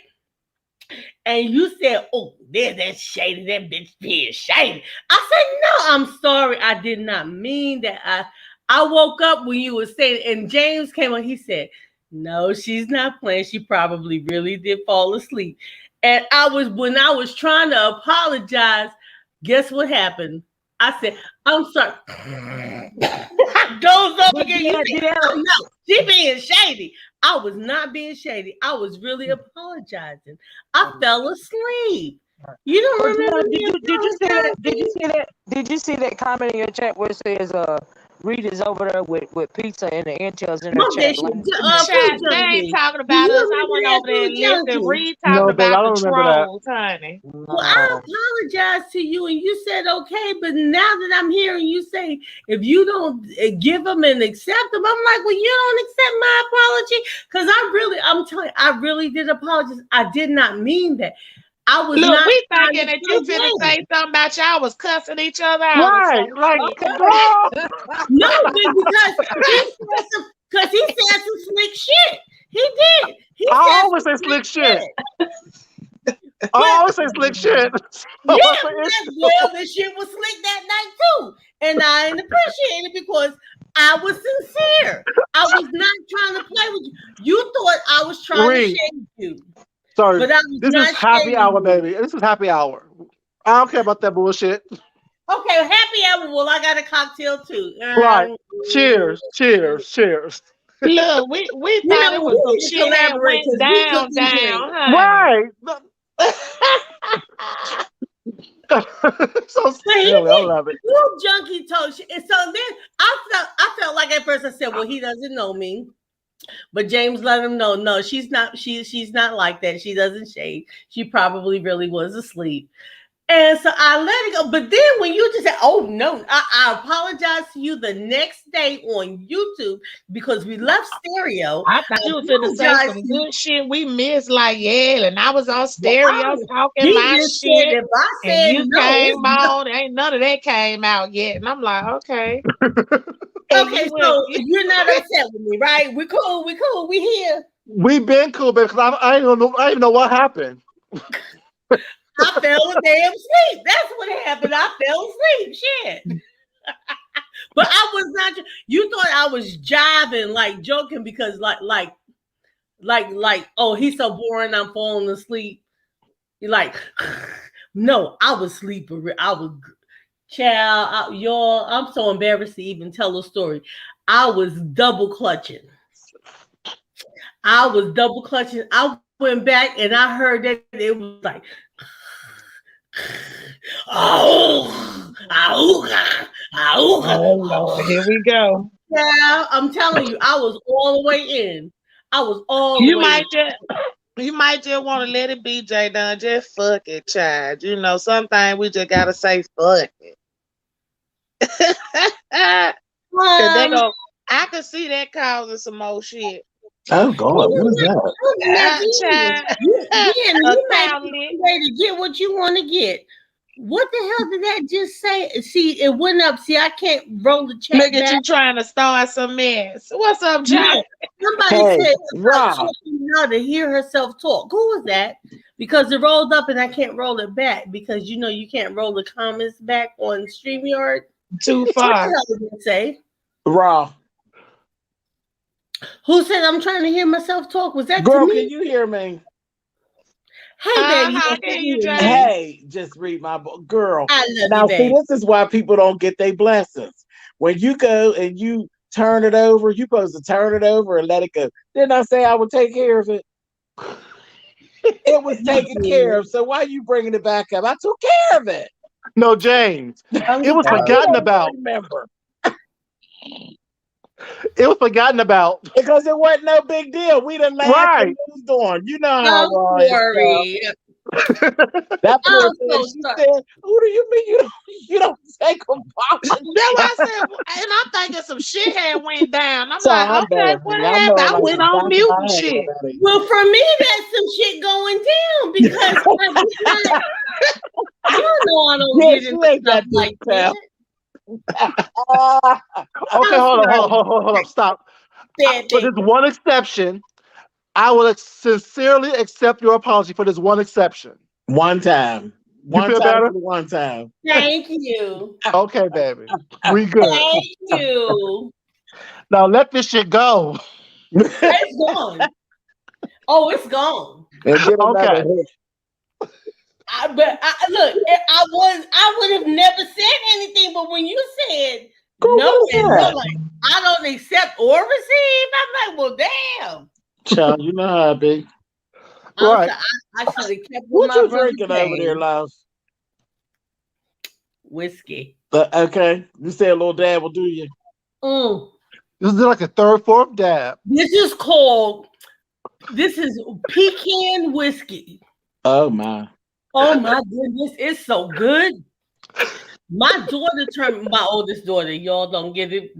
And you said, oh, there's that shady, that bitch being shady. I said, no, I'm sorry. I did not mean that. I woke up when you were saying, and James came on, he said, no, she's not playing. She probably really did fall asleep. And when I was trying to apologize, guess what happened? I said, I'm sorry. Goes up again. You said, oh, no, she being shady. I was not being shady. I was really apologizing. I fell asleep. You don't remember? Did you see that comment in your chat where it says Reed is over there with pizza and the intels in her What chat. they Like, Chat, they ain't talking about us. I went over there and listened. Reed talking No, babe, I about the don't remember that. trolls, honey. Well, I apologize to you, and you said okay, but now that I'm hearing you say if you don't give them and accept them, I'm like, well, you don't accept my apology because I'm telling you, I really did apologize. I did not mean that. I was Look, not we trying thinking to that you play finna games. say something about y'all was cussing each other out. Right, like, Okay. girl. No, because he said some slick shit. He did. He I said always some say slick shit. I But always say slick shit. yeah, well, the shit was slick that night too, and I didn't appreciate it because I was sincere. I was not trying to play with you. You thought I was trying to Reed. shade you, Sorry, but I was this not is happy shading hour, you. baby. This is happy hour. I don't care about that bullshit. Okay, happy hour. Well, I got a cocktail too. Right. Cheers. Cheers. Cheers. Look, we You thought know, it we was some need to shit that collaborate went because we down, couldn't drink. honey. Right. So silly. I love it. You junkie told shit. And so then I felt like at first I said, well, he doesn't know me. But James let him know, no, she's not like that. She doesn't shade. She probably really was asleep. And so I let it go. But then when you just said, oh no, I apologize to you the next day on YouTube because we left stereo. I thought you was gonna say some good shit we missed, like and I was on stereo talking my shit. If I said and you no, came on, ain't none of that came out yet. And I'm like, okay. Okay, so you're not upset with me, right? We cool, we here. We been cool, baby, because I didn't know what happened. I fell a damn asleep. That's what happened. I fell asleep. Shit. But I was not. You thought I was jiving, like joking, because like, oh, he's so boring. I'm falling asleep. You're like, no, I was sleeping. I was, child, y'all. I'm so embarrassed to even tell a story. I was double clutching. I went back and I heard that it was like. Oh Lord, here we go. Yeah, I'm telling you, I was all the way in. You might just want to let it be, J Dunn. Just fuck it, child. You know, sometimes we just gotta say fuck it. I could see that causing some more shit. Oh God, what is that? You ready to get what you want to get. What the hell did that just say? See, it went up. See, I can't roll the chat. Look at you trying to start some mess. What's up, Jack? Somebody said now to hear herself talk. Who was that? Because it rolled up and I can't roll it back because you know you can't roll the comments back on StreamYard. Too far. What did I say? Raw. Who said I'm trying to hear myself talk? Was that girl? To me? Can you hear me? Hey, baby. Hey, just read my book, girl. I love now, you, see, baby. this is why people don't get their blessings. When you go and you turn it over, you're supposed to turn it over and let it go. Didn't I say I would take care of it? It was taken care of. So why are you bringing it back up? I took care of it. No, James. It was forgotten about. Remember. It was forgotten about because it wasn't no big deal. We done laughed and moved on. You know how Don't worry. That poor thing, she said, "Who do you mean you don't take a box?" That's what I said, and I'm thinking some shit had went down. I'm So like, okay, what happened? I went on mute and shit. Well, for me, that's some shit going down because you know I don't get into stuff like that. Okay, hold up, stop. For this one exception, I will sincerely accept your apology for this one exception. One time. You feel better? One time. Thank you. Okay, baby. We good. Thank you. Now let this shit go. It's gone. Oh, it's gone. Okay. Look, I would have never said anything, but when you said no, like I don't accept or receive, I'm like, well, damn. Child, you know how I be. Right. I should have kept what my you drinking over there, love? Whiskey. Okay. You said little dab will do you. This is like a third, fourth dab. This is pecan whiskey. Oh my. Oh my goodness, it's so good. My oldest daughter, y'all don't get it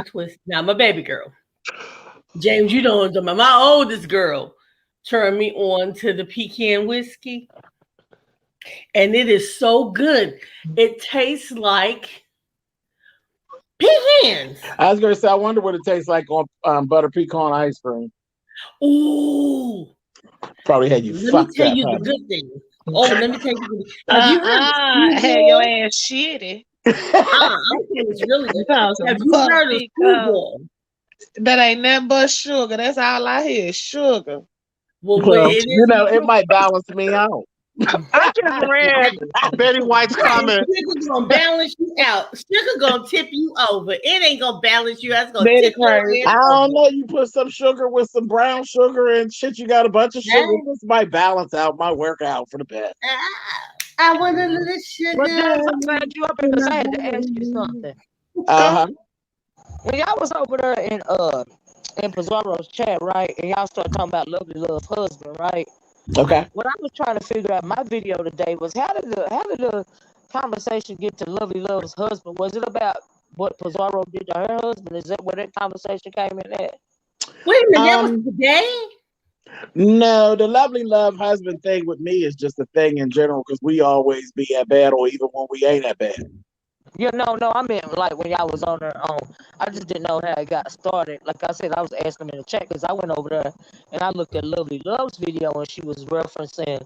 twisted. Now, my baby girl. James, you don't know, my oldest girl turned me on to the pecan whiskey. And it is so good. It tastes like pecans. I was gonna say, I wonder what it tastes like on butter pecan ice cream. Ooh. Probably had you fucked up. Let me tell you the good thing. Oh, let me tell you. Have you had your ass shitty. It's really good. Have you heard of screwball? That ain't nothing but sugar. That's all I hear is sugar. Well, it might balance me out. I just read Betty White's comment. Sugar gonna balance you out. Sugar gonna tip you over. It ain't gonna balance you. That's gonna tip you over. I don't know. You put some sugar with some brown sugar and shit. You got a bunch of sugar. This might balance out my workout for the best. I want a little sugar. But I'm glad you up here because I had to ask you something. When y'all was over there in Pizarro's chat, right, and y'all started talking about Lovely Love's husband, right? Okay. What I was trying to figure out my video today was how did the conversation get to Lovely Love's husband? Was it about what Pizarro did to her husband? Is that where that conversation came in at? Wait a minute, that was today? No, the Lovely Love husband thing with me is just a thing in general because we always be at battle even when we ain't at battle. Yeah, no, I meant like when y'all was on there. I just didn't know how it got started. Like I said, I was asking in the chat because I went over there and I looked at Lovely Love's video and she was referencing,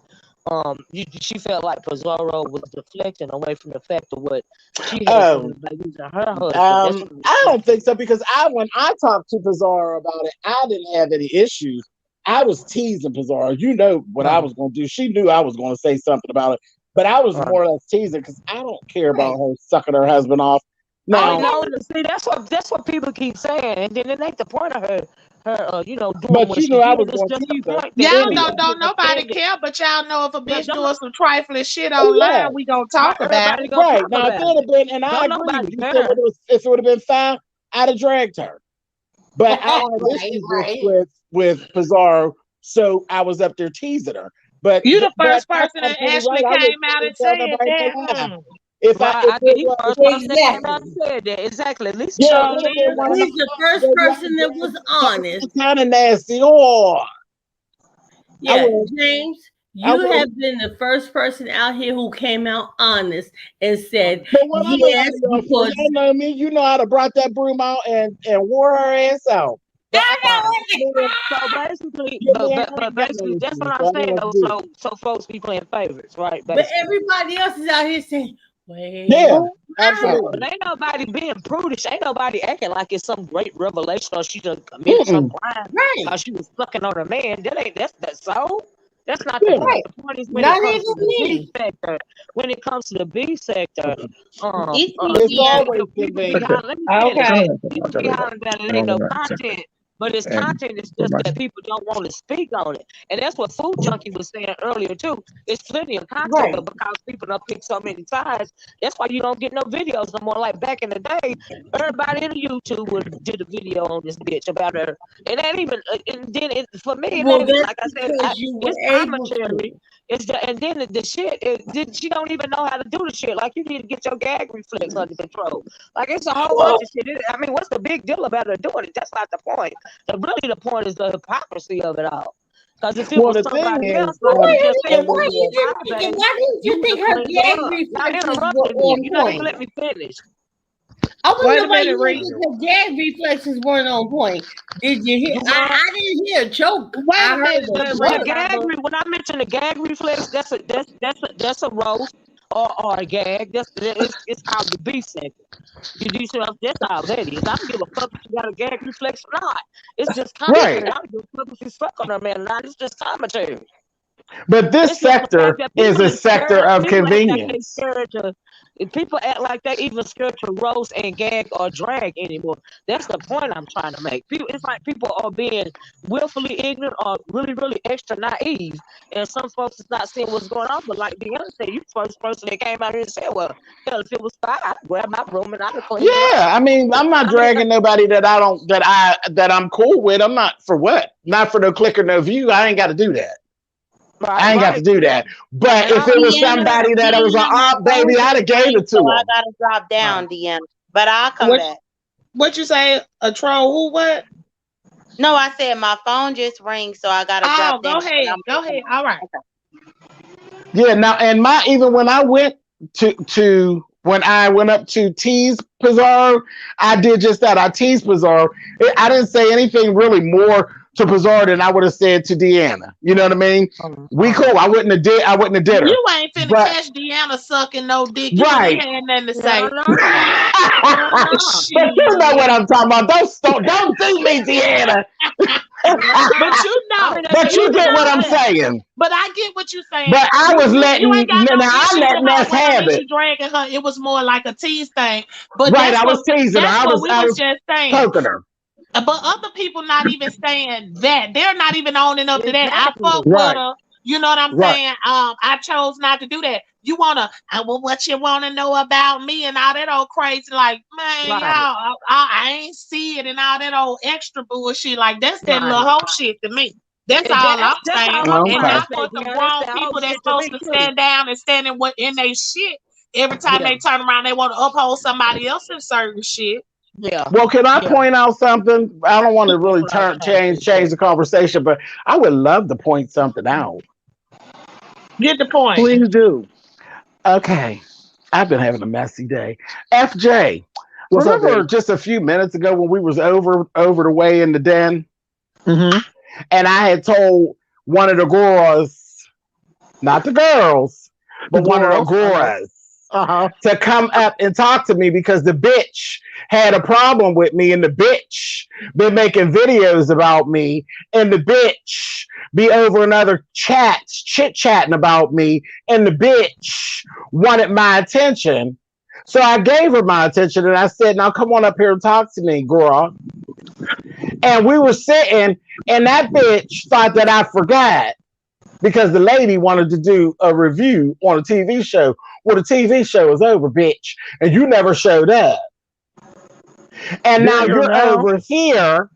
she felt like Pizarro was deflecting away from the fact of what she had by using her husband. I don't think so because when I talked to Pizarro about it, I didn't have any issues. I was teasing Pizarro. You know what I was going to do. She knew I was going to say something about it. But I was more or less teasing because I don't care about her sucking her husband off. No, see, that's what people keep saying, and then it ain't the point of her doing but what you she know, I was did. going It's just the point that Y'all don't nobody care, but y'all know if a bitch doing some trifling shit online, we gonna talk about it. Right now, if it had been, and I agree with you, if it would have been fine, I'd have dragged her. But I don't have issues with Pizarro, so I was up there teasing her. But you the first person that actually came out and said that. If I get the first person that came out and said that, exactly. At least he's the first person that was honest. Kind of nasty, or James, you have been the first person out here who came out honest and said, yes, because you know me, you know I'd have brought that broom out and wore her ass out. So basically, that's what I'm saying. Though, so folks be playing favorites, right? Basically. But everybody else is out here saying, "Wait, absolutely." But ain't nobody being prudish. Ain't nobody acting like it's some great revelation or she just committed some crime. Right? She was fucking on a man. That's so. That's not the point. The point is when it comes to the B sector. When it comes to the B sector, it's always convenient. People be hollering that it ain't no content. But it's content, it's just that people don't want to speak on it. And that's what Food Junkie was saying earlier, too. It's plenty of content, but because people don't pick so many sides, that's why you don't get no videos no more. Like back in the day, everybody in YouTube did a video on this bitch about her. And that even, and then for me, like I said, it's commentary. And then the shit, she don't even know how to do the shit. Like, you need to get your gag reflex under control. Like, it's a whole bunch of shit. I mean, what's the big deal about her doing it? That's not the point. The point is the hypocrisy of it all. Because if it was somebody else, why didn't you think her gag reflexes were on you don't even let me finish. I want to know why you think the gag reflexes weren't on point. Did you hear? I didn't hear a choke. When I mention the gag reflex, that's a roast or a gag. It's called the B sector. You see, that's all that is. I don't give a fuck if you got a gag reflex or not. It's just commentary. I don't give a fuck if you fuck on her man or not. It's just commentary. But this sector is a sector of convenience. If people act like they even scared to roast and gag or drag anymore. That's the point I'm trying to make. People, it's like people are being willfully ignorant or really, really extra naive. And some folks is not seeing what's going on. But like Deanna said, you the first person that came out here and said, well, hell, if it was fine, I'd grab my broom and I'd have cleaned it up. Yeah, I mean, I'm not dragging nobody that I'm cool with. I'm not for what? Not for no click or no view. I ain't got to do that. I ain't got to do that. But if it was somebody that was like, baby, I'd have gave it to So him. I gotta drop down, Deanna. But I'll come back. What you say? A troll? Who? What? No, I said my phone just rings, so I gotta drop down. Go ahead. Go ahead. All right. Yeah. Now, and even when I went when I went up to tease Pizarro, I did just that. I teased Pizarro. I didn't say anything really more to Pizarro than I would have said to Deanna. You know what I mean? We cool. I wouldn't have did her. You ain't finna catch Deanna sucking no dick. You Right. ain't had nothing to say. But you know what I'm talking about. Don't do me, Deanna. But you know. But you get what I'm saying. But I get what you're saying. But I was letting I let Ness have it. You dragging her. It was more like a tease thing. But right, I was teasing her. I was just saying. Poking her. But other people not even saying that. They're not even owning up to that. I fuck with her. You know what I'm saying? I chose not to do that. You wanna, well, what you wanna know about me and all that old crazy, like, man, y'all, I ain't see it and all that old extra bullshit. Like that's that little whole shit to me. That's all I'm saying. And not for the grown people that's supposed to stand down and stand in their shit. Every time they turn around, they want to uphold somebody else's certain shit. Yeah. Well, can I point out something? I don't want to really change the conversation, but I would love to point something out. Get the point. Please do. Okay. I've been having a messy day. FJ, remember just a few minutes ago when we was over the way in the den? Mm-hmm. And I had told one of the girls, not the girls, but one of the girls, to come up and talk to me because the bitch had a problem with me and the bitch been making videos about me and the bitch be over in other chats chit-chatting about me and the bitch wanted my attention. So I gave her my attention and I said, now come on up here and talk to me, girl. And we were sitting and that bitch thought that I forgot because the lady wanted to do a review on a TV show. Well, the TV show is over, bitch, and you never showed up. And now you're over here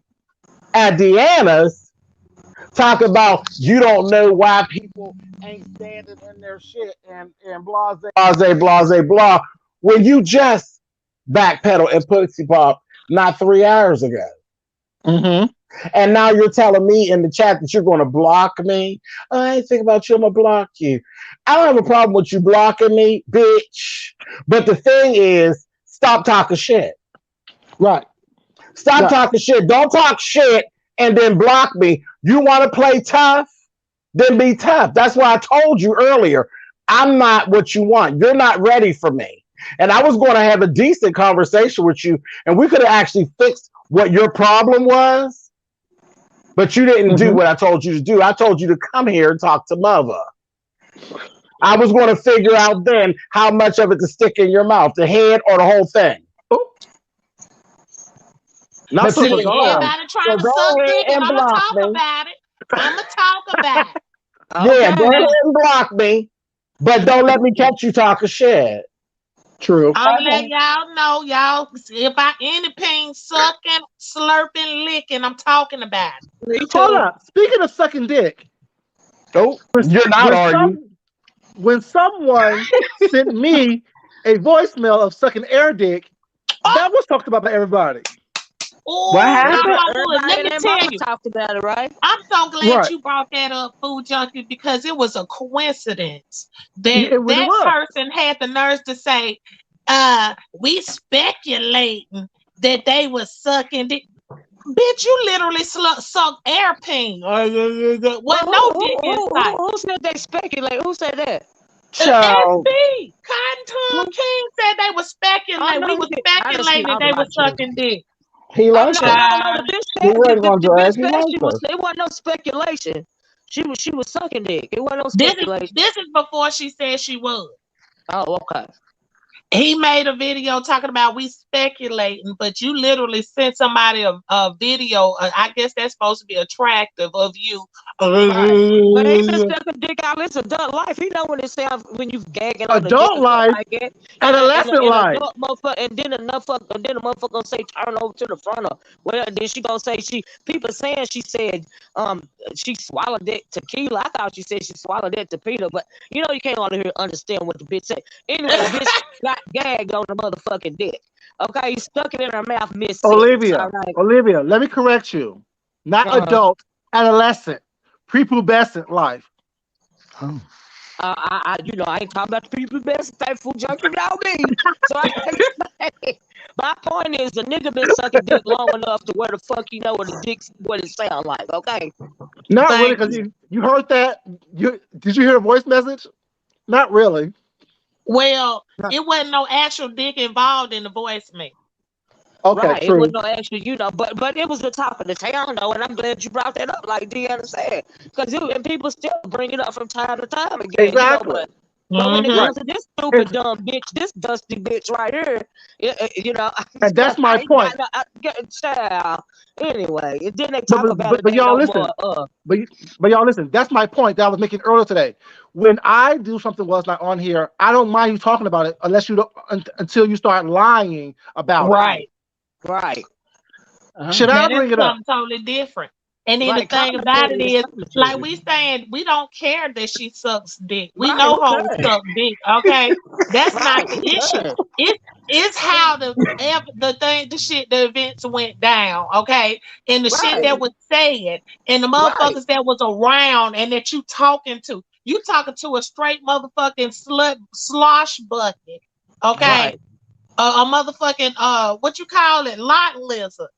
at Deanna's talking about you don't know why people ain't standing in their shit and blase, blah, when you just backpedal and pussy pop not 3 hours ago. Mm-hmm. And now you're telling me in the chat that you're going to block me. I ain't thinking about you. I'm going to block you. I don't have a problem with you blocking me, bitch. But the thing is, stop talking shit. Right. Stop talking shit. Don't talk shit and then block me. You want to play tough? Then be tough. That's why I told you earlier. I'm not what you want. You're not ready for me. And I was going to have a decent conversation with you, and we could have actually fixed what your problem was. But you didn't do what I told you to do. I told you to come here and talk to mother. I was going to figure out then how much of it to stick in your mouth, the head or the whole thing. Not so everybody trying to suck dick, and I'm going to talk about it. I'm going to talk about it. Yeah, go ahead and block me, but don't let me catch you talking shit. True. I'll let y'all know, y'all. If I anything sucking, slurping, licking, I'm talking about it. Hold up. Speaking of sucking dick. Oh, you're not, are you? When someone sent me a voicemail of sucking air dick, that was talked about by everybody. Ooh, what happened? Let me tell you. Talked about it, right? I'm so glad you brought that up, Food Junkie, because it was a coincidence that person had the nerves to say, we speculating that they was sucking dick. Bitch, you literally suck air peen. No dick inside. Who said they speculate? Who said that? SB, Cotton Tom King said they were speculating. We were speculating they were sucking dick. He likes it. It wasn't no speculation. She was sucking dick. It wasn't no speculation. This is before she said she was. Oh, okay. He made a video talking about we speculating, but you literally sent somebody a video. I guess that's supposed to be attractive of you. Right. But he just stuck a dick out. It's adult life. He know when it sounds when you gagging on the dick Adult and stuff life, like that. adolescent And life. adult motherfucker, and then the motherfucker gonna say turn over to the front of. Well, then she gonna say people saying she said she swallowed that tequila. I thought she said she swallowed that tequila, but you know you can't understand what the bitch said. Anyway, the bitch got gagged on the motherfucking dick. Okay, he stuck it in her mouth mid-sentence. All right. Olivia, let me correct you. Not adult, adolescent, prepubescent life. I ain't talking about the people best faithful junkie without me. So I can't say. My point is, the nigga been sucking dick long enough to where the fuck you know what it sound like, okay? Not really, because you heard that. Did you hear a voice message? Not really. Well, it wasn't no actual dick involved in the voicemail. Okay, right. true. It was no actually, but it was the top of the town though, and I'm glad you brought that up, like Deanna said, because people still bring it up from time to time again. Exactly. But when it comes to this stupid dumb bitch, this dusty bitch right here, and that's my point. Child. Anyway, then they talk about it. But y'all listen. But y'all listen. That's my point that I was making earlier today. When I do something was not on here, I don't mind you talking about it unless you don't until you start lying about it. Right. Should I bring it up? Something totally different. And then the thing about it is, like we saying, we don't care that she sucks dick. We know hoes suck dick. Okay, that's not the issue. It's how the events went down. Okay, and the shit that was said, and the motherfuckers that was around, and that you talking to. You talking to a straight motherfucking slosh bucket. Okay, a motherfucking what you call it, lot lizard.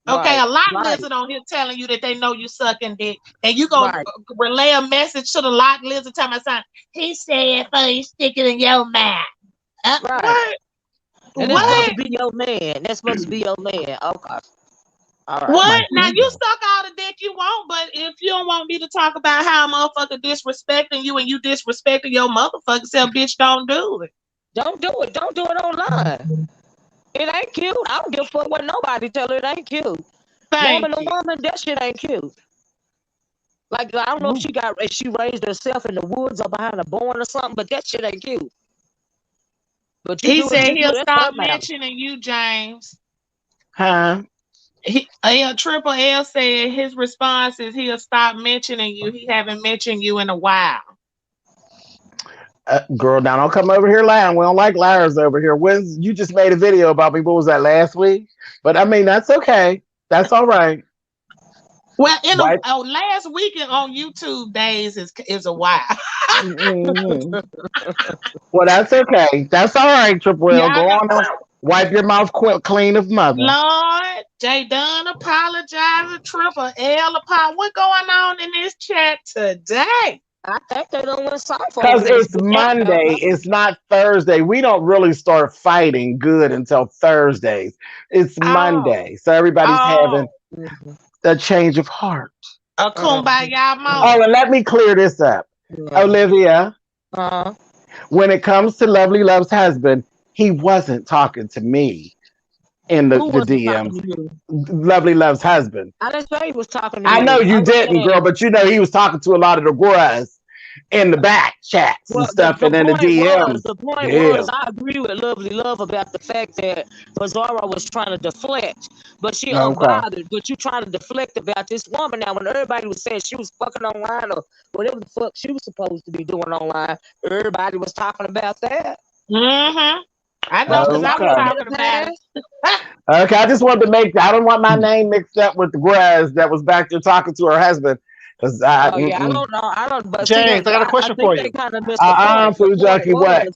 Okay, a lot lizard on here telling you that they know you sucking dick, and you gonna relay a message to the lot lizard telling my son, he said for you stick it in your mouth. What? And that's supposed to be your man. That's supposed to be your man. Okay. All right. What? Now you suck all the dick you want, but if you don't want me to talk about how a motherfucker disrespecting you and you disrespecting your motherfucker self, bitch, don't do it. Don't do it. Don't do it online. It ain't cute. I don't give a fuck what nobody tell her. It ain't cute. Woman to woman, that shit ain't cute. Like, I don't know if she raised herself in the woods or behind a barn or something, but that shit ain't cute. But he said he'll stop mentioning you, James. Huh? Triple L said his response is he'll stop mentioning you. He haven't mentioned you in a while. Girl, now don't come over here lying. We don't like liars over here. You just made a video about me. What was that, last week? But I mean, that's okay. That's all right. Well, last weekend on YouTube days is a while. Well, that's okay. That's all right, Triple L. Go on. Wipe your mouth clean of mother. Lord, J Dunn apologizing. Triple L apologize. What's going on in this chat today? I think they don't want to because it's Monday. It's not Thursday. We don't really start fighting good until Thursdays. It's Monday, so everybody's having a change of heart. A kumbaya moment. Oh, and let me clear this up, Olivia. When it comes to Lovely Love's husband, he wasn't talking to me in the DMs. Lovely Love's husband. I didn't say he was talking to I know you didn't, girl, but you know he was talking to a lot of the girls in the back chats and stuff, and in the DMs. The point was, I agree with Lovely Love about the fact that Bizarro was trying to deflect, but she unbothered. But you trying to deflect about this woman. Now, when everybody was saying she was fucking online or whatever the fuck she was supposed to be doing online, everybody was talking about that. I know, because I was talking about it. Okay, I just wanted to I don't want my name mixed up with the Graz that was back there talking to her husband. I don't know. But James, I got a question for you. Food junkie, what?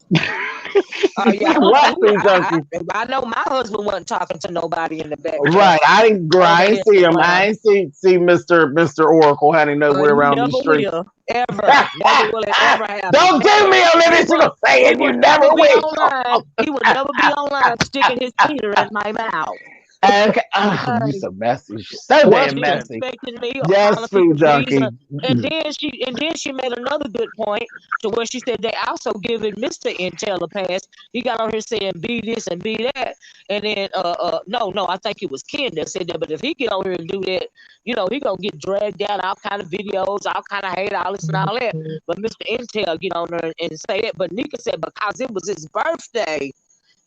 What food junkie? I know my husband wasn't talking to nobody in the back. Right, I didn't see him. I ain't see Mr. Oracle honey nowhere around the street. Ever. Never will it ever happen. Don't do me, Olivia. She's gonna say it. You never will. He would never be online sticking his finger in my mouth. Okay. Oh, you so messy. So damn messy. Disrespecting me or Yes, calling food people these, junkie. and then she made another good point to where she said they also giving Mr. Intel a pass. He got on here saying be this and be that, and then no, I think it was Ken that said that. But if he get on here and do that, you know, he gonna get dragged down all kind of videos, all kind of hate, all this and all that. But Mr. Intel get on there and say that. But Nika said because it was his birthday,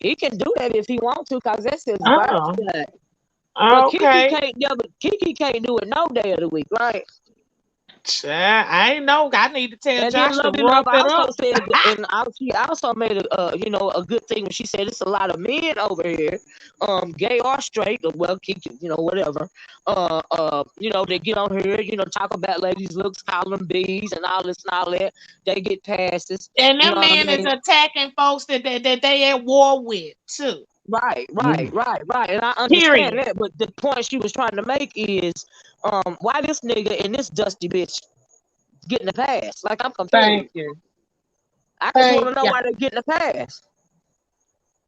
he can do that if he wants to, because that's his birthday. But Okay. Kiki can't do it no day of the week, right? I ain't know. I need to tell And then Josh to Lovey Love rough it also up. said, she also made a good thing when she said it's a lot of men over here, gay or straight, or well, Kiki, whatever, they get on here, talk about ladies' looks, call them bees, and all this and all that. They get passes. And You them know what I men is mean? attacking folks that they at war with too. Right. And I understand Period. that, but the point she was trying to make is, why this nigga and this dusty bitch getting a pass? Like, I'm confused. Thank you. I just want to know why they're getting a pass.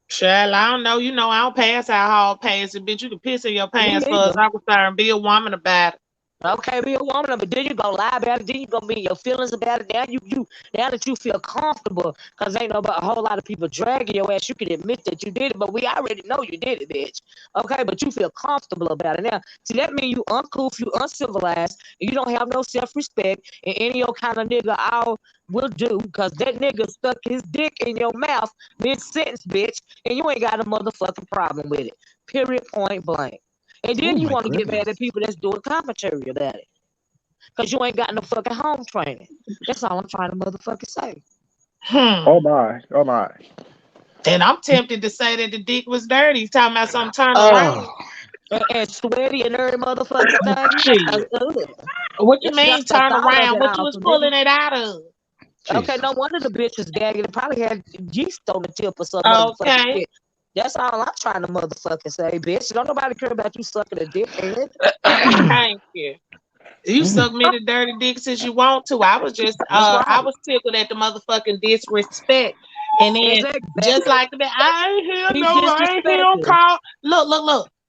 Child, I don't know. I don't pass out hall passes, bitch. You can piss in your pants for us. I'm concerned. Be a woman about it. Okay, be a woman, but then you gonna lie about it. Then you gonna be in your feelings about it. Now that you feel comfortable, because ain't no but a whole lot of people dragging your ass. You can admit that you did it, but we already know you did it, bitch. Okay, but you feel comfortable about it now. See, that means you uncouth, you uncivilized, and you don't have no self-respect. And any old kind of nigga all will do, because that nigga stuck his dick in your mouth mid-sentence, bitch, and you ain't got a motherfucking problem with it. Period. Point blank. And then you want to get mad at people that's doing commentary about it. Because you ain't got no fucking home training. That's all I'm trying to motherfucking say. Oh my. And I'm tempted to say that the dick was dirty. He's talking about something turn around. And sweaty and every motherfucking thing. Shit. What you mean That's turn all around? of What it you was for pulling me. it out of? Okay, no wonder the bitch was gagging. It probably had yeast on the tip or something. Motherfucking shit. That's all I'm trying to motherfucking say, bitch. Don't nobody care about you sucking a dick, ain't it? Thank you. You suck me the dirty dick since you want to. I was just I was tickled at the motherfucking disrespect. And then just like that, I ain't hear him call.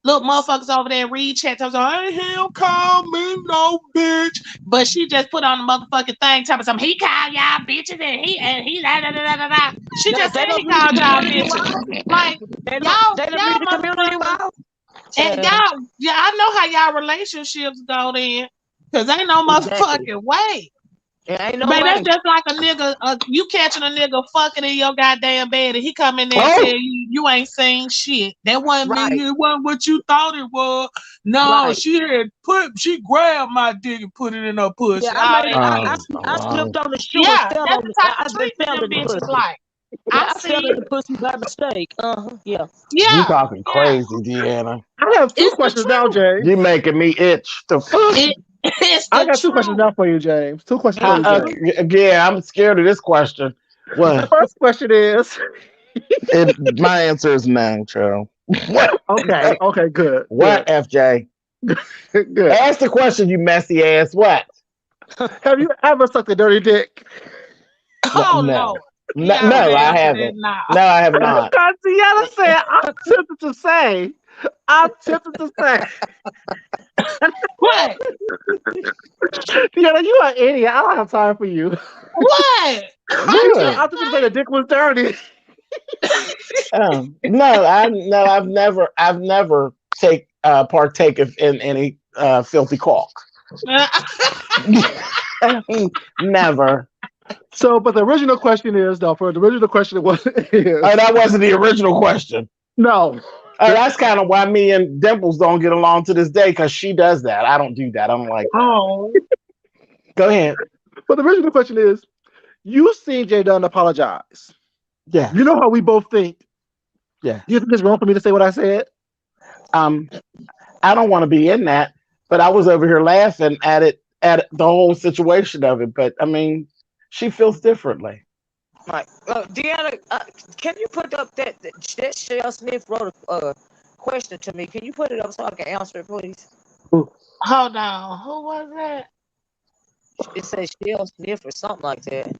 Look, motherfuckers over there read chat. I was like, I ain't hear him call me no bitch. But she just put on the motherfucking thing, talking something. He called y'all bitches and he da da da da da. She just said he called y'all bitches. Like y'all motherfuckers. And y'all, I know how y'all relationships go then. Cause ain't no motherfucking way. Ain't no Man, way. that's just like a nigga, you catching a nigga fucking in your goddamn bed and he come in there and tell you ain't saying shit. That wasn't me, it wasn't what you thought it was. No, she grabbed my dick and put it in her pussy. Yeah, I slipped on the shoe and fell on that's the type of treatment them in the bitches pussy. like. I fell in the pussy by mistake. You Yeah. talking crazy, Deanna. I have two questions now, James. You making me itch. The fuck? I got two questions now for you, James. Two questions for you, James. Yeah, I'm scared of this question. The first question is my answer is no, Joe. What? Okay, good. What, FJ? Good. Ask the question, you messy ass. What? Have you ever sucked a dirty dick? Oh no. No, I haven't. No, I have not. Because Deanna said, I'm tempted to say. What? Deanna, you are an idiot. I don't have time for you. What? I was going to say the dick was dirty. I've never partaken in any filthy caulk. Never. So, but the original question is, though, that wasn't the original question. No. That's kind of why me and Dimples don't get along to this day, because she does that. I don't do that. I don't like that. Oh. Go ahead. But the original question is, you seen Jay Dunn apologize. Yeah. You know how we both think. Yeah. You think it's wrong for me to say what I said? I don't want to be in that, but I was over here laughing at the whole situation of it. But I mean, she feels differently. Right. Deanna, can you put up that Shell Smith wrote a question to me? Can you put it up so I can answer it, please? Hold on. Who was that? It says Shell Smith or something like that.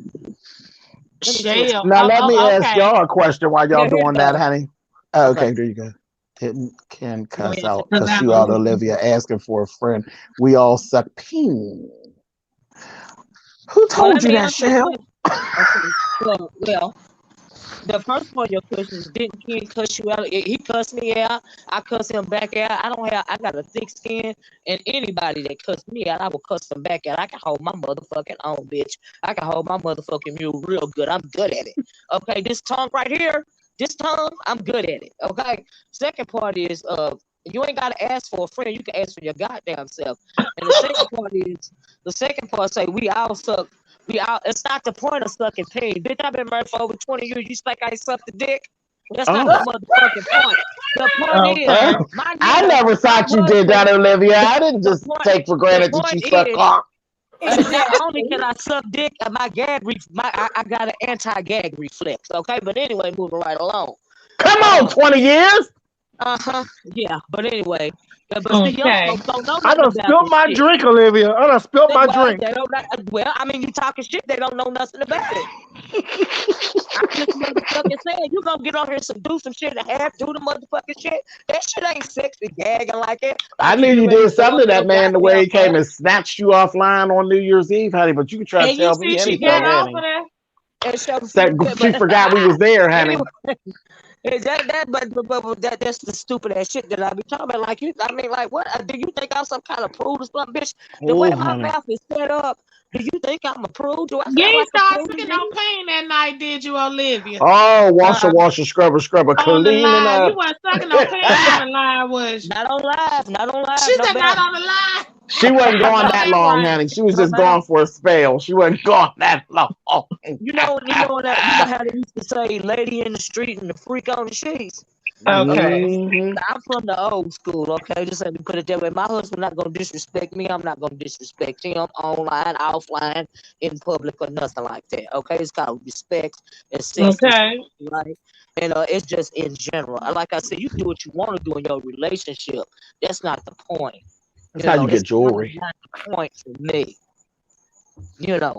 Shell. Now let me ask y'all a question while y'all doing that, honey. Oh, okay, there you go. Can cuss Yeah, out Cause because I you out Olivia asking for a friend. We all suck peen. Who well, told let you me that, answer your Shell? question. Okay. Well, the first part of your question is, didn't Ken cuss you out? He cussed me out. I cuss him back out. I got a thick skin, and anybody that cussed me out, I will cuss them back out. I can hold my motherfucking own, bitch. I can hold my motherfucking mule real good. I'm good at it. Okay, this tongue right here, this tongue, I'm good at it. Okay. Second part is, you ain't gotta ask for a friend. You can ask for your goddamn self. And the second part say we all suck. It's not the point of sucking peen. Bitch, I've been married for over 20 years. You think I sucked a dick? That's not the Oh. motherfucking point. The point is, okay. my I nigga, never my thought you did that, husband, Olivia. I didn't the just point, take for the granted that point you suck is, cock. not only can I suck dick, my I got an anti-gag reflex. Okay, but anyway, moving right along. Come on, 20 years. Yeah, but anyway, but see, young Okay. folks don't know I nothing done about spilled this my shit. drink, Olivia. I done spilled my Well, drink. they don't. Well, I mean, you talking shit. They don't know nothing about it. I'm just motherfucking saying, you gonna get on here and do some shit and half do the motherfucking shit. That shit ain't sexy gagging like it. I Like knew you you get ready did to go something to up that your man the way goddamn he came butt. and snatched you offline on New Year's Eve, honey. But you can try to And you tell see, me she anything, got Yeah, off of honey. that. and so, She forgot we was there, honey. anyway, but that's the stupid ass shit that I be talking about. Like you, I mean, like what? Do you think I'm some kind of prude or something, bitch? The way Oh, my honey. mouth is set up, do you think I'm a prude? Do I You sound like ain't a started prude to sucking you? no pain that night, did you, Olivia? Oh, Uh, washer, scrubber, On the cleaning live. You up. weren't sucking no pain on the live, was you? not on live, She no said not ma'am, on the live. She wasn't I gone know that that long, right. honey. She was no just ma'am. gone for a spell. She wasn't gone that long. You know how they used to say, "Lady in the street and the freak on the sheets." Okay, Okay. Hmm. I'm from the old school. Okay, just let me put it that way. My husband not gonna disrespect me. I'm not gonna disrespect him online, offline, in public, or nothing like that. Okay, it's called respect and self-respect, Okay. right? And it's just in general. Like I said, you do what you want to do in your relationship. That's not the point. That's how you That's get jewelry. not the point for me.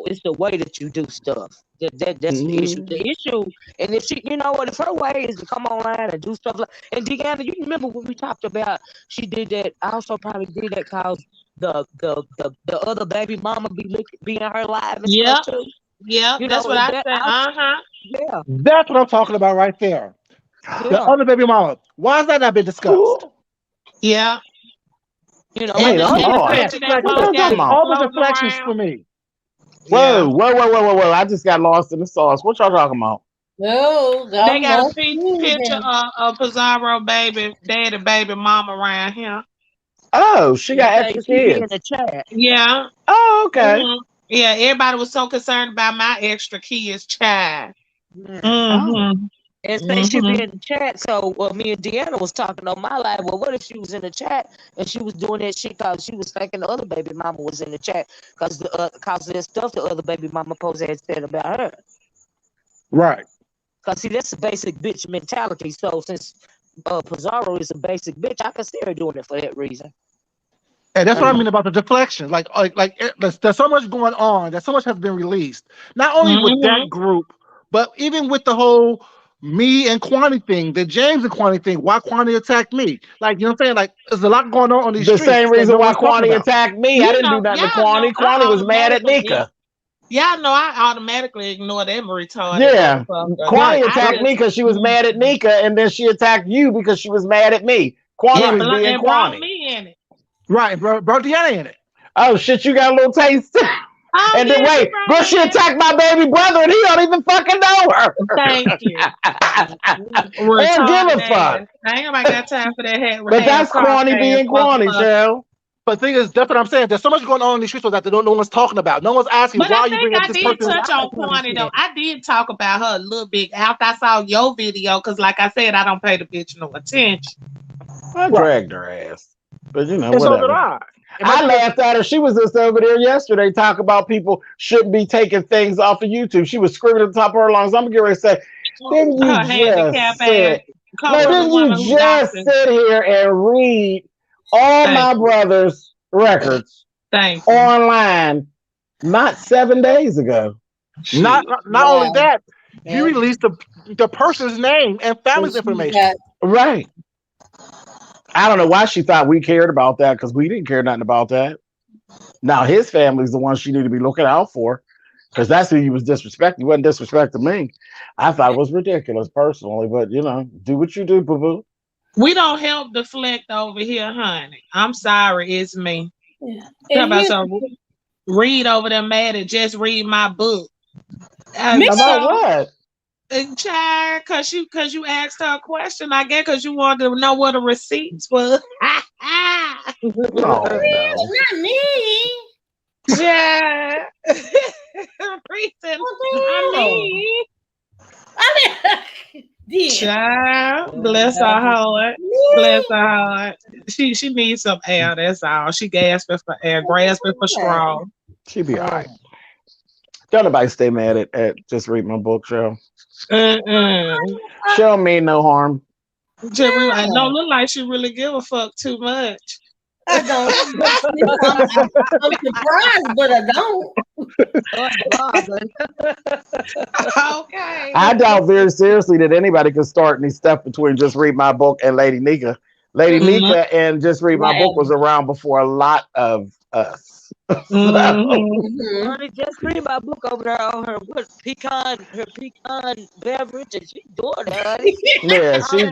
It's the way that you do stuff. That's the issue. Hmm. The issue, and if she, if her way is to come online and do stuff like, and Deanna, you remember when we talked about she did that? I also probably did that cause the other baby mama be in her live and stuff Yep. too. Yep. That's what I That said. Uh-huh. yeah, That's what I'm talking about right there. The yeah. other baby mama. Why has that not been discussed? Yeah. My And Wait, the hold and the nigga, on. picture that What Deflections. folks y'all got talking See, about? all the floating deflections for around. me. Yeah. Whoa. I just got lost in the sauce. What y'all talking about? No, They I'm got a not picture moving. of Pizarro baby, daddy, baby, mama around here. Oh, she got okay, extra she be in kids. the chat. Yeah. Oh, okay. Yeah, everybody was so concerned about my extra kids, child. Yeah. Oh. Mm-hmm. And say she be Mm-hmm. in the chat. So, me and Deanna was talking on my live. Well, what if she was in the chat and she was doing that shit because she was thinking the other baby mama was in the chat because of the stuff the other baby mama post had said about her. Right. Because see, that's a basic bitch mentality. So since Pizarro is a basic bitch, I can see her doing it for that reason. And that's what I Mm. mean about the deflection. There's so much going on. That so much has been released. Not only with Mm-hmm. that group, but even with the whole me and Kwani thing, the James and Kwani thing. Why Kwani attacked me? Like, you know what I'm saying? Like, there's a lot going on these The same streets that reason no why one's talking Kwani about. attacked me. I didn't do nothing to Kwani. Kwani I was mad at automatically, Nika. y'all know I automatically ignore them retarded Yeah. motherfuckers. Right. Kwani I attacked me just, because she was mad at Nika, and then she attacked you because she was mad at me. Kwani was being and brought Kwani. me in it. Right, bro. Bro, Deanna in it. Oh shit, you got a little taste. Oh And then yeah, she wait, brought girl, me she in it. attacked my baby brother, and he don't even fucking know her. Thank you. Or give Retarded a fuck. ass. I ain't nobody got time for that But half that's cross Kwani ass being Kwani, motherfucker. Shell. But the thing is, that's what I'm saying. There's so much going on in these streets that no one's talking about. No one's asking, But why I are you think bringing up I this did person? touch on Kwani though. I did talk about her a little bit after I saw your video, because like I said, I don't pay the bitch no attention. I Right. dragged her ass. But And so did whatever. I. I laughed at her. She was just over there yesterday talking about people shouldn't be taking things off of YouTube. She was screaming at the top of her lungs. I'm gonna get ready to say, didn't you Her handicap just ass sit? come No, from a didn't you woman who just doctors. sit here and read all Thank my you. brother's records Thank you. online not 7 days ago? Not Shit. only Wow. that, he Yeah. released the person's name and family's But she information. got Right. I don't know why she thought we cared about that because we didn't care nothing about that. Now his family's the one she need to be looking out for because that's who you was disrespecting. You wasn't disrespecting me. I thought it was ridiculous personally, but do what you do, boo boo. We don't help deflect over here, honey. I'm sorry, it's me. Yeah. Talk And about here's some read over there mad and just read my book. About what? Child, cause you asked her a question, I guess, cause you wanted to know what the receipts was. Oh no. not me. Yeah. Reason. I mean, child, bless her heart. Bless her heart. She needs some air. That's all. She gasping for air, grasping for straw. She be all right. Don't nobody stay mad at just read my book, show. She don't mean no harm. I don't look like she really give a fuck too much. I don't. I'm surprised, but I don't. Okay. I doubt very seriously that anybody could start any stuff between just read my book and Lady Nika. Lady Nika and just read my book was around before a lot of us. Honey, just read my book over there on her pecan beverage, and she doing that. Yeah, she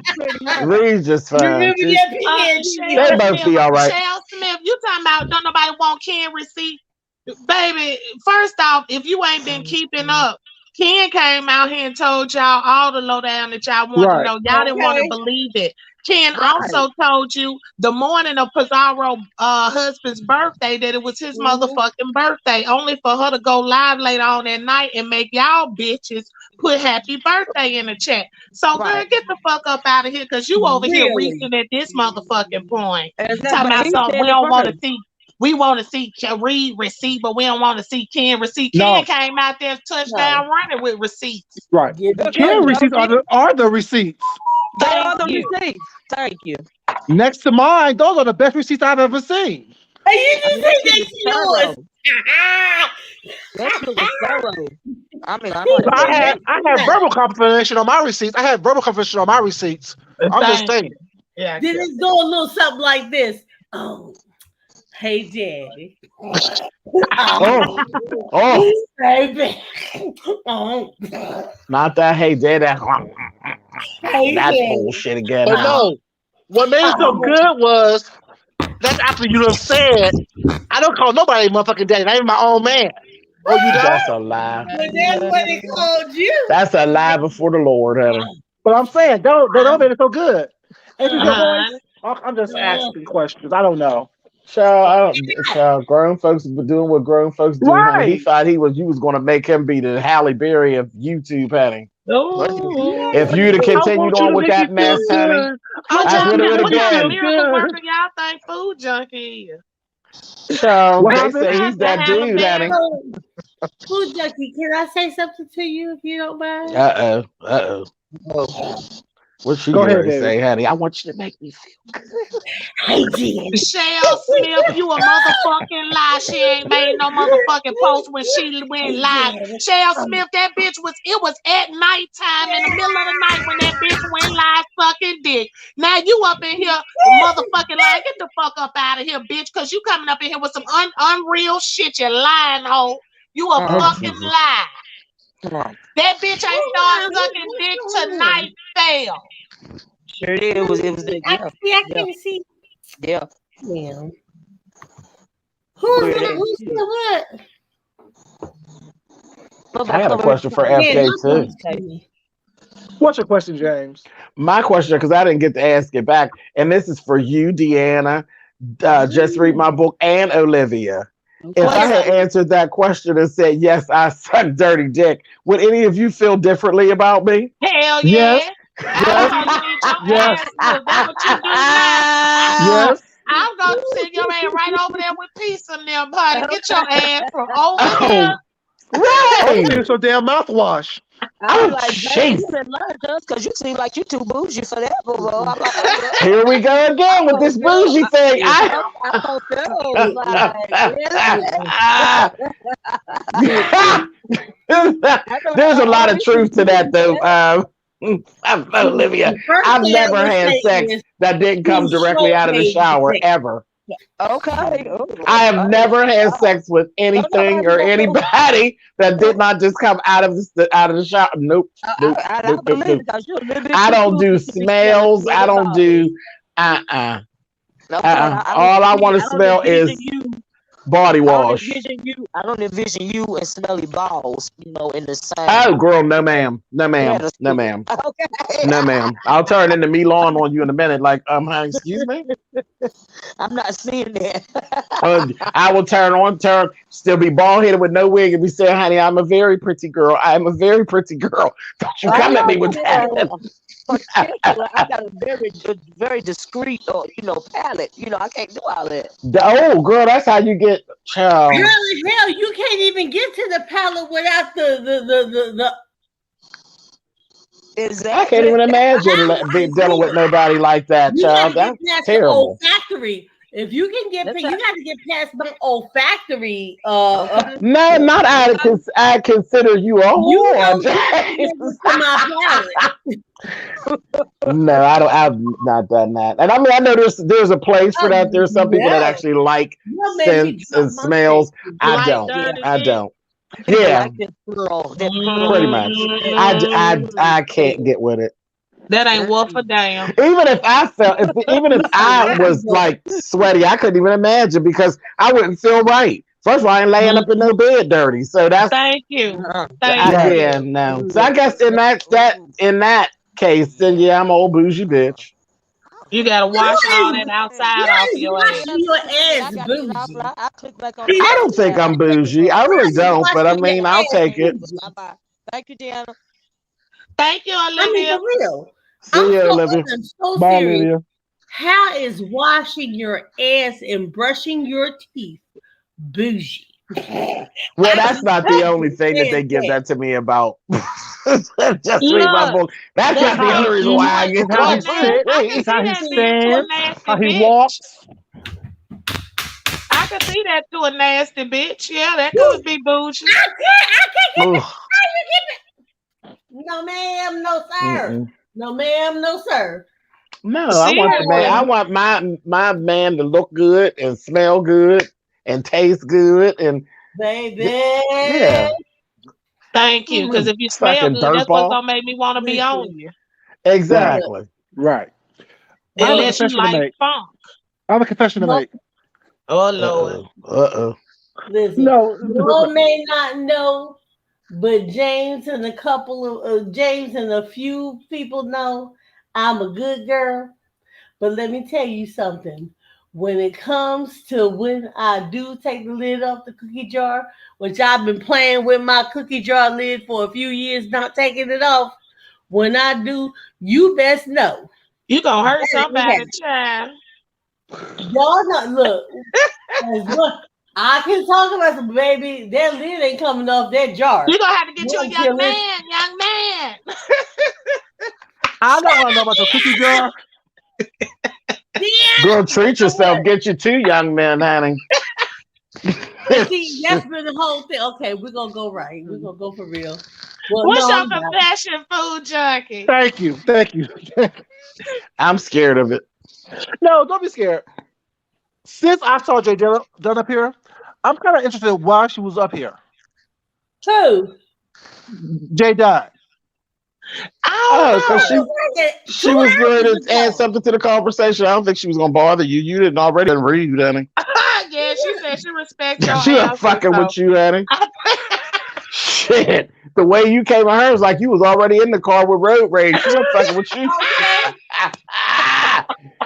reads just fine. They both be all right. Michelle Smith, you talking about don't nobody want Ken receipt? Baby, first off, if you ain't been keeping up, Ken came out here and told y'all all the lowdown that y'all want to know. Y'all didn't want to believe it. Ken also told you the morning of Pizarro husband's birthday that it was his motherfucking birthday, only for her to go live later on that night and make y'all bitches put happy birthday in the chat. So girl, get the fuck up out of here because you over here reaching at this motherfucking point. Talking about something we don't want to see. We want to see Reed receipt, but we don't want to see Ken receipt. Ken came out there touchdown running with receipts. Right. Ken receipts are the receipts. They are the receipts. Thank you. Next to mine, those are the best receipts I've ever seen. Hey, you just say that's yours. That shit was thorough. I mean, I had verbal confirmation on my receipts. I'm just saying. Yeah. Did it go a little something like this? Oh, hey, Daddy. Baby. Not that. Hey, Daddy. That's bullshit again. But no, what made it so good was that's after you done said, I don't call nobody motherfucking daddy, not even my own man. Oh, you don't? That's a lie. But that's what they called you. That's a lie before the Lord, honey. But I'm saying, they don't make it so good. I'm just asking questions. I don't know. Child, grown folks been doing what grown folks do. Right. Honey. He thought you was going to make him be the Halle Berry of YouTube, honey. Oh, if you'd have continued on with that mess, honey, I would have again. Y'all think food junkie is. So they say he's that dude, honey. Food junkie, can I say something to you if you don't mind? What's she going to say, honey? I want you to make me feel good. Hey, Jen. Michelle Smith, you a motherfucking lie. She ain't made no motherfucking post when she went live. Michelle Smith, that bitch it was at nighttime in the middle of the night when that bitch went live sucking dick. Now you up in here motherfucking lying. Get the fuck up out of here, bitch, because you coming up in here with some unreal shit, you lying hoe. You a fucking lie. That bitch ain't started sucking dick tonight, fail. Sure it is. I can see. Yeah. Who's what? I got a question for FK too. What's your question, James? My question, because I didn't get to ask it back, and this is for you, Deanna, just read my book, and Olivia. If I had answered that question and said, yes, I suck dirty dick, would any of you feel differently about me? Hell yeah. Yes. Yes. Yes. I'm going to send your ass right over there with peace in them, buddy. Get your ass from over here. Right. You're so damn mouthwash. I was like, you said lie to us because you seem like you too bougie for that, bro. I'm like, here we go again with this bougie thing. There's a lot of truth to that, though. Olivia, The first I've thing I never would had say sex is, that didn't come whose directly show out of the page is shower it? ever. Okay. I have never had sex with Don't anything nobody or want no. anybody that did not just come out of the shower. Nope, nope, I nope, nope, believe nope. it because you're a little bit I too don't cool do to be smelling smells. I smelly don't balls. do uh-uh. Okay, I don't All I see. want to I don't smell envision is you. body I don't wash. envision you. I don't envision you and smelly balls. In the same Oh, house. girl, no ma'am, no You ma'am, had to no see. ma'am, Okay. no ma'am. I'll turn into Milan on you in a minute. Like, honey, excuse me. I'm not seeing that. I will still be bald headed with no wig and be saying, honey, I'm a very pretty girl. I'm a very pretty girl. Don't you I come at know me you with that. particular. I got a very discreet, palate. I can't do all that. Oh, girl, that's how you get child. Hell, you can't even get to the palate without the I Exactly. can't even imagine look, dealing with nobody like that, you got to child. get That's past the terrible. olfactory. If you can get, That's you got to get past my olfactory. okay. No, not I. Okay. I consider you a You whore, don't James. get to my palate. No, I don't. I've not done that. And I mean, I know there's a place for that. There's some people that No, actually like you made me scents and drop my smells. shit. I Like don't. Yeah. dirty I dick. don't. People Yeah, like that pearl pretty dick. much. Mm, I can't get with it. that ain't worth a damn. Even if I felt, even if I Right, was like sweaty, I couldn't even imagine because I wouldn't feel right. First of all, I ain't laying up in no bed dirty, so that's Thank you. Uh-uh. Thank Right. you. yeah, no. So I guess in that case, then yeah, I'm an old bougie bitch. You gotta wash all that outside What off is your ass. washing your I ass got these off. bougie? I click back on See, the I that's don't think I'm tab. bougie. I really what is don't, but I washing your mean, I'll ass take it. bougie. Bye-bye. Thank you, Deanna. Thank you, I mean, Olivia. for real. See you, Olivia. I'm so Bye, serious. Olivia. How is washing your ass and brushing your teeth bougie? Well, I that's not the only thing that they understand give that. that to me about. Just read my Look, book. That's not that the How only reason he why I what get how what he those now? I can sits, see how he that things. being to a stands, nasty how he bitch. walks. I can see that to a nasty bitch. Yeah, that could be bougie. I can't get Ugh. how you get it. No, ma'am, no sir. Mm-mm. No, ma'am, no sir. No, I want the man. I Seriously. want my man to look good and smell good and taste good and Baby. yeah. Thank you. Because if you smell Fucking good, that's what's dirtball. gonna make me want to be on Listen, you. Right, look, Exactly. right. I have a look, Unless you confession to like make. funk. I have a confession to no, make. Oh Uh Lord. oh. Uh oh. listen. No, You all may not know, but James and James and a few people know I'm a good girl. But let me tell you something. When it comes to when I do take the lid off the cookie jar, which I've been playing with my cookie jar lid for a few years, not taking it off. When I do, you best know. You gonna hurt That ain't somebody, happening. child. Y'all not look. I can talk about some baby. That lid ain't coming off that jar. You gonna have to get you a young Until it's man, young man. I don't want to know about your cookie jar. yeah. Girl, You treat know what? yourself. Get you two young men, honey. But see, that's been the whole thing. Okay, we're gonna go right. We're gonna go for real. Well, What's no, your I'm not. confession, food junkie? Thank you, thank you. I'm scared of it. No, don't be scared. Since I saw Jay done up here, I'm kind of interested in why she was up here. Who? Jay died. Oh, because she was going to add ago. something to the conversation. I don't think she was gonna bother you. You didn't already read, honey. Yeah, she said she respects your She was answer. fucking So with you, honey. Shit. The way you came at her was like you was already in the car with road rage. She was fucking with you. Okay.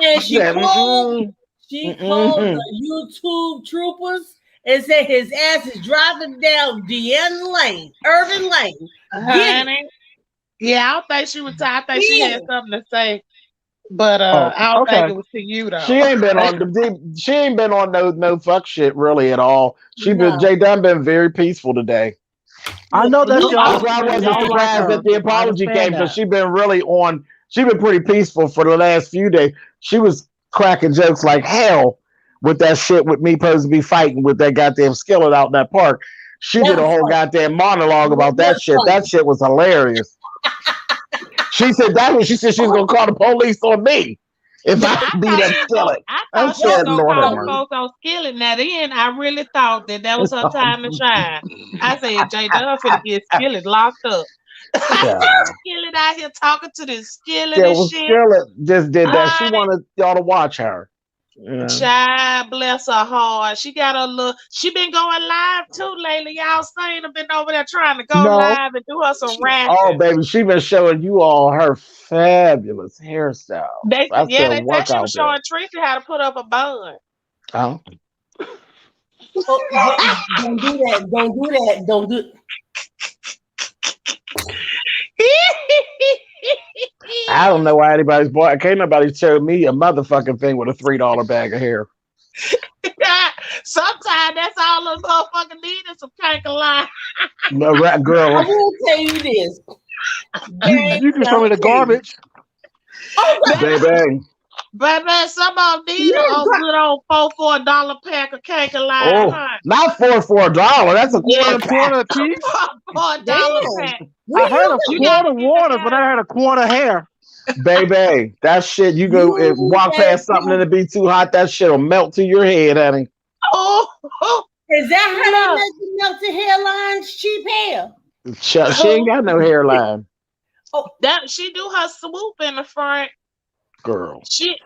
And she Said, called mm-mm. the YouTube troopers and said his ass is driving down Deanna Lane, Irvin Lane. honey. Yeah, I don't think she was tired. I think she had something to say. But Oh, I don't think okay. it was to you though. She ain't been on she ain't been on no fuck shit really at all. No. Jay Dunn been very peaceful today. I know that's You y'all. That's why I always wasn't Y'all been. like surprised her. that the I apology understand came because that. she been pretty peaceful for the last few days. She was cracking jokes like hell with that shit with me supposed to be fighting with that goddamn skillet out in that park. She That did a was whole funny. goddamn monologue about that That's shit. funny. That shit was hilarious. She said that's what she said. She was gonna call the police on me if I beat up Skillet. I I thought she was said, gonna Lord have call the mercy. folks on Skillet. Now then, I really thought that was her time to shine. I said, J Dub finna get Skillet locked up. Child. Skillet out here talking to this Skillet Yeah, and well, shit. Skillet just did that. She Honey, wanted y'all to watch her. Yeah. child, bless her heart. She got a little. She been going live too lately. Y'all seen her been over there trying to go No. live and do her some rapping. Oh, baby, she been showing you all her fabulous hairstyles. They I yeah, said, they work said she out was there. showing Tracy how to put up a bun. Oh. Oh, don't do that. Don't do that. Don't do. I don't know why anybody's bought. Can't nobody show me a motherfucking thing with a $3 bag of hair. Sometimes that's all the motherfucker need is some cake line. No, rat girl. I will tell you this. You can show me the garbage. Oh, Baby. Baby, some of them need a good old $4 pack of cake line, Oh, huh? not for $4. That's a quarter pack. Quarter a piece. $4 damn. pack. I heard a You gotta quarter get water, the but I heard a quarter hair. Baby, that shit, you go and walk past something and it be too hot, that shit'll melt to your head, honey. Oh, Is that how they make you melt the hairlines? Cheap hair. She ain't got no hairline. that she do her swoop in the front. Girl. She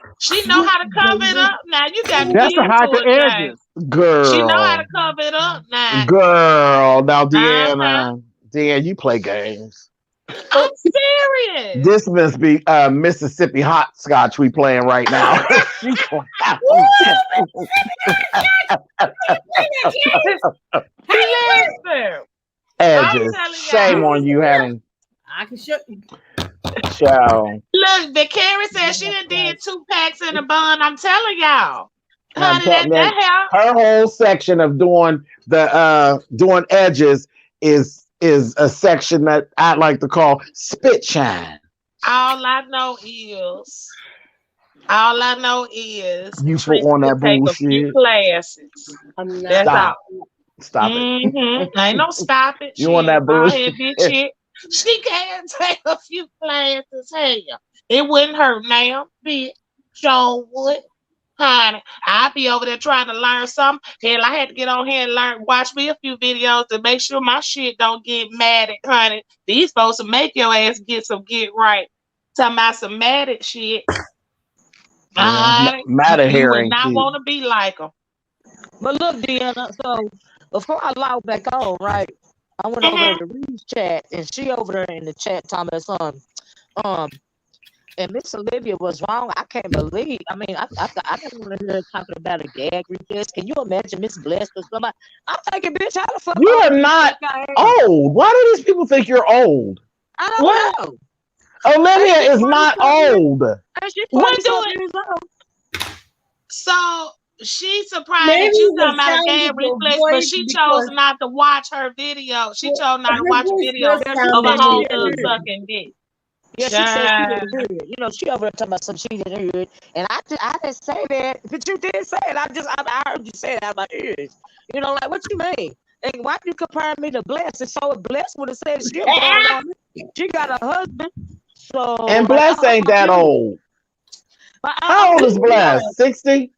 know how to cover it up. Now you got to That's get to hide into the it, edges. James. Girl. She know how to cover it up now. Girl. Now, Uh-huh. Deanna. Deanna, you play games. I'm serious. This must be Mississippi hot scotch we playing right now. Listen, Edges. telling Shame y'all. on you, honey. I can show you. Child. Look, the Carrie said she done did 2 packs in a bun. I'm telling y'all. I'm Honey, telling you, that her whole section of doing the doing edges is a section that I like to call spit shine. all I know is You Tracy for on that could take a few bullshit. classes. I'm not. That's all. Stop it. Ain't no stop it. You on that All here, bullshit. bitch shit. She can't take a few classes. Hell, it wouldn't hurt now, bitch. Sure would. Honey, I'll be over there trying to learn something. Hell, I had to get on here and watch me a few videos to make sure my shit don't get mad at, honey. These folks will make your ass get right. Talking about some mad at shit. Mad at You hair would ain't not cute. want to be like them. But look, Deanna, so before I log back on, right, I went over to Reed's chat, and she over there in the chat talking about something. And Miss Olivia was wrong. I can't believe. I mean, I didn't want to hear her talking about a gag reflex. Can you imagine Miss Blessed or somebody? I'm thinking, bitch, how the fuck? You are not old. Why do these people think you're old? I don't know. Olivia is not old. And she's 40 years old. So she's surprised Maybe that you the talking about a sound gag of your reflex, but voice she because- chose not to watch her video. She chose not to her watch a voice video does of sound a like whole she good is. sucking dick. Yeah, she said she didn't hear it. You know, she over there talking about some she didn't hear it. And I didn't say that, but you did say it. I heard you say it out of my ears. You know, like, what you mean? And why you compare me to Bless? And so if Bless would have said she was going on it, she got a husband. So And Bless ain't that old. How old is Bless? 60?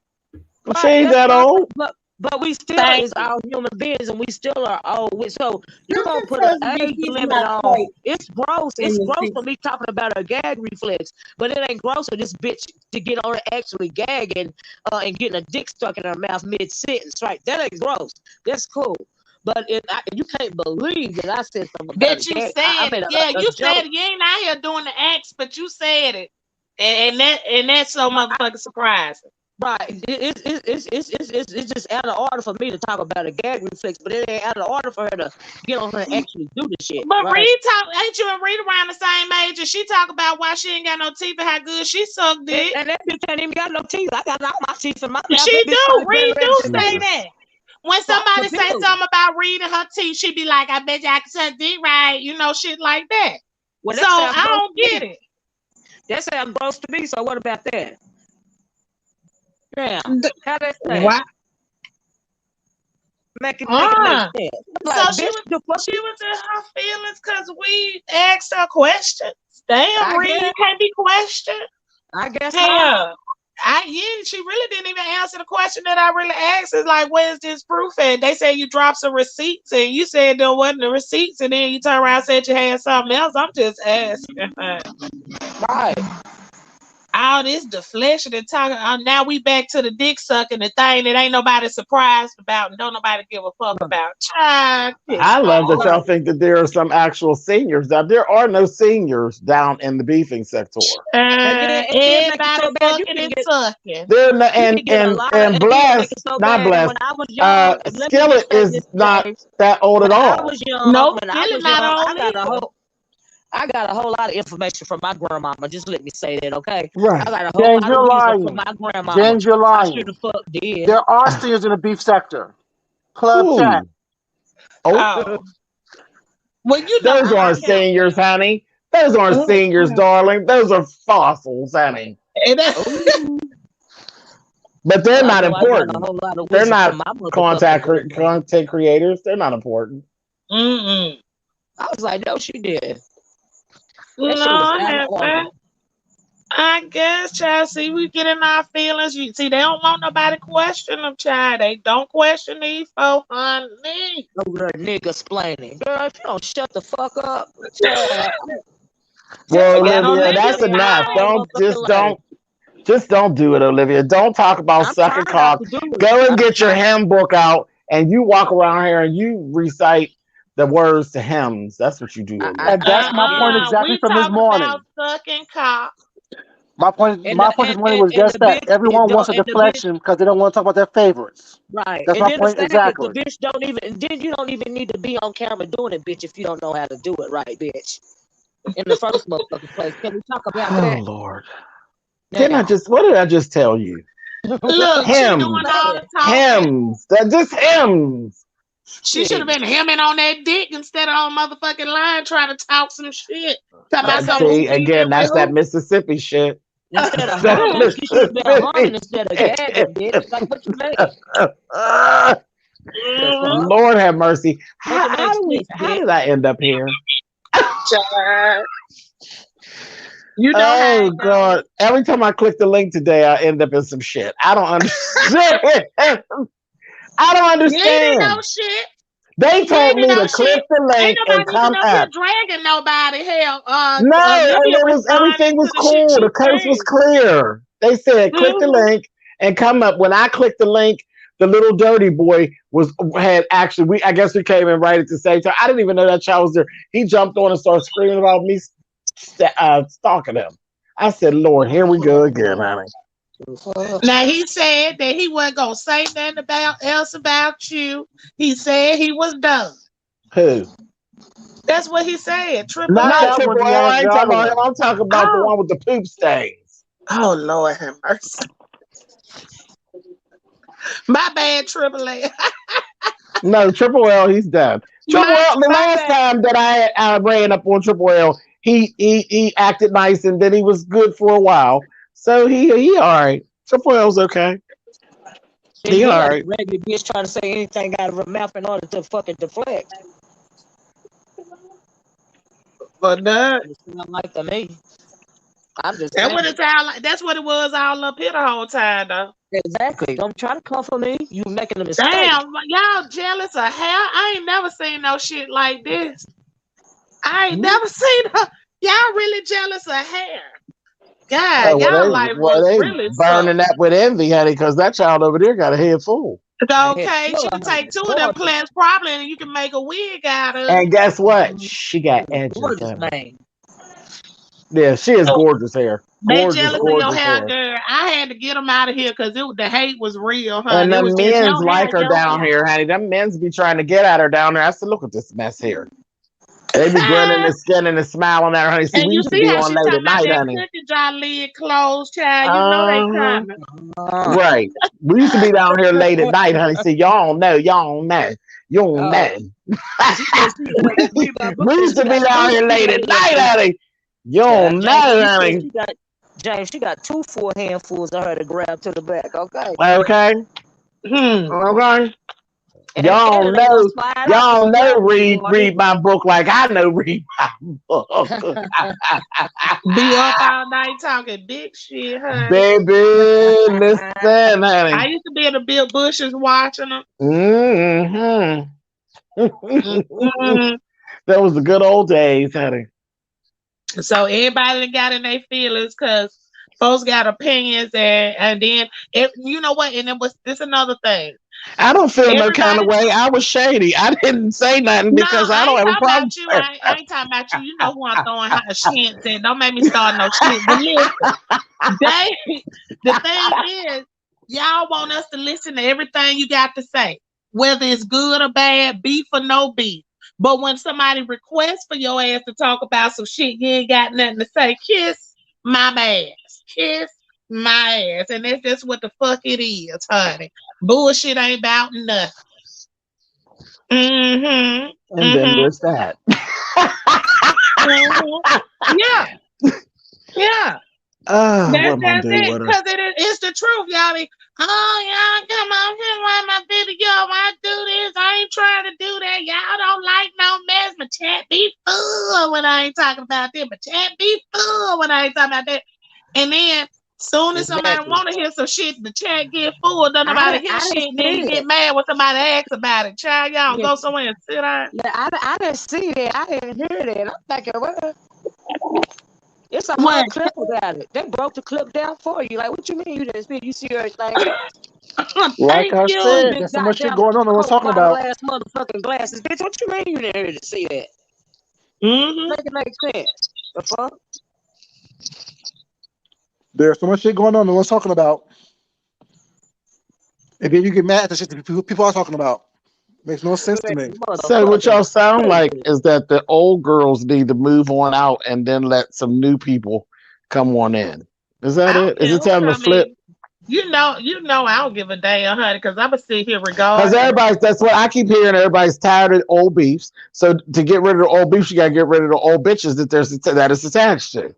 She ain't that old. But we still is all human beings, and we still are old. So you gonna put an age limit on? It's gross. It's gross for me talking about a gag reflex, but it ain't gross for this bitch to get on it actually gagging and getting a dick stuck in her mouth mid sentence. Right? That ain't gross. That's cool. But you can't believe that I said something about That you gag. said, you joke. said it. You ain't out here doing the acts, but you said it, and that's so motherfucking surprising. Right, it's just out of order for me to talk about a gag reflex, but it ain't out of order for her to get on her and actually do the shit. But right? ain't you and Reed around the same age? And she talk about why she ain't got no teeth and how good she sucked dick. And that bitch ain't even got no teeth. I got all my teeth in my mouth. She do. Reed do say Jesus. that. When somebody say something about Reed and her teeth, she be like, "I bet you I can suck dick right," you know, shit like that. Well, so I don't get it. That sounds gross to me. So what about that? Yeah, how that sound? Why? Make it make sense. Like, So she was in her feelings because we asked her questions. Damn, I Reed, guess. you can't be questioned. I guess not. Hell, she really didn't even answer the question that I really asked. Is like, where's this proof at? They said you dropped some receipts, and you said there wasn't the receipts, and then you turn around and said you had something else. I'm just asking. Right. All this deflection and talking. Now we back to the dick sucking, the thing that ain't nobody surprised about and don't nobody give a fuck about. Child, I love that y'all Right. think that there are some actual seniors out. There are no seniors down in the beefing sector. And then make it everybody so bad you fucking can and get sucking. They're not, you can get a lot of, and and then make it blessed, so not bad. And when blessed. I was young, let me Skillet just say is this, not James. that old When at I all. was young, No, when I Philly was not young, on either. I got a whole lot of information from my grandmama. Just let me say that, okay? I Right. got a whole James, lot you're of wisdom from lying. my grandmama. James, you're I sure lying. the fuck did. There are seniors in the beef sector. Club chat. Who? Oh, Oh, well, you know those I aren't count seniors, them. honey. Those aren't Oh, seniors, darling. Those are fossils, honey. and that- Ooh. But they're Well, I not know I got a important. whole lot of They're wisdom not from my motherfucking grandmama. content creators. They're not important. Mm-mm. I was like, no, she did. That No, shit was out of order. I guess, child. See, we get in our feelings. You see, they don't want nobody question them, child. They don't question these folks, honey. Over there, nigga explaining. Girl, if you don't shut the fuck up, child. Well, Well, Olivia, Olivia that's enough. fine. Just don't do it, Olivia. Don't talk about I'm sucking trying not cock. to do it. Go and I'm get your trying. hymn book out and you walk around here and you recite the words to hymns. That's what you do, Olivia. And that's my point exactly We from this talking morning. about sucking cock. My point And this morning was and just the that. bitch, Everyone wants a and the bitch, deflection because they don't want to talk about their favorites. right. That's And my then the point fact that the exactly. bitch don't even, then you don't even need to be on camera doing it, bitch, if you don't know how to do it right, bitch. In the first motherfucking place. Can we talk about Oh, that? Lord. Now, What did I just tell you? Look, she doing Hymns. all the talking. Hymns. They're just hymns. She should have been hemming on that dick instead of on motherfucking line trying to talk some shit. Talking about some See, who beefing again, that's with that who. Mississippi shit. instead of That humming, she should have been humming Mississippi instead of gagging, bitch. Like, what you mean? shit. The fuck? Lord have mercy. Make it make sense, How bitch. did I end up here? Child. You know how Oh it goes. God! Every time I click the link today, I end up in some shit. I don't understand. I don't You ain't in no understand. shit. They You told ain't in me no to click shit. the Ain't link and nobody even come up here up. dragging nobody. Hell, No, and Olivia it was responded everything was to the shit cool. you The coast was said. clear. They said click the Mhm. link and come up. When I clicked the link, the little dirty boy had actually I guess we came in right at the same time. I didn't even know that child was there. He jumped on and started screaming about me stalking him. I said, Lord, here we go again, honey. Now he said that he wasn't gonna say nothing else about you. He said he was done. Who? That's what he said. Triple Not Not L. that one, Triple L. Deanna, I ain't the talking other about him. one. I'm talking about the Oh, one with the poop stains. oh Lord have mercy. My bad, Triple L. No, Triple L, he's done. Triple L, the My last bad. time that I ran up on Triple L, he acted nice and then he was good for a while. So he all right. Triple L's okay. He all right. Regular bitch trying to say anything out of her mouth in order to fucking deflect. But that It sound like to me. I'm just that saying. what it sound like. That's what it was all up here the whole time though. Exactly. Don't try to come for me. You making a mistake. Damn, y'all jealous of hell? I ain't never seen no shit like this. I ain't never seen y'all really jealous of hair. God, Oh, y'all like they really burning suck. that with envy, honey, because that child over there got a head full. Okay, she can take two of them plants probably and you can make a wig out of it. And guess what? She got edges. Gorgeous honey. man. Yeah, she has gorgeous hair. They Gorgeous, jealous of your gorgeous hair, hair. girl. I had to get them out of here because the hate was real, And honey. It the was just men's your hair, like her your down hair. here, honey. Them men's be trying to get at her down there. I said, look at this mess here. They be grinning and skinning and smiling at her, honey. See, And we you used to see be how on she late talking at about night, that honey. cookie jar lid closed, child. You know they coming. Right. We used to be down here late at night, honey. See, y'all don't know. Y'all don't know. You don't know. We used to be down here late at night, honey. You don't know, honey. James, she got 2 full handfuls of her to grab to the back, okay? Okay. Hmm. Okay. Y'all Canada was know, fired out y'all for know, y'all read my book like I know read my book. Be up all night talking big shit, honey. Baby, listen, I honey. used to be in the Bill Bushes watching them. Mm-hmm. Mhm. That was the good old days, honey. So everybody that got in their feelings because folks got opinions and then you know what? And it was this another thing. I don't feel no kind of Everybody, way. I was shady. I didn't say nothing no, because I I don't ain't have a talking problem. about you. I ain't talking about you. You know who I'm throwing hot hints at. Don't make me start no shit. But listen, the thing is, y'all want us to listen to everything you got to say, whether it's good or bad, beef or no beef. But when somebody requests for your ass to talk about some shit you ain't got nothing to say, kiss my ass. Kiss my ass. And that's just what the fuck it is, honey. Bullshit ain't about nothing. Mm-hmm. And then Mm-hmm. there's that. Mm-hmm. Yeah. Yeah. What am I That's doing it. with her? Because it's the truth, y'all. Oh, y'all come on here like my video. I do this. I ain't trying to do that. Y'all don't like no mess. My chat be full when I ain't talking about that. My chat be full when I ain't talking about that. And then soon as somebody Exactly. want to hear some shit, the chat get full. Don't nobody hear I didn't shit. Then you see get it. mad when somebody asks about it. Child, y'all Yeah, go somewhere and sit down. yeah, I didn't see that. I didn't hear that. I'm thinking, well, it's a whole What? clip about it. They broke the clip down for you. Like, what you mean you didn't see it? You see everything else? Like Thank I you. said, Big there's so much shit goddamn going on. No one's Coke talking bottle about. ass motherfucking glasses. Bitch, what you mean you didn't hear to see that? Mm-hmm. Make it make sense. The fuck? There's so much shit going on. No one's talking about. And then you get mad at the shit that people are talking about. Makes no sense to me. So what Motherfucking y'all sound like crazy. is that the old girls need to move on out and then let some new people come on in. Is that I don't it? Is care it who time to come flip? in. You know, I don't give a damn, honey, because I'm gonna sit here Because regardless. everybody's, that's what I keep hearing. Everybody's tired of old beefs. So to get rid of the old beefs, you gotta get rid of the old bitches that it's attached to,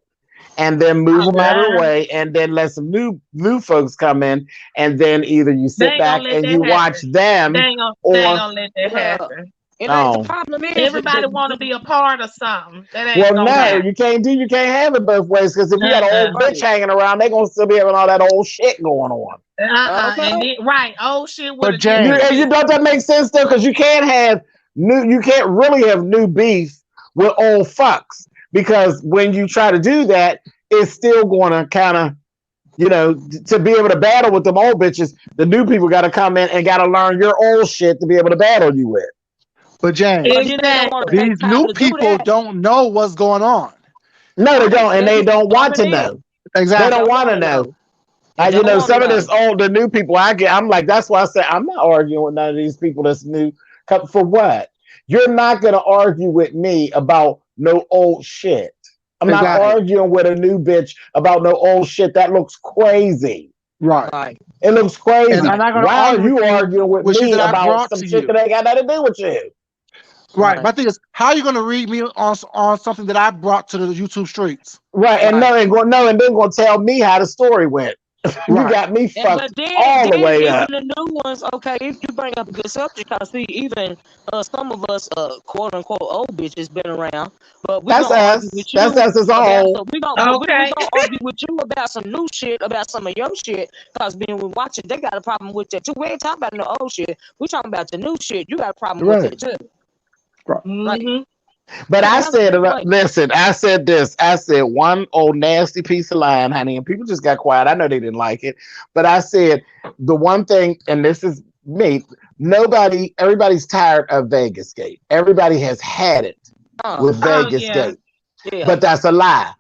and then move them out of the Nah, way, and then let some new folks come in, and then either you they sit ain't gonna back let and that you watch happen. them, They ain't or gonna let that Well, happen. it ain't, the oh, problem is Everybody want to be a part of something. That well, ain't gonna no, happen. you can't have it both ways. Because if you got an Uh-uh. old bitch right. hanging around, they gonna still be having all that old shit going on. Okay. And then, right, old shit with But a You different James, and you twist. don't that make sense though? Because you can't really have new beef with old fucks because when you try to do that, it's still going to kind of to be able to battle with them old bitches. The new people got to come in and got to learn your old shit to be able to battle you with. but But James, then they don't want to Exactly. take these time new to do people that. don't know what's going on. No, they Right. don't, and They they just don't want coming to in. know. They They Exactly. don't don't want want to to know. know. They don't want to Some of this know. the new people I'm like, that's why I say I'm not arguing with none of these people that's new. For what? You're not going to argue with me about no old shit. I'm not Exactly. arguing with a new bitch about no old shit. That looks crazy. Right. Right. It looks And crazy. I'm not going to Why are argue with you you arguing with with shit me that I about brought some to shit that you. ain't got nothing to do with you? Right. Right. My thing is, how are you going to read me on something that I brought to the YouTube streets? Right. And Right. and then going to tell me how the story went. You Right. got me And but fucked then all the way even up. the new ones, okay, if you bring up a good subject, because we even some of us quote unquote old bitches been around, but we That's gonna argue with us. That's you us as a about whole. some we Okay. gonna argue with you about some new shit, about some of your shit, because when we watch it, they got a problem with that too. We ain't talking about no old shit. We talking about the new shit. You got a problem with Right. it too. Right. Like Mm-hmm. But can't I have it said, both ways. listen, I said this. I said one old nasty piece of lying, honey, and people just got quiet. I know they didn't like it, but I said the one thing, and this is me. Everybody's tired of Vegas Gate. Everybody has had it with Oh Vegas yeah. Gate, Yeah. but that's a lie.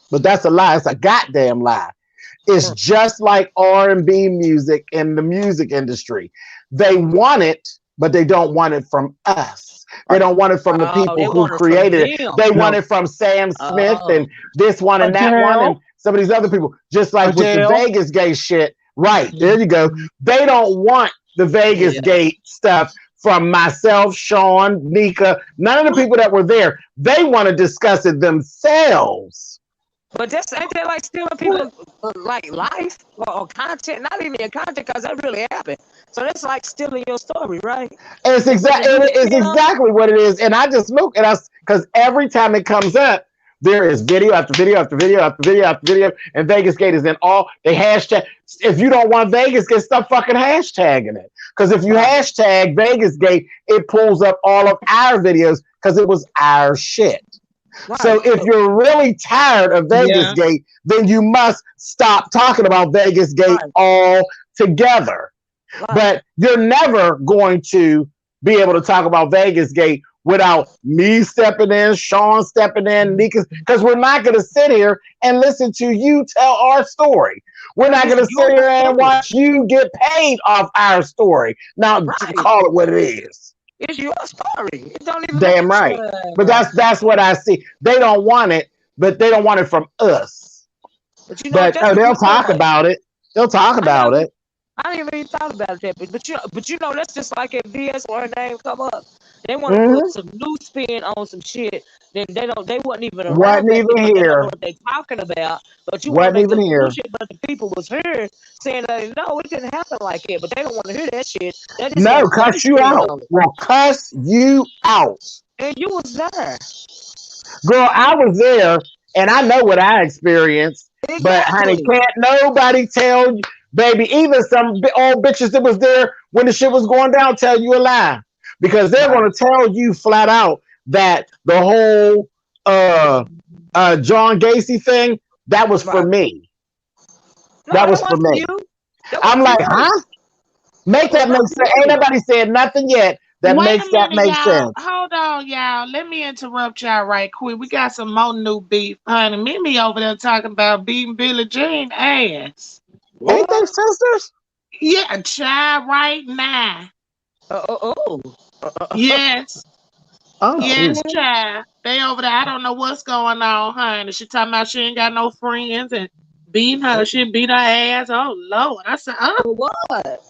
But that's a lie. It's a goddamn lie. It's just like R&B music in the music industry. They want it, but they don't want it from us. They don't want it from the Oh, people they who want it from created it. them. They want No. it from Sam Smith Oh. and this one and that one and Adele. some of these other people. Just like with the Adele. Vegas Gate shit. Right, there you go. They don't want the Vegas Yeah. Gate stuff from myself, Sean, Nika, none of the people that were there. They want to discuss it themselves. But that's ain't that like stealing people like life or content? Not even your content, because that really happened. So that's like stealing your story, right? It's exactly what it is. And I just look and because every time it comes up, there is video after video after video after video after video, and Vegas Gate is in all they hashtag. If you don't want Vegas Gate, stop fucking hashtagging it. Because if you hashtag Vegas Gate, it pulls up all of our videos because it was our shit. Right. So if you're really tired of Vegas Gate, then you must stop talking about Vegas Gate altogether. Right. But you're never going to be able to talk about Vegas Gate without me stepping in, Sean stepping in, Nika, because we're not going to sit here and listen to you tell our story. We're not going to sit here and watch you get paid off our story. Now, call it what it is. It's your story. It don't even damn right. But that's what I see. They don't want it, but they don't want it from us. But, you know, they'll talk about it. They'll talk about it. I didn't even thought about that, but you know, that's just like if BS or her name come up. They want to put some new spin on some shit. Then they wasn't even around. Wasn't even here. They don't know what they talking about. But you wasn't even here. Shit, but the people was here saying that no, it didn't happen like that. But they don't want to hear that shit. No, cuss you out. Well, cuss you out. And you was there, girl. I was there, and I know what I experienced. Exactly. But honey, can't nobody tell you, baby. Even some old bitches that was there when the shit was going down tell you a lie. Because they're going to tell you flat out that the whole John Gacy thing, that was for me. No, that was for me. I'm like, huh? Make that make sense. Ain't nobody said nothing yet that makes that make sense. Hold on, y'all. Let me interrupt y'all right quick. We got some more new beef. Honey, Mimi over there talking about beating Billie Jean ass. Ain't they sisters? Yeah, child, right now. Yes. Oh, yes, child. They over there. I don't know what's going on, honey. She talking about she ain't got no friends and beating her. She beat her ass. Oh Lord. I said, what?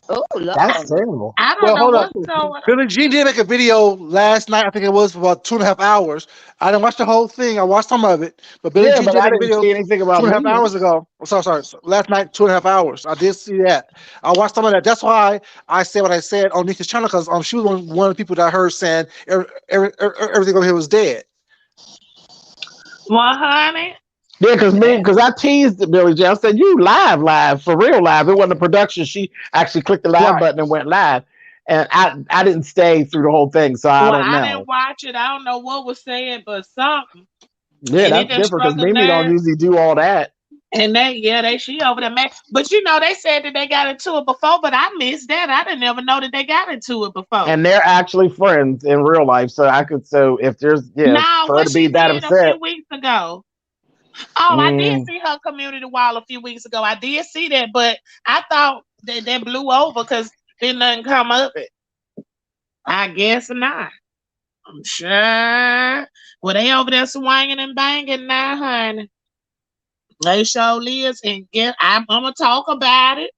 Oh Lord. That's terrible. I don't know what's going on. Billie Jean did make a video last night. I think it was for about 2.5 hours. I didn't watch the whole thing. I watched some of it. But Billie Jean did make a video anything about 2.5 hours ago. Sorry. Last night, 2.5 hours. I did see that. I watched some of that. That's why I said what I said on Nika's channel, because she was one of the people that I heard saying everything over here was dead. Well, honey. Yeah, because I teased Billie Jean. I said, you live, for real live. It wasn't a production. She actually clicked the live button and went live. And I didn't stay through the whole thing, so I don't know. I didn't watch it. I don't know what was said, but something. Yeah, that's different because Mimi don't usually do all that. And she over there, man. But you know, they said that they got into it before, but I missed that. I didn't ever know that they got into it before. And they're actually friends in real life, so if there's for her to be that upset. A few weeks ago. Oh, I did see her community wall a few weeks ago. I did see that, but I thought that blew over because didn't nothing come of it. I guess not. I'm sure. Well, they over there swinging and banging now, honey. They sure is, and I'm gonna talk about it.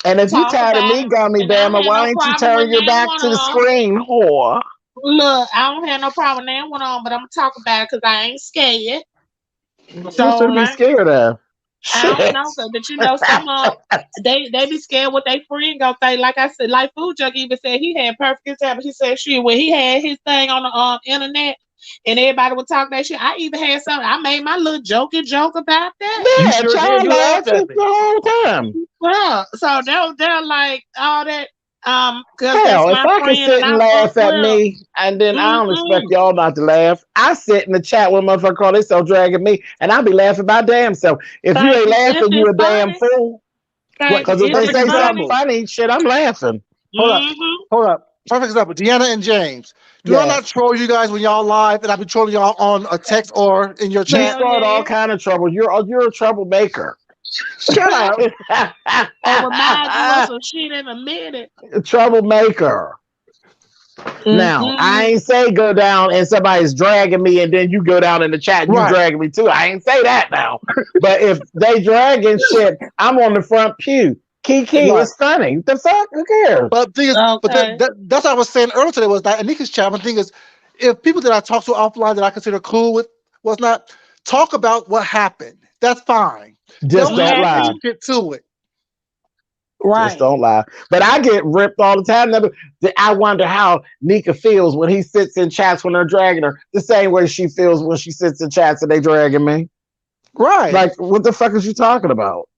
And if you tired of me, Gummy Bama, why ain't you turn your back to the screen, whore? Look, I don't have no problem with that one on, but I'm gonna talk about it because I ain't scared. So to be scared of. I don't know, but you know, some they be scared what they friend gonna think. Like I said, like Food Jug even said he had perfect example. He said, shit, when he had his thing on the internet and everybody would talk that shit, I even had something. I made my little joke about that. Yeah, child laughed the whole time. Well, so they're like all that. Hell, if I can sit and laugh at me, and then I don't expect y'all not to laugh. I sit in the chat with motherfucker call themselves dragging me, and I'll be laughing my damn self. If you ain't laughing, you a damn fool. Because if they say something funny, shit, I'm laughing. Hold up. Perfect example. Deanna and James. Do I not troll you guys when y'all live, and I've been trolling y'all on a text or in your chat? You start all kind of trouble. You're a troublemaker. Shut up. Remind you of some shit in a minute. Troublemaker. Now, I ain't say go down and somebody's dragging me and then you go down in the chat and you dragging me too. I ain't say that now. But if they dragging shit, I'm on the front pew. Kiki, it's funny. The fuck? Who cares? But the thing is, that's what I was saying earlier today was that Anika's chat. The thing is, if people that I talk to offline that I consider cool with, talk about what happened. that's fine. Just don't add lie. shit to it. Right. Just don't lie. But I get ripped all the time. I wonder how Nika feels when he sits in chats when they're dragging her. The same way she feels when she sits in chats and they dragging me. Right. Like, what the fuck is you talking about?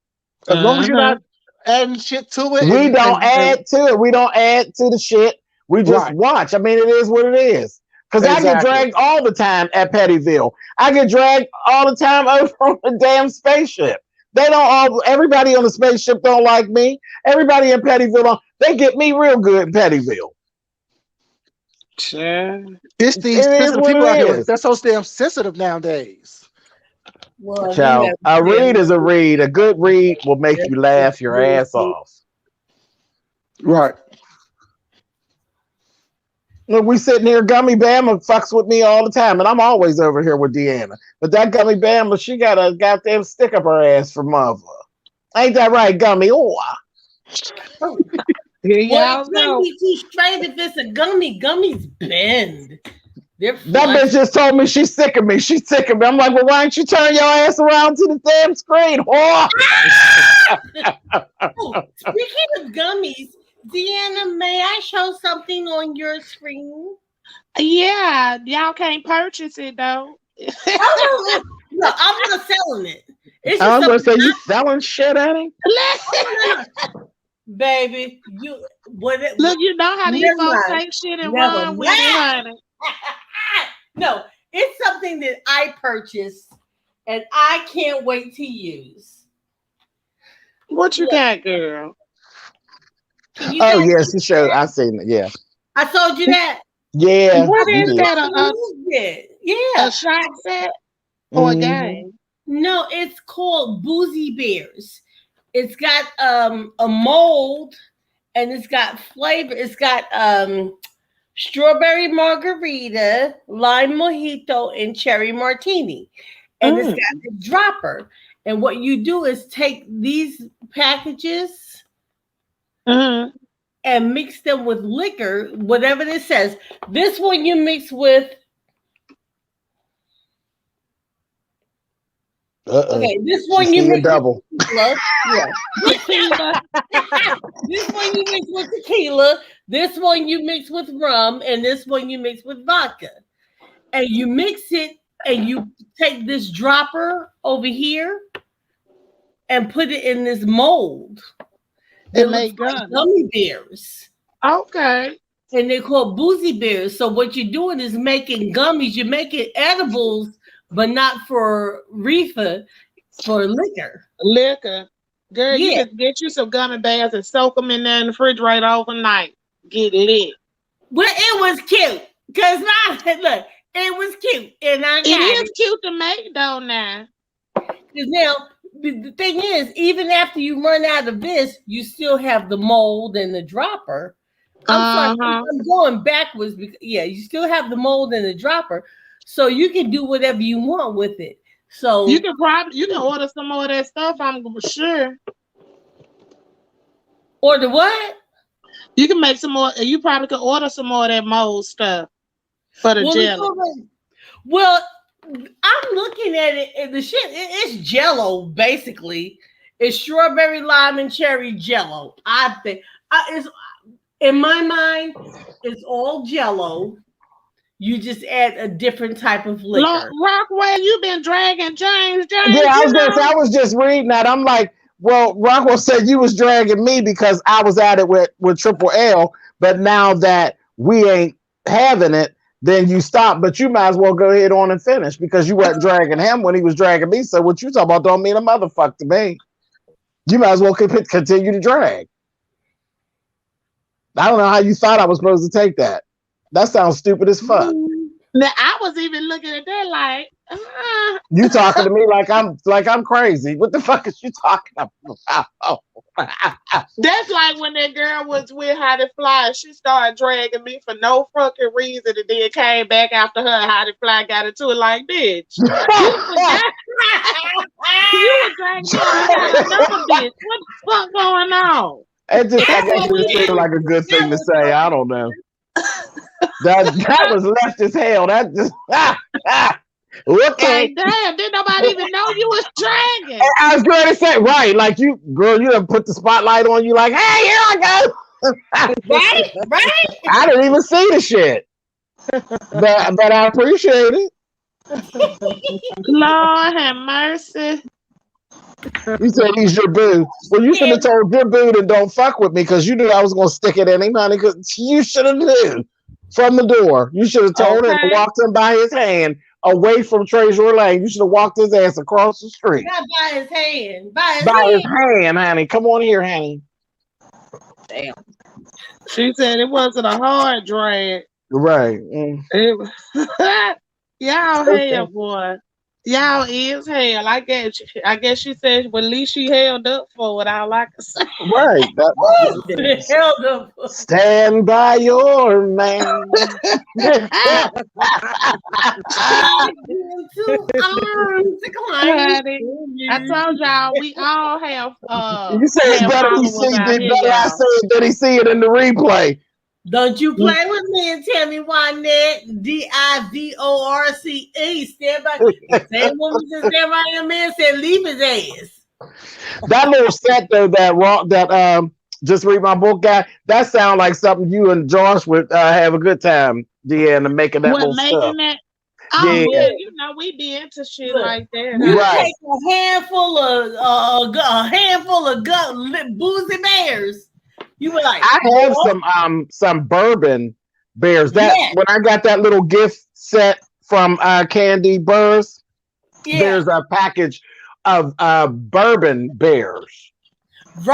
As long as you're not adding shit to it. We don't add to it. We don't add to the shit. We just watch. I mean, it is what it is. Because I get dragged all the time at Pettyville. I get dragged all the time over on the damn spaceship. They don't all. Everybody on the spaceship don't like me. Everybody in Pettyville, they get me real good in Pettyville. Sure. It's these sensitive people out here. They're so damn sensitive nowadays. Well, Child, a read is a read. A good read will make you laugh your ass off. Right. Look, we sitting here, Gummy Bama fucks with me all the time, and I'm always over here with Deanna. But that Gummy Bama, she got a goddamn stick up her ass for mother. Ain't that right, Gummy? Oh. Here y'all it can't be too straight if it's a gummy. Gummies bend. That bitch just told me she's sick of me. She's sick of me. I'm like, well, why don't you turn your ass around to the damn screen? Oh, speaking of gummies, Deanna, may I show something on your screen? Yeah, y'all can't purchase it though. No, I'm not selling it. It's I was gonna say you selling shit, Annie. Baby, look, you know how these folks take shit and run with it, honey. No, it's something that I purchased and I can't wait to use. What you got, girl? Oh yes, you showed. I seen it. Yeah, I told you that. Yeah. What is that? A shot set or a game? No, it's called Boozy Bears. It's got a mold and it's got flavor. It's got strawberry margarita, lime mojito, and cherry martini. And it's got the dropper. And what you do is take these packages and mix them with liquor, whatever this says. This one you mix with. Okay, this one you mix double. With tequila. Yeah. This one you mix with tequila. This one you mix with rum, and this one you mix with vodka. And you mix it, and you take this dropper over here and put it in this mold. It make like gummy bears. Okay. And they're called Boozy Bears. So what you're doing is making gummies. You're making edibles, but not for reefer, for liquor. Girl, you can get you some gummy bears and soak them in there in the refrigerator overnight. Get lit. Well, it was cute. Because look, it was cute. And I got it is cute to make though now. Because now, the thing is, even after you run out of this, you still have the mold and the dropper. I'm going backwards. Because, you still have the mold and the dropper. So you can do whatever you want with it. So you can order some more of that stuff, I'm sure. Order what? You can make some more. You probably could order some more of that mold stuff for the jelly. Well, I'm looking at it, and the shit, it's Jello basically. It's strawberry, lime, and cherry Jello. I think it's in my mind, it's all Jello. You just add a different type of liquor. Rockwell, you've been dragging James. Yeah, I was gonna say, I was just reading that. I'm like, well, Rockwell said you was dragging me because I was at it with Triple L, but now that we ain't having it, then you stop. But you might as well go ahead on and finish because you wasn't dragging him when he was dragging me. So what you talking about don't mean a motherfucker to me. You might as well continue to drag. I don't know how you thought I was supposed to take that. That sounds stupid as fuck. Now I was even looking at that like you talking to me like I'm crazy. What the fuck is you talking about? That's like when that girl was with How to Fly. She started dragging me for no fucking reason, and then came back after her. How to Fly got into it like, bitch. You were dragging another bitch. What the fuck going on? It just seemed like a good thing to say. I don't know. That was left as hell. That just Okay. Like, damn, didn't nobody even know you was dragging. I was going to say, right, like you, girl, you done put the spotlight on you, like, hey, here I go. Right? I didn't even see the shit, but I appreciate it. Lord have mercy. You said he's your boo. Well, you should have told your boo to don't fuck with me because you knew I was gonna stick it in him, honey. Because you should have knew from the door. You should have told him to walk him by his hand away from Treasure Lane. You should have walked his ass across the street. Not by his hand. By his hand, honey. Come on here, honey. Damn. She said it wasn't a hard drag. Right. It was y'all hell, boy. Y'all is hell. I guess she said, well, at least she held up for it. All I can say. Right. Held up. Stand by your man. I told y'all we all have. You say it better. He see it. I said that he see it in the replay. Don't you play with me and tell me why net divorce. Stand by. Same woman just stand by your man said leave his ass. That little set though, that just read my book guy. That sounds like something you and Josh would have a good time, Deanna, making that little stuff. That? Oh yeah, you know we be into shit like that. You take a handful of boozy bears. You were like, I have some bourbon bears. That when I got that little gift set from Candy Burrs, there's a package of bourbon bears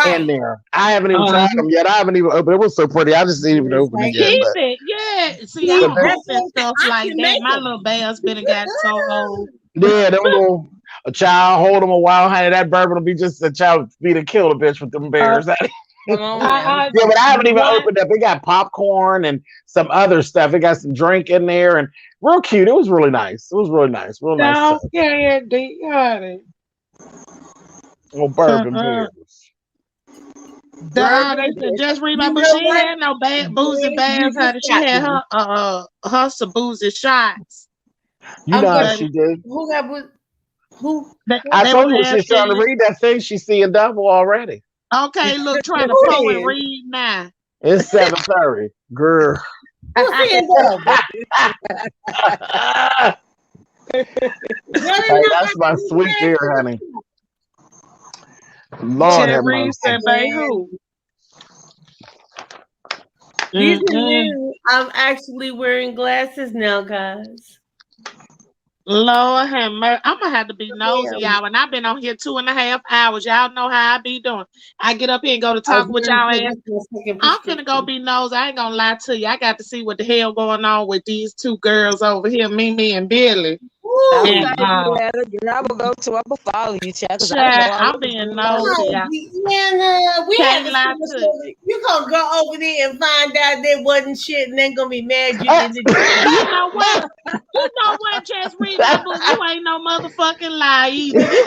in there. I haven't even tried them yet. I haven't even opened it. It was so pretty. I just didn't even open it yet. Keep it, yeah. See, I open stuff like that. My little bears been got so old. Yeah, them little a child hold them a while, honey. That bourbon will be just a child be to kill the bitch with them bears. Yeah, but I haven't even opened up. It got popcorn and some other stuff. It got some drink in there and real cute. It was really nice. It was really nice. Real nice. Yeah, honey. Well, bourbon beers. They said just read my book. She ain't had no bad boozy bags, honey. She had her some boozy shots. You know how she did. Who? I told you she's trying to read that thing. She's seeing double already. Okay, look, trying to pull and read now. It's 7:30, girl. Hey, that's my sweet dear, honey. Lord have mercy. Who? These are new. I'm actually wearing glasses now, guys. Lord have mercy. I'm gonna have to be nosy, y'all. And I've been on here 2.5 hours. Y'all know how I be doing. I get up here and go to talk with y'all ass. I'm gonna go be nosy. I ain't gonna lie to you. I got to see what the hell going on with these two girls over here, Mimi and Billy. I'm gonna follow you, Chad. I'm being nosy. We can't lie to you. You gonna go over there and find out they wasn't shit, and then gonna be mad you did it. You know what? You know what? Just read my book. You ain't no motherfucking lie either. You ain't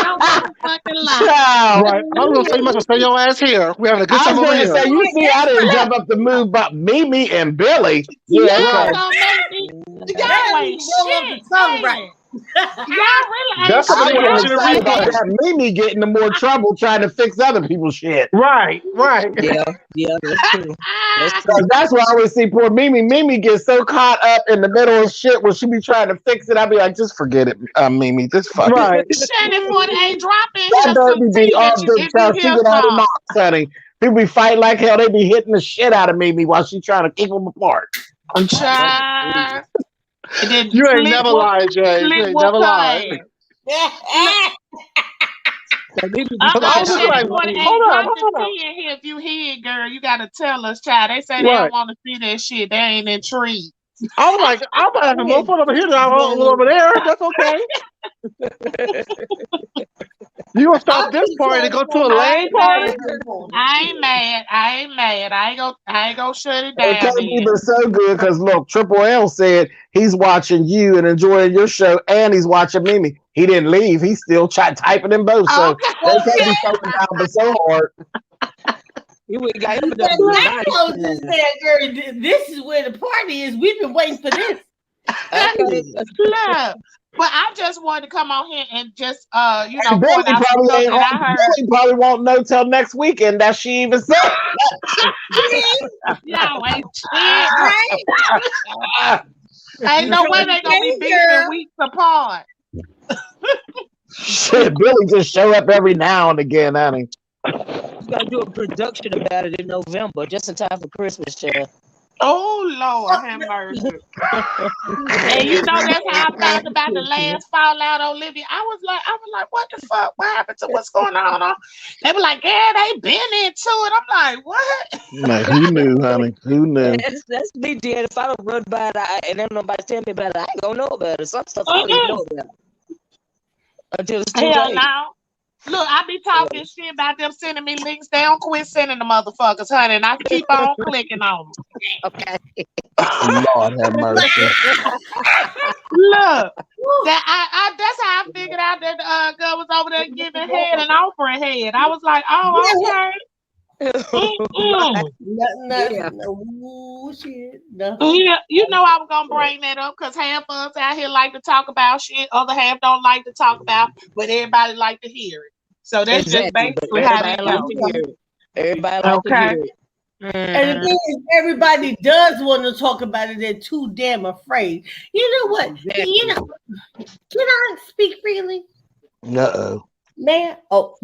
no motherfucking lie. Right. I was gonna say you must stay your ass here. We having a good time over here. Say, you see, I didn't jump up the move about Mimi and Billy. Yeah. Y'all ain't shit. Right. Y'all really ain't That's what shit. I'm saying about that Mimi getting in more trouble trying to fix other people's shit. Right. Yeah, that's true. That's why I always see poor Mimi. Mimi gets so caught up in the middle of shit when she be trying to fix it. I be like, just forget it, Mimi. Just fuck it. Shannon for it ain't dropping. That baby be all big time. She get out of knocks, honey. People be fighting like hell. They be hitting the shit out of Mimi while she trying to keep them apart. You ain't never lied, Jay. You ain't never lied. Hold on. If you hear it, girl, you gotta tell us, child. They say they don't want to see that shit. They ain't intrigued. I was like, I'm gonna have a more fun over here than I was over there. That's okay. You gonna stop this party to go to a lane party? I ain't mad. I ain't gonna shut it down. It's so good because look, Triple L said he's watching you and enjoying your show, and he's watching Mimi. He didn't leave. He's still typing them both. So they can't be fucking down but so hard. This is where the party is. We've been waiting for this. Okay. Look, but I just wanted to come on here and just And point out some stuff that I heard. Billy probably won't know till next weekend that she even said. Y'all ain't shit. Right? Ain't no way they gonna be beefing weeks apart. Shit, Billy just show up every now and again, honey. You gotta do a production about it in November, just in time for Christmas, child. Oh Lord, have mercy. And you know that's how I felt about the last fallout, Olivia. I was like, what the fuck? What happened to what's going on? They were like, yeah, they been into it. I'm like, what? Like, who knew, honey? Who knew? That's me, dead. If I don't run by it and then nobody tell me about it, I ain't gonna know about it. Some stuff I don't even know about it until it's too Hell late. no. Look, I be talking shit about them sending me links. They don't quit sending the motherfuckers, honey, and I keep on clicking on them. Okay. Lord have mercy. Look, that that's how I figured out that the girl was over there giving head and offering head. I was like, oh, okay. No shit. Nothing. Yeah, you know I was gonna bring that up because half of us out here like to talk about shit, other half don't like to talk about, but everybody like to hear it. So that's just basically how they Everybody go. like to hear it. Everybody like to hear it. And the thing is, everybody does want to talk about it. They're too damn afraid. You know what? Exactly. You know, can I speak freely, Uh-oh. man? Oh,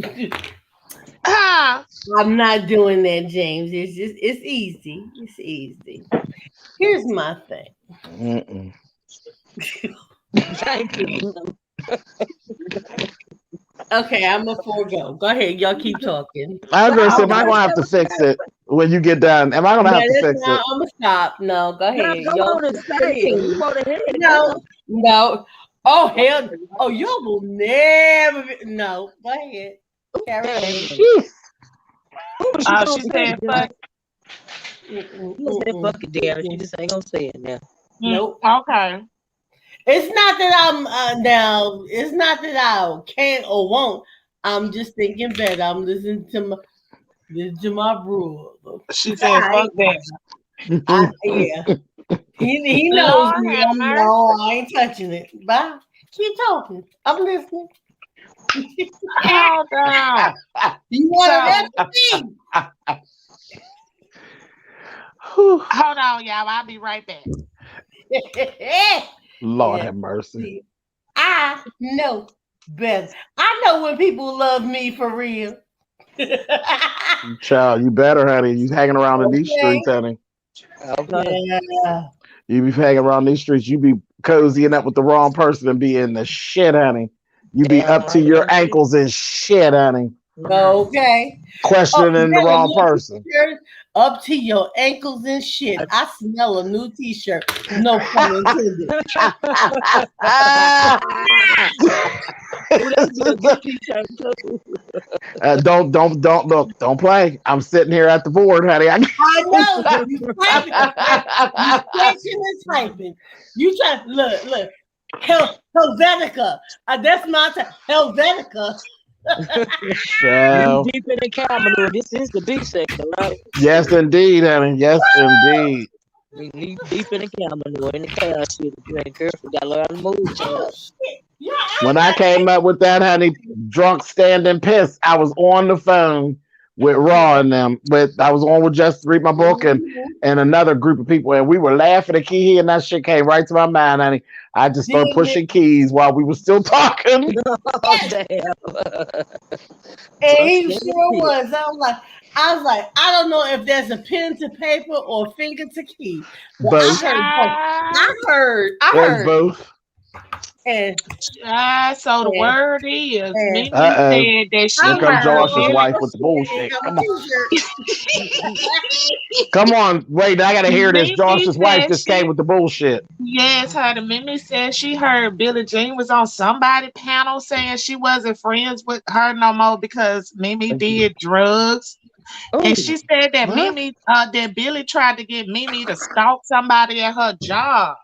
Huh? I'm not doing that, James. It's easy. It's easy. Here's my thing. Mm-mm. Thank you. Okay, I'm gonna forego. Go ahead, y'all keep talking. I was gonna say, am I gonna have to fix it when you get done? Am I gonna have to fix it? I'm gonna stop. No, go ahead. Go on and say it. Go ahead. No. Oh hell. Oh, you will never. No, go ahead. Carry on. She said fuck. You said fuck it, damn. She just ain't gonna say it now. Nope. Okay. It's not that I'm now. It's not that I can't or won't. I'm just thinking better. I'm listening to my brother. She said fuck that. Yeah. He knows Lord me. have No, I ain't touching it. Bye. Keep talking. I'm listening. Calm down. You want to let me? Hold on, y'all. I'll be right back. Lord have mercy. I know better. I know when people love me for real. Child, you better, honey. You hanging around in these streets, honey. Okay. Yeah. You be hanging around these streets. You be cozying up with the wrong person and be in the shit, honey. You be up to your ankles in shit, honey. Okay. Questioning the wrong person. Up to your ankles and shit. I smell a new t-shirt. No pun intended. Don't play. I'm sitting here at the board, honey. I know. You typing and typing. You try look. Helvetica. That's my time. Helvetica. So, Deep in the camera. This is the big section, right? yes, indeed, honey. Yes, indeed. We need deep in the camera in the chaos shit. If you ain't careful, gotta learn how to move. Oh, shit. When I came up with that, honey, drunk, standing, pissed, I was on the phone with Raw and them, but I was on with Just Read My Book and another group of people, and we were laughing at Key, and that shit came right to my mind, honey. I just started pushing keys while we were still talking. Oh, damn. And he sure was. I was like, I don't know if there's a pen to paper or finger to key. But Both. I heard both. And so the word is, Mimi Uh-oh. said that she Here comes heard Josh's wife with the bullshit. Come on. Come on. Wait, I gotta hear this. Mimi Josh's wife said just came with the bullshit. Yes, honey. Mimi said she heard Billie Jean was on somebody panel saying she wasn't friends with her no more because Mimi did drugs. Ooh. And she said that that Billie tried to get Mimi to stalk somebody at her job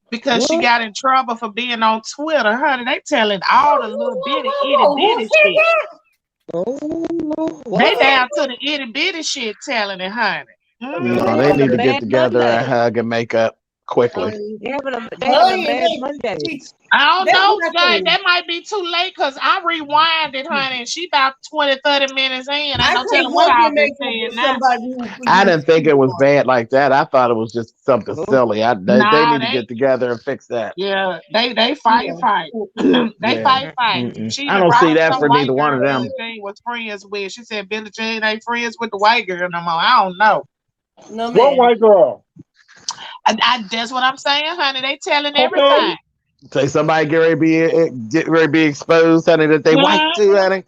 because she got in trouble for being on Twitter. Honey, they telling all the little itty bitty shit. They down to the itty bitty shit telling it, honey. No, they need to get together and hug and make up. quickly. They having a Oh, Mad yeah, Mondays. I don't that's know, what I God, think. that might be too late because I rewinded, honey, and she about 20, 30 minutes in. Ain't I no take telling what one I'll be Jamaican saying for now. somebody who I you didn't think it speak was on. bad like that. I thought it was just something Oh, silly. They Nah, need to get together and fix that. they fight. Yeah. They Yeah. fight. Mm-mm. She I even don't brought see up that some for white neither one girl of Billie them. Jean was friends with. She said Billie Jean ain't friends with the white girl no more. I don't know. No, What man. white girl? That's what I'm saying, honey. They telling Okay. everything. Say somebody get ready to be exposed, honey, that they white too, honey.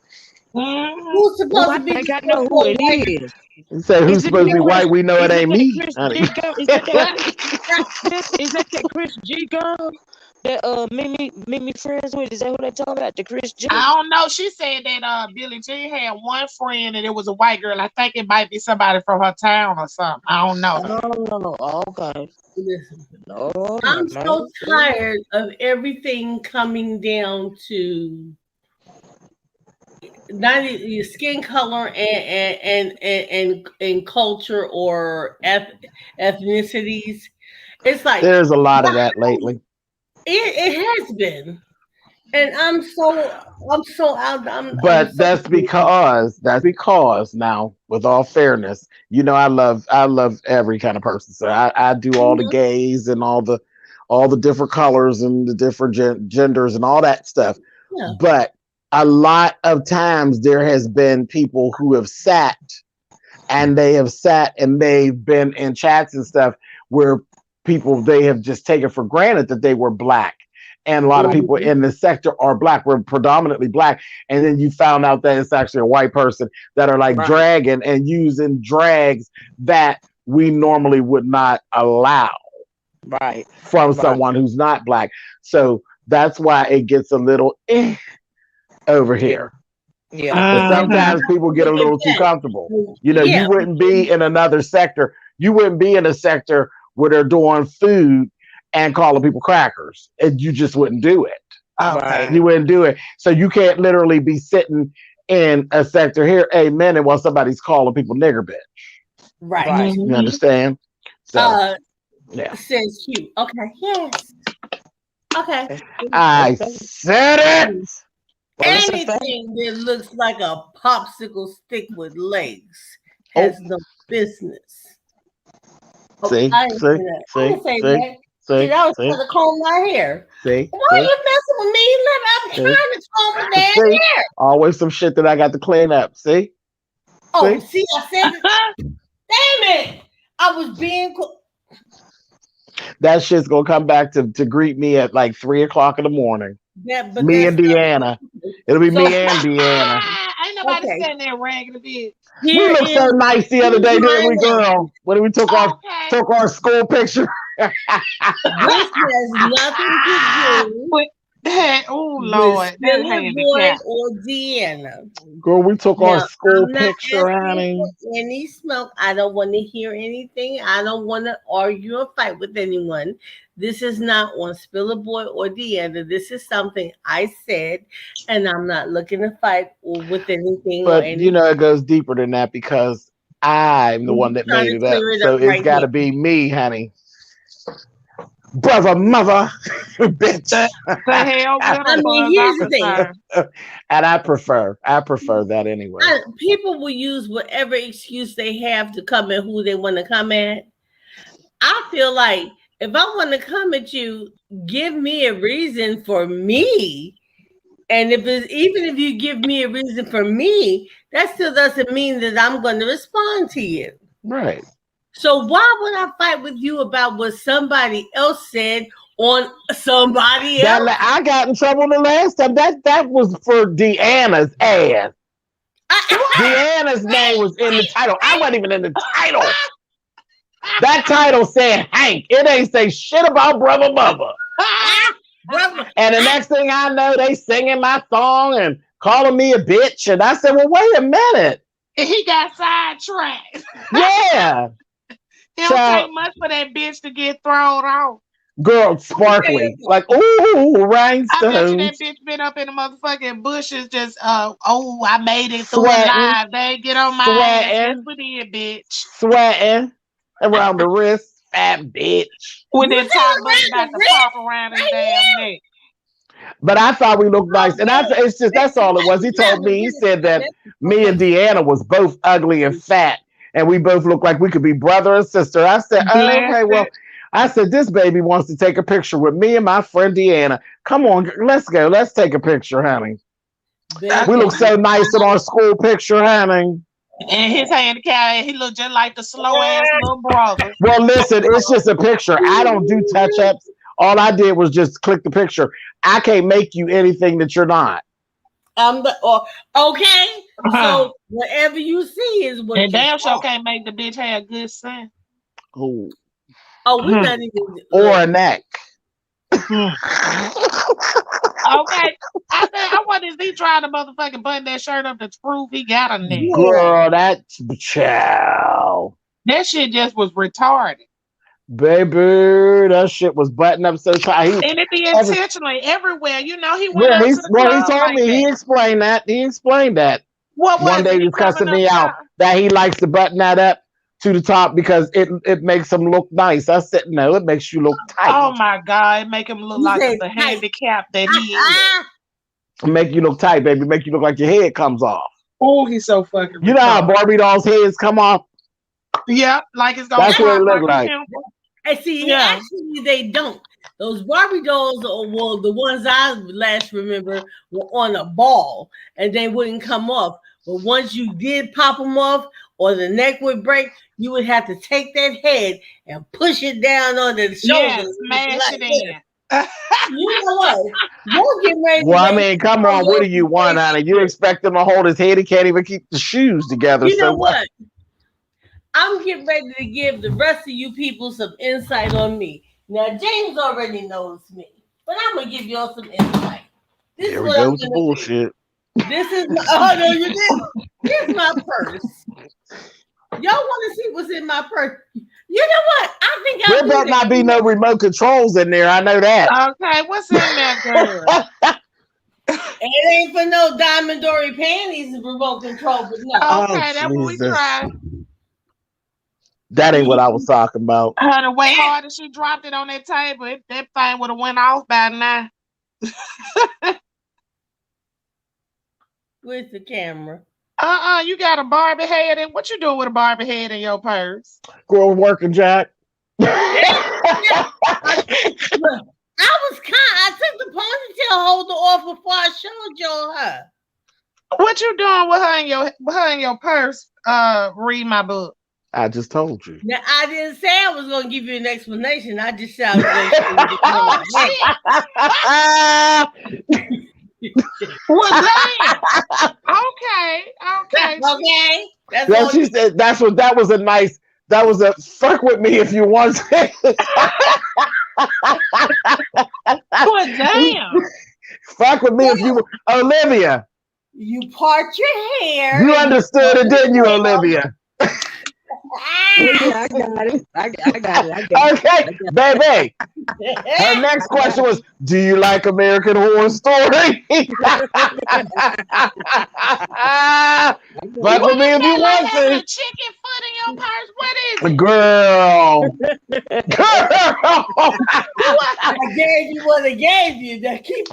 Mhm. Who's oh, supposed I to be think I know supposed who to it white? is. You say who's Is it supposed to that be Chris? white? We know it Is it ain't that me, Chris honey. G girl? Is that that Chris G girl that Mimi friends with? Is that who they talking about? The Chris G? I don't know. She said that Billie Jean had one friend and it was a white girl. I think it might be somebody from her town or something. I don't know. Oh, okay. Listen, No, I'm man. so tired of everything coming down to not your skin color and culture or ethnicities. It's like There's a lot of that lately. it has been, and I'm so out. I'm But so that's because now, with all fairness, I love every kind of person. So I do all the Mhm. gays and all the different colors and the different genders and all that stuff. Yeah. But a lot of times there has been people who have sat and they've been in chats and stuff where people they have just taken for granted that they were black. And a lot of people Mhm. in the sector are black. We're predominantly black. And then you found out that it's actually a white person that are like Right, dragging and using drags that we normally would not allow right, from right. someone who's not black. So that's why it gets a little over Yeah, here. yeah. But Mhm. sometimes people get a Look at little too that. comfortable. Yeah. You wouldn't be in another sector. You wouldn't be in a sector where they're doing food and calling people crackers. And you just wouldn't do it. Right. Okay. You wouldn't do it. So you can't literally be sitting in a sector here, amen, and while somebody's calling people nigger bitch. Right. Right. You Mhm. understand? So Uh, yeah. says Hugh. Okay. Yes. Okay. That's true. I Okay. said it. Well, that's a fact. Anything that looks like a popsicle stick with legs Oh, has no business. Oh, see, I didn't say see, that. I see, didn't say see, that. See, see, I was see, trying to comb my hair. see, Why are see, you messing with me? Look, I'm see, trying to comb the damn see. hair. Always some shit that I got to clean up. See, Oh, see. see, I said it. Damn it. I was being. That shit's gonna come back to greet me at like 3 o'clock in the morning. That, but Me that's and Deanna. It'll be so. me and Deanna. Ain't nobody Okay, standing there ragging a bitch. We here looked so is nice the other here's day, didn't my we, girl? When we Okay. took our school picture. This has nothing to do But that, oh with Lord, that Spiller Boy handicap. or Deanna. Girl, we took our Now, school I'm not picture, asking for honey. any smoke. I don't want to hear anything. I don't want to argue or fight with anyone. This is not on Spiller Boy or Deanna. This is something I said, and I'm not looking to fight or with anything or But anything. it goes deeper than that because I'm the I'm one just that trying made to it up. clear it So up it's right got here. to be me, honey. Brother, mother, bitch. The hell with I them, mean, far as here's I'm the thing. concerned. And I prefer that anyway. People will use whatever excuse they have to come at who they want to come at. I feel like if I want to come at you, give me a reason for me. And even if you give me a reason for me, that still doesn't mean that I'm going to respond to you. Right. So why would I fight with you about what somebody else said on somebody else? I got in trouble the last time. That was for Deanna's ass. Deanna's name was in the title. I wasn't even in the title. That title said Hank. It ain't say shit about brother mother. Brother, And the next thing I know, they singing my song and calling me a bitch. And I said, well, wait a minute. And he got sidetracked. Yeah. It don't Child, take much for that bitch to get thrown off. girl, sparkly. Like, ooh, I bet you that rhinestones. bitch been up in the motherfucking bushes just, oh, I made it through it Sweating, live. They ain't get on my ass. Yes, sweating, we did, bitch. sweating around the wrist. fat bitch. With You that top button said about around to the pop around his right damn neck. But I thought we looked nice, and Okay. it's just that's all it was. He told me, he said that me and Deanna was both ugly and fat, and we both looked like we could be brother and sister. I said, oh, Bless okay, well, it. I said this baby wants to take a picture with me and my friend Deanna. Come on, let's go. Let's take a picture, honey. We look so nice in our school picture, honey. And his handicap, he looked just like the slow ass little brother. Well, listen, it's just a picture. I don't do touch ups. All I did was just click the picture. I can't make you anything that you're not. Okay. So whatever you see is what And you damn sure saw. can't make the bitch have good sense. Oh. Oh, we're not even Or a neck. Okay. I said, I wonder is he trying to motherfucking button that shirt up to prove he got a neck. Girl, that's child. That shit just was retarded. Baby, that shit was buttoned up so tight. And it be intentionally everywhere. You know, he went out to the He club told like me, that. he explained that. What was One day it? he was cussing coming me up out top? that he likes to button that up to the top because it makes him look nice. I said, no, it makes you look tight. Oh my God, it make him look You like said the tight. handicap that he is. Make you look tight, baby. Make you look like your head comes off. Oh, he's so fucking You know how retarded. Barbie dolls' heads come off? Yeah, like it's gonna That's what it pop look a like. pimple. And see, Yeah. actually, they don't. Those Barbie dolls, well, the ones I last remember were on a ball and they wouldn't come off. But once you did pop them off or the neck would break, you would have to take that head and push it down on the Yeah, shoulders. smash like it this. in. You know what? You're getting ready to Well, I raise mean, come on. What do you want, honey? You expect him to hold his head? He can't even keep the shoes together. You know So what? I'm getting ready to give the rest of you people some insight on me. Now, James already knows me, but I'm gonna give y'all some insight. This Here is we what go I'm with the gonna do. bullshit. This is my, oh no, you didn't. Here's my purse. Y'all want to see what's in my purse? You know what? I think I'll There do better that. not be no remote controls in there. I know that. Okay, what's in there, girl? It ain't for no Diamond Dory panties and remote control, but no. Okay, that's what we Jesus. tried. That ain't what I was talking about. Her the way hard as she dropped it on that table, that thing would have went off by now. Where's the camera? You got a Barbie head in. What you doing with a Barbie head in your purse? Girl working, Jack. Look, I took the ponytail holder off before I showed y'all her. What you doing with her in your purse? Read my book. I just told you. Now I didn't say I was gonna give you an explanation. I just said I was gonna show you the Well, damn. Okay. Okay. That's Yeah, all she you said that was a fuck with me if you want to. Well, damn. Fuck with me if you Olivia. You part your hair. You understood it, didn't you, Olivia? Yeah, I got it. I got it. Okay, baby. Her next question was, do you like American Horror Story? Fuck with me if you want Having a to. chicken foot in your purse. What is it? Girl. I gave you what I gave you. Now keep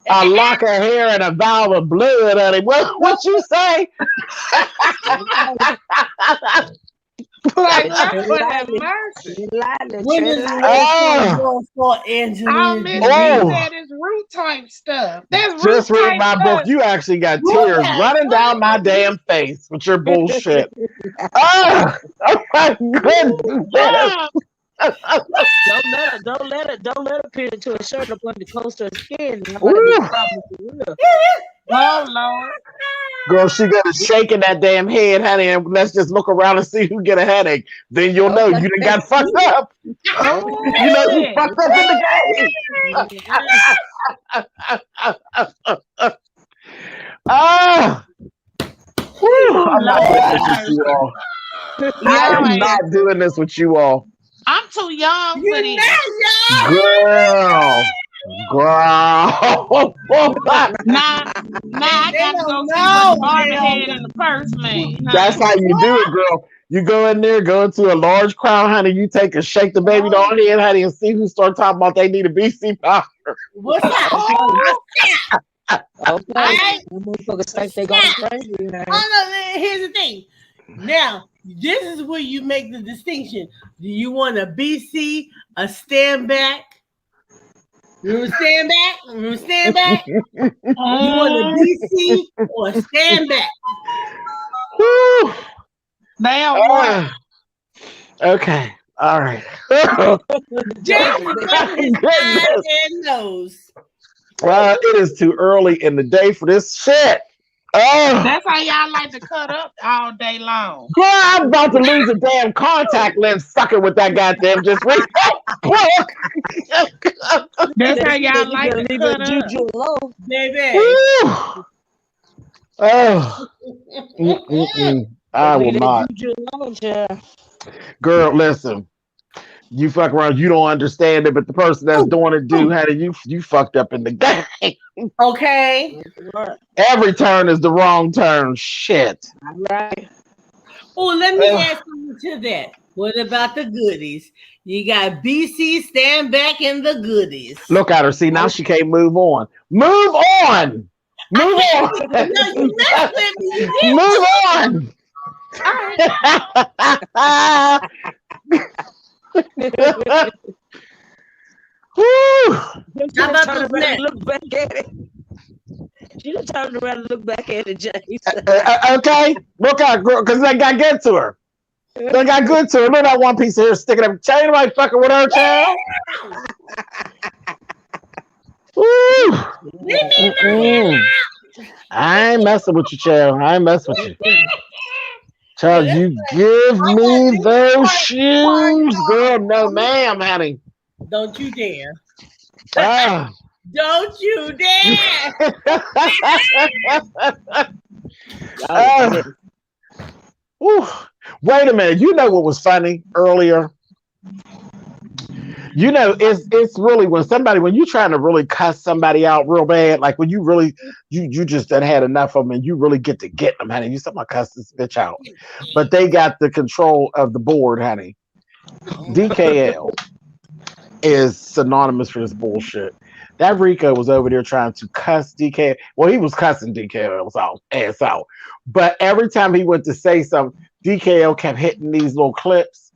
A lock of hair and a vial of blood, honey. What you say? Like, Lord have mercy. When is for Angelina? I miss Oh. that is root type stuff. That's Just root read type my stuff. book. You actually got tears running down my damn face with your bullshit. Oh my goodness. Don't let her pin it to a shirt up under close to her skin. Oh Lord. Girl, she got to shaking that damn head, honey, and let's just look around and see who get a headache. Then you'll know you done got fucked up. Oh, You know you fucked up in the game. Oh, I'm not doing this with you all. I'm not doing this with you all. I'm too young for this. Girl. Nah, I got to go see what Barbie had in the purse, man. That's how you do it, girl. You go in there, go into a large crowd, honey. You take and shake the baby doll head, honey, and see who start talking about they need a BC powder. What's that? Okay. Alright. Them motherfuckers think they going crazy. Man. Oh no, here's the thing. Now, this is where you make the distinction. Do you want a BC, a stand back? You stand back? You stand back? You want a BC or a stand back? Whew. Now what? Okay. All right. Goodness. Knows. Well, it is too early in the day for this shit. Oh, That's how y'all like to cut up all day long. girl, I'm about to lose a damn contact lens fucking with that goddamn just read. That's how y'all like to leave cut that up. juju alone. Baby. Oh, I will Leave that not. juju alone, child. Girl, listen. You fuck around, you don't understand it, but the person that's doing it do. How do you fucked up in the game? Okay. Every turn is the wrong turn. Shit. All right. Oh, let me add something to that. What about the goodies? You got BC, stand back, and the goodies. Look at her. See, now she can't move on. Move on. Move on. No, you messed with me. You Move on. Woo. How about turn this around next? and look back at it? She done turned around and look back at it, James. Okay, look out, girl, because they got good to her. They got good to her. Look at that one piece of hair sticking up. Chain anybody fucking with her, child. Woo. I ain't messing with you, child. I ain't messing with you. Child, you give me those shoes, girl. No, ma'am, honey. Don't you dare. Ah. Don't you dare. Whew. Wait a minute. You know what was funny earlier? You know, it's really when you're trying to really cuss somebody out real bad, like when you really you just done had enough of them and you really get them, honey. You somebody cuss this bitch out. But they got the control of the board, honey. DKL is synonymous for this bullshit. That Rico was over there trying to cuss DKL. Well, he was cussing DKL's ass out. But every time he went to say something, DKL kept hitting these little clips.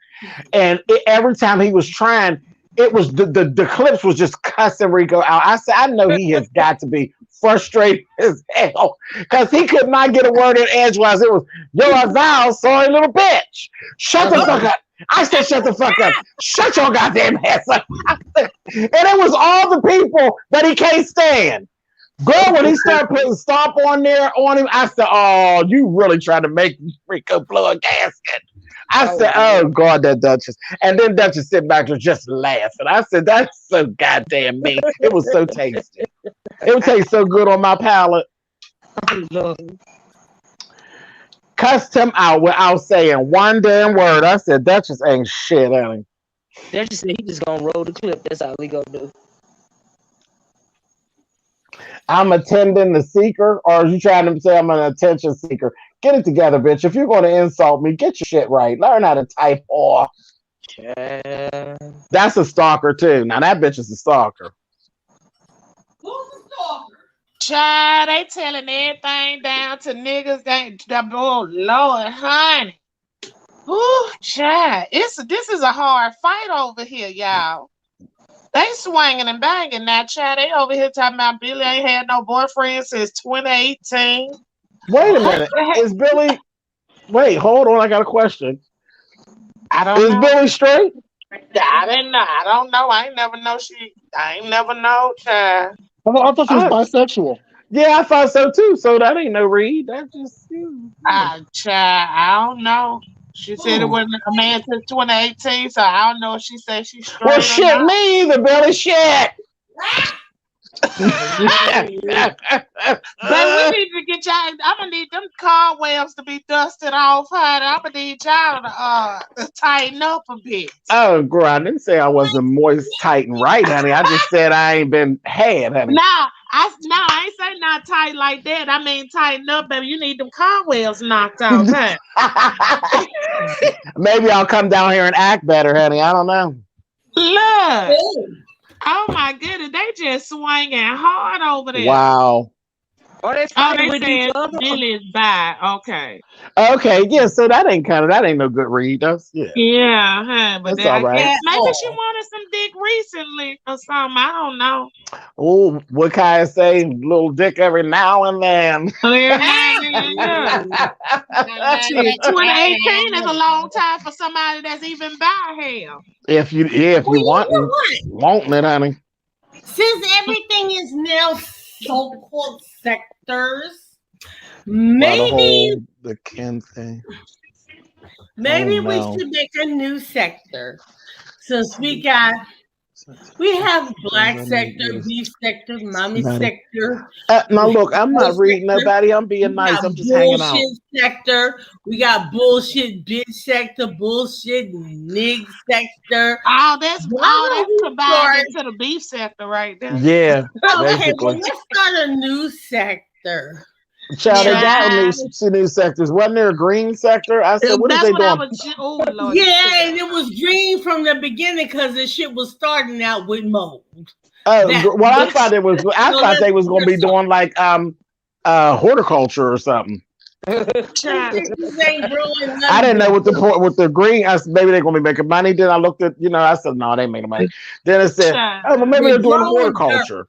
And every time he was trying, it was the clips was just cussing Rico out. I said, I know he has got to be frustrated as hell because he could not get a word in edgewise. It was, you're a vile, sorry little bitch. Shut the fuck up. I said, shut the fuck up. Shut your goddamn ass up. And it was all the people that he can't stand. Girl, when he started putting stomp on him, I said, oh, you really trying to make Rico blow a gasket. I said, oh, God, that Duchess. And then Duchess sit back and just laughing. I said, that's so goddamn mean. It was so tasty. It would taste so good on my palate. Cussed him out without saying one damn word. I said, Duchess ain't shit, honey. Duchess said he just gonna roll the clip. That's all he gonna do. I'm attending the seeker, or are you trying to say I'm an attention seeker? Get it together, bitch. If you're going to insult me, get your shit right. Learn how to type off. That's a stalker, too. Now, that bitch is a stalker. Who's the stalker? Child, they telling everything down to niggas. Oh, Lord, honey. Ooh, child. This is a hard fight over here, y'all. They swinging and banging now, child. They over here talking about Billy ain't had no boyfriend since 2018. Wait a minute. Is Billy... Wait, hold on. I got a question. I don't know. Is Billy straight? I didn't know. I don't know. I ain't never know, child. I thought she was bisexual. Yeah, I thought so, too. So that ain't no read. That's just... Child, I don't know. She said it wasn't a man since 2018, so I don't know if she said she's straight. Well, shit, me either, Billy. Shit. But we need to get y'all. I'm gonna need them cobwebs to be dusted off, honey. I'm gonna need y'all to tighten up a bit. Oh, girl, I didn't say I wasn't moist, tight, and right, honey. I just said I ain't been had, honey. I ain't say not tight like that. I mean tighten up, baby. You need them cobwebs knocked off, huh? Maybe I'll come down here and act better, honey. I don't know. Look. Oh, Oh my goodness, they just swinging hard over there. Wow. Or they Oh, fighting they with each said other. Billy is by. Okay. Okay, yeah, so that ain't no good read. That's Yeah, huh? But that's all I guess right. at maybe she all. wanted some dick recently or something. I don't know. Oh, what can I say? Little dick every now and then. Every now and then, yeah. Shit, 2018 is a long time for somebody that's even by hell. if you Well, you know wanting it, honey. since everything is now so-called sectors, By the maybe Ken thing. maybe we no. should make a new sector. Since we have black sector, beef sector, mommy sector. Now we look, have I'm bull not reading sector, nobody. I'm being we nice. got I'm just hanging out. bullshit sector. We got bullshit bitch sector, bullshit nig sector. That's Why don't we combined start? into the beef sector right there. Yeah, Okay, well, basically. let's start a new sector. Child, they got Child. new sectors. Wasn't there a green sector? I said, what is That's they what I doing? was. Oh Lord. Yeah, and it was green from the beginning because the shit was starting out with mold. I thought they was going to be doing like horticulture or something. Child. I didn't know with the green. I said maybe they're going to be making money. Then I looked at I said no, they ain't making money. Then it said Child. well, maybe they're doing horticulture.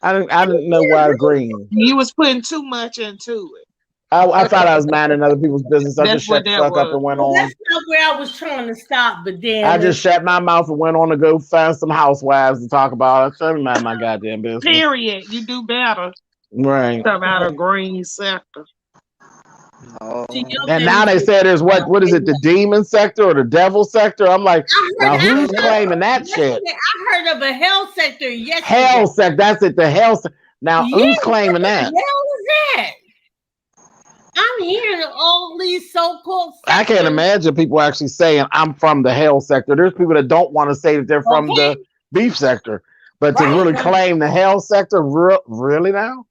I didn't know why green. You was putting too much into it. I thought I was minding other people's business. I just shut the fuck up and went on. That's not where I was trying to stop, but then I just shut my mouth and went on to go find some housewives to talk about. I shut mind my goddamn business. Period. You do better. Right. Talk about a green sector. And now they say there's what is it, the demon sector or the devil sector? I'm like, now who's claiming that shit? I heard of a hell sector yesterday. Hell sector, that's it, the hell sector. Now who's claiming that? What the hell is that? I'm hearing all these so-called sectors. I can't imagine people actually saying I'm from the hell sector. There's people that don't want to say that they're from the beef sector, but to really claim the hell sector, really now?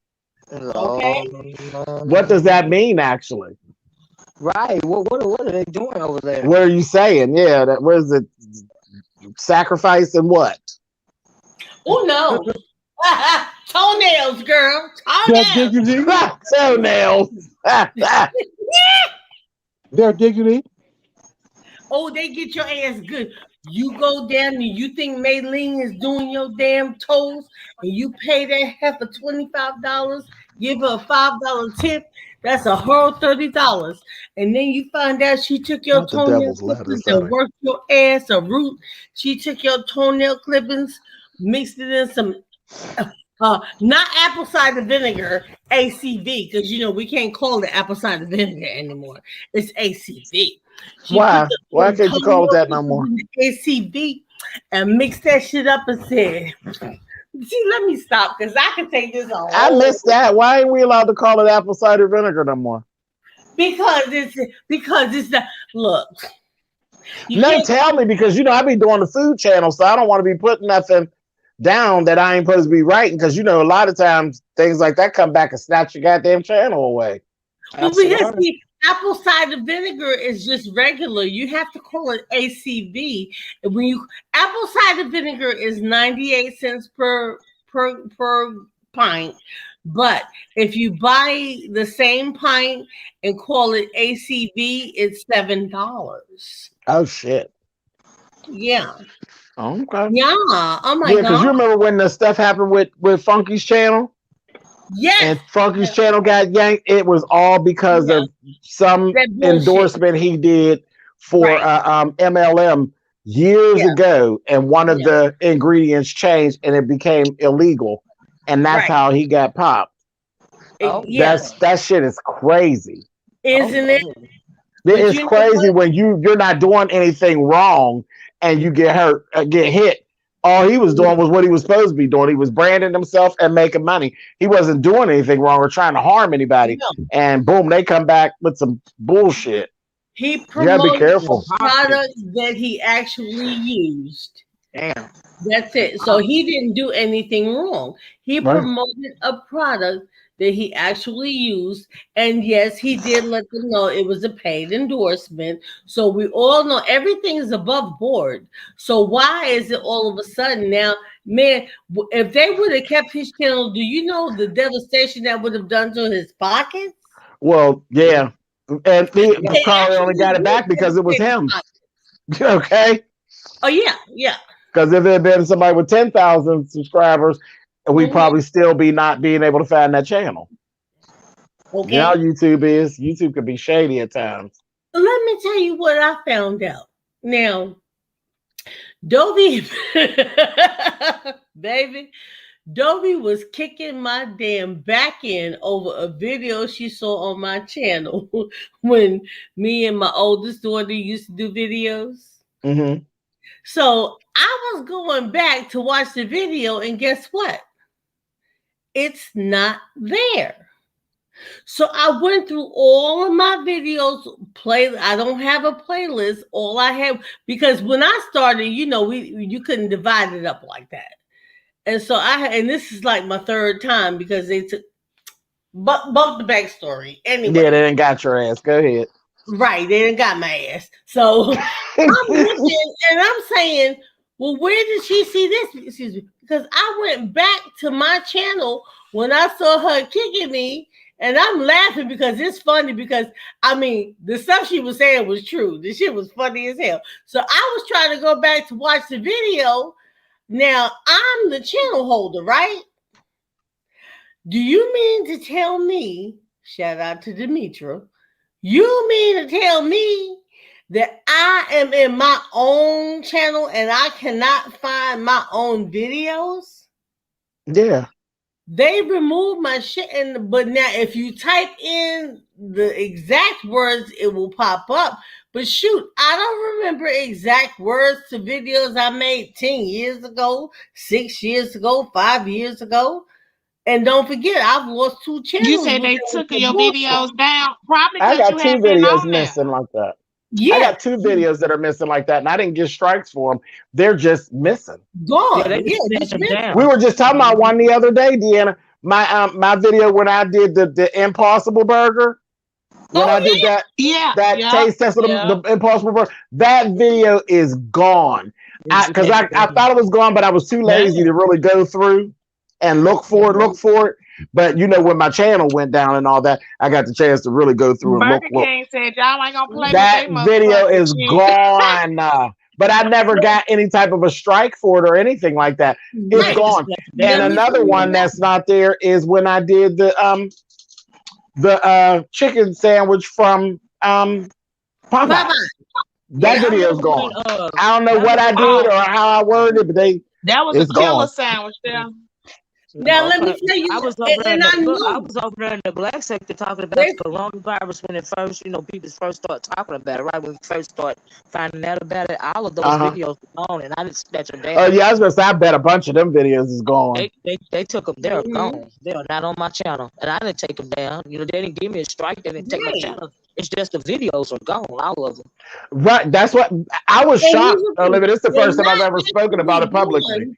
Okay. What does that mean, actually? Right. What are they doing over there? What are you saying? Yeah, what is it? Sacrifice and what? Oh no. Toenails, girl. Toenails. Toenails. Their dignity. Oh, they get your ass good. You go down and you think Maylene is doing your damn toes, and you pay that heifer $25, give her a $5 tip. That's a whole $30, and then you find out she took your toenail clippings and worked your ass a root. She took your toenail clippings, mixed it in some. Not apple cider vinegar, ACV, because we can't call it apple cider vinegar anymore. It's ACV. Why can't you call it that no more? ACV, and mix that shit up and said, see, let me stop because I can take this on. I missed that. Why ain't we allowed to call it apple cider vinegar no more? Because it's the look. No, tell me, because I be doing the food channel, so I don't want to be putting nothing down that I ain't supposed to be writing, because a lot of times things like that come back and snatch your goddamn channel away. Well, because apple cider vinegar is just regular. You have to call it ACV. And apple cider vinegar is 98 cents per pint. But if you buy the same pint and call it ACV, it's $7. Oh shit. Yeah. Okay. Yeah. Oh my god. Yeah, because you remember when the stuff happened with Funky's channel? Yes. And Funky's channel got yanked. It was all because of some endorsement he did for MLM years ago, and one of the ingredients changed and it became illegal, and that's how he got popped. That shit is crazy, isn't it? It's crazy when you're not doing anything wrong and you get hurt, get hit, All he was doing was what he was supposed to be doing. He was branding himself and making money. He wasn't doing anything wrong or trying to harm anybody. No. And boom, they come back with some bullshit. He You gotta be promoted careful. the product that he actually used. Damn. That's it. So he didn't do anything wrong. He Right. promoted a product that he actually used. And yes, he did let them know it was a paid endorsement. So we all know everything is above board. So why is it all of a sudden now, man, if they would have kept his channel, do you know the devastation that would have done to his pockets? Well, yeah. And he They probably only actually got it back because it was him. Okay. Oh, yeah, yeah. Because if it had been somebody with 10,000 subscribers, we'd probably still be not being able to find that channel. Okay. You know how YouTube is. YouTube can be shady at times. Let me tell you what I found out. Now, Dovey, baby, Dovey was kicking my damn back end over a video she saw on my channel when me and my oldest daughter used to do videos. Mm-hmm. So I was going back to watch the video, and guess what? It's not there. So I went through all of my videos. I don't have a playlist. All I have, because when I started, you know, you couldn't divide it up like that. And so and this is like my third time because they took both the backstory. Anyway. Yeah, they didn't got your ass. Go ahead. Right, they didn't got my ass. So I'm looking and I'm saying, well, where did she see this? Excuse me. Because I went back to my channel when I saw her kicking me, and I'm laughing because it's funny because, I mean, the stuff she was saying was true. The shit was funny as hell. So I was trying to go back to watch the video. Now, I'm the channel holder, right? Do you mean to tell me, shout out to Demetra, you mean to tell me that I am in my own channel and I cannot find my own videos? Yeah. They removed my shit, but now if you type in the exact words, it will pop up. But shoot, I don't remember exact words to videos I made 10 years ago, 6 years ago, 5 years ago. And don't forget, I've lost 2 channels. You said they took your videos down, probably I because got you 2 had been videos on there. missing like that. Yeah. I got 2 videos that are missing like that, and I didn't get strikes for them. They're just missing. Gone. Yeah, they Yeah, just just sent them missing. down. We were just talking about one the other day, Deanna. My video when I did the Impossible Burger. When I did that taste test of the Impossible Burger, that video is gone. Because I thought it was gone, but I was too lazy to really go through and look for it. But you know, when my channel went down and all that, I got the chance to really go through and Burger look. King said y'all ain't gonna play That with video is gone. But I never got any type of a strike for it or anything like that. It's gone. And another one that's not there is when I did the chicken sandwich from Popeye. That video's gone. I don't know what I did or how I worded it, but that was it's a killer gone. sandwich there. Now let me tell you, I was over there in the black sector talking about coronavirus when it first, people first start talking about it, right? When we first start finding out about it, all of those videos were gone, and I didn't snatch them down. Oh yeah, I was gonna say, I bet a bunch of them videos is gone. They took them. They're gone. They're not on my channel, and I didn't take them down. They didn't give me a strike. They didn't take my channel. It's just the videos are gone, all of them. Right. That's what I was shocked. Olivia, this is the first time I've ever spoken about it publicly.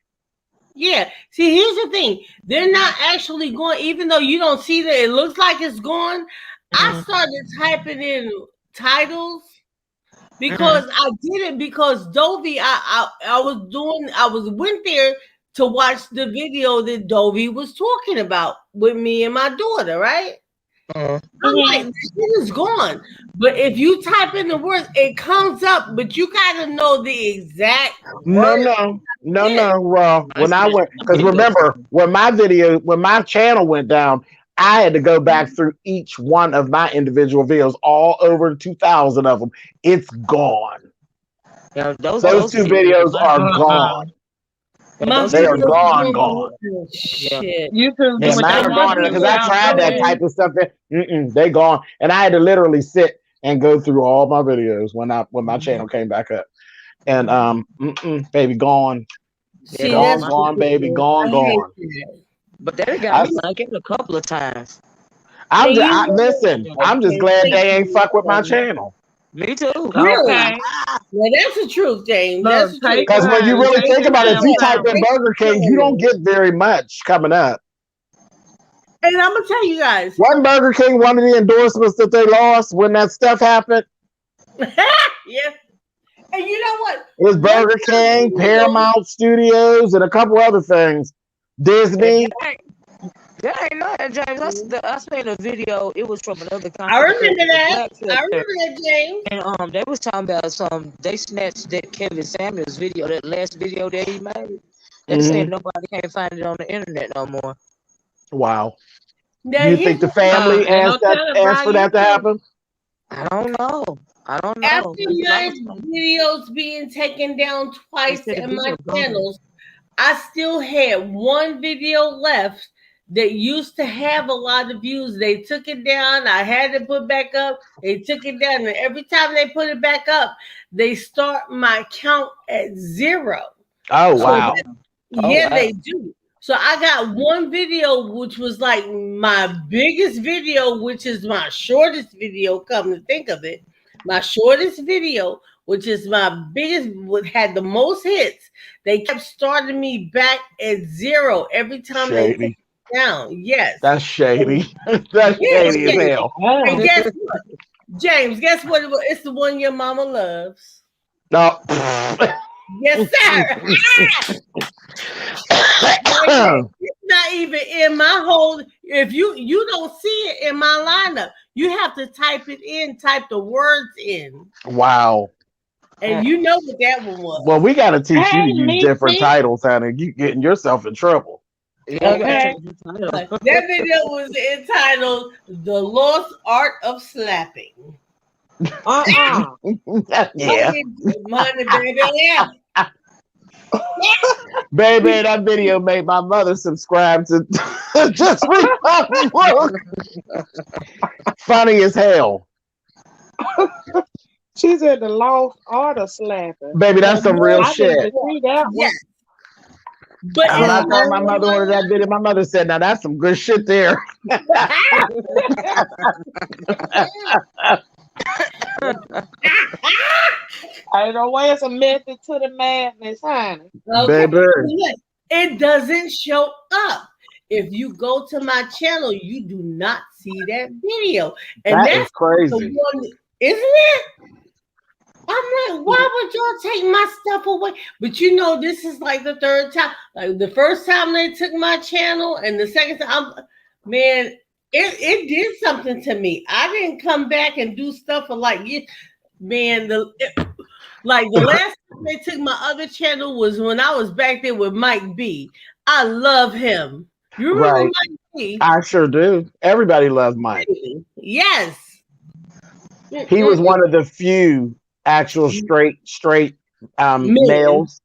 Yeah. See, here's the thing. They're not actually going, even though you don't see that it looks like it's gone. I started typing in titles because I did it because Dovey, I went there to watch the video that Dovey was talking about with me and my daughter, right? I'm like, this shit is gone. But if you type in the words, it comes up, but you gotta know the exact words. No, Raw. When I went, because remember, when my channel went down, I had to go back through each one of my individual videos, all over 2,000 of them. It's gone. Yeah, those 2 videos are gone. They are gone. Shit. YouTube, yeah, mine are gone because I tried that type of stuff. They gone, and I had to literally sit and go through all my videos when my channel came back up, and baby, gone. See, Yeah, that's Gone, my, gone, baby, I gone, hate gone. that. but they got I, me like it a couple of times. I'm And just, you know what? listen. I'm just Okay, glad thank they ain't you. fuck with my channel. Me too. Really? Okay. Well, that's the truth, James. That's Look, the truth. take Because when you mine. really Take think the about it, if damn you type time. in Burger King, you don't get very much coming up. And I'm gonna tell you guys. One Burger King, one of the endorsements that they lost when that stuff happened, Yeah. And you know what? it was One of Burger my King, videos, Paramount Studios, and a couple other things. And Disney. that ain't nothing, James. I seen a video. It was from another I country because remember of the that. black I sector. remember that, James. And they was talking about they snatched that Kevin Samuels video, that last video that he made. They saying nobody can't find it on the internet no more. Wow. Now You here's think the the thing. family Ain't no telling asked by for that to YouTube. happen? I don't know. After That's what I my was told. videos being taken down They twice said the in my video gone. channels, I still had one video left that used to have a lot of views. They took it down. I had to put back up. They took it down. And every time they put it back up, they start my count at 0. Oh, So wow. yeah, wow. they do. So I got one video, which was like my biggest video, which is my shortest video, come to think of it. My shortest video, which is my biggest, had the most hits. They kept starting me back at 0 every time they took Shady. it down. Yes. That's shady. That's Yeah, shady as shady. hell. And guess what? James, guess what? It's the one your mama loves. No. Yes, sir. It's not even in my whole. If you don't see it in my lineup, you have to type it in, type the words in, Wow. and you know what that one was. Well, we got to teach you Hey, to use different Niecy. titles, honey. You getting yourself in trouble. Yeah, we gotta Okay. change the title. That video was entitled "The Lost Art of Slapping." Uh-uh. Yeah. Money, baby. Yeah. Baby, that video made my mother subscribe to just read my book. Funny as hell. She's at the lost art of slapping. Baby, that's some real I need shit. to see that one. Yes. But When I it's told my mother ordered that video, my mother said, now that's some good shit there. I know where's a method to the madness, honey. okay. Baby. It doesn't show up. If you go to my channel, you do not see that video. And That is that's crazy. the one, isn't it? I'm like, why would y'all take my stuff away? But you know, this is like the third time. Like the first time they took my channel, and the second time, man, it did something to me. I didn't come back and do stuff for like, man, like the last time they took my other channel was when I was back there with Mike B. I love him. You remember Right. Mike B? I sure do. Everybody loves Mike. Yes. He was one of the few actual straight males.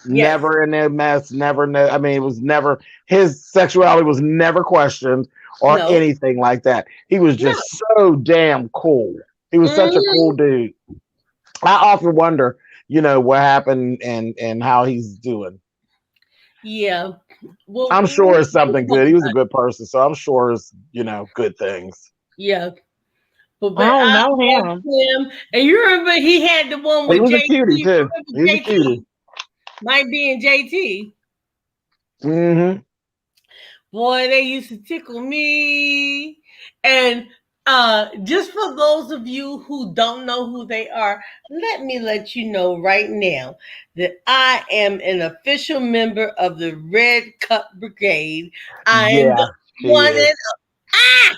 Yes. Never in a mess, never I mean, it was never, his sexuality was never questioned or No. anything like that. He was just so damn cool. He was such a cool dude. I often wonder, what happened and how he's doing. Yeah. Well, I'm sure it's something good. He was a good person, so I'm sure it's, good things. Yeah. But I don't I know loved him. And you remember he had the one with He was a JT. cutie too. He was a JT? cutie. Mike B and JT. Mm-hmm. Boy, they used to tickle me. And just for those of you who don't know who they are, let me let you know right now that I am an official member of the Red Cup Brigade. I am the one and I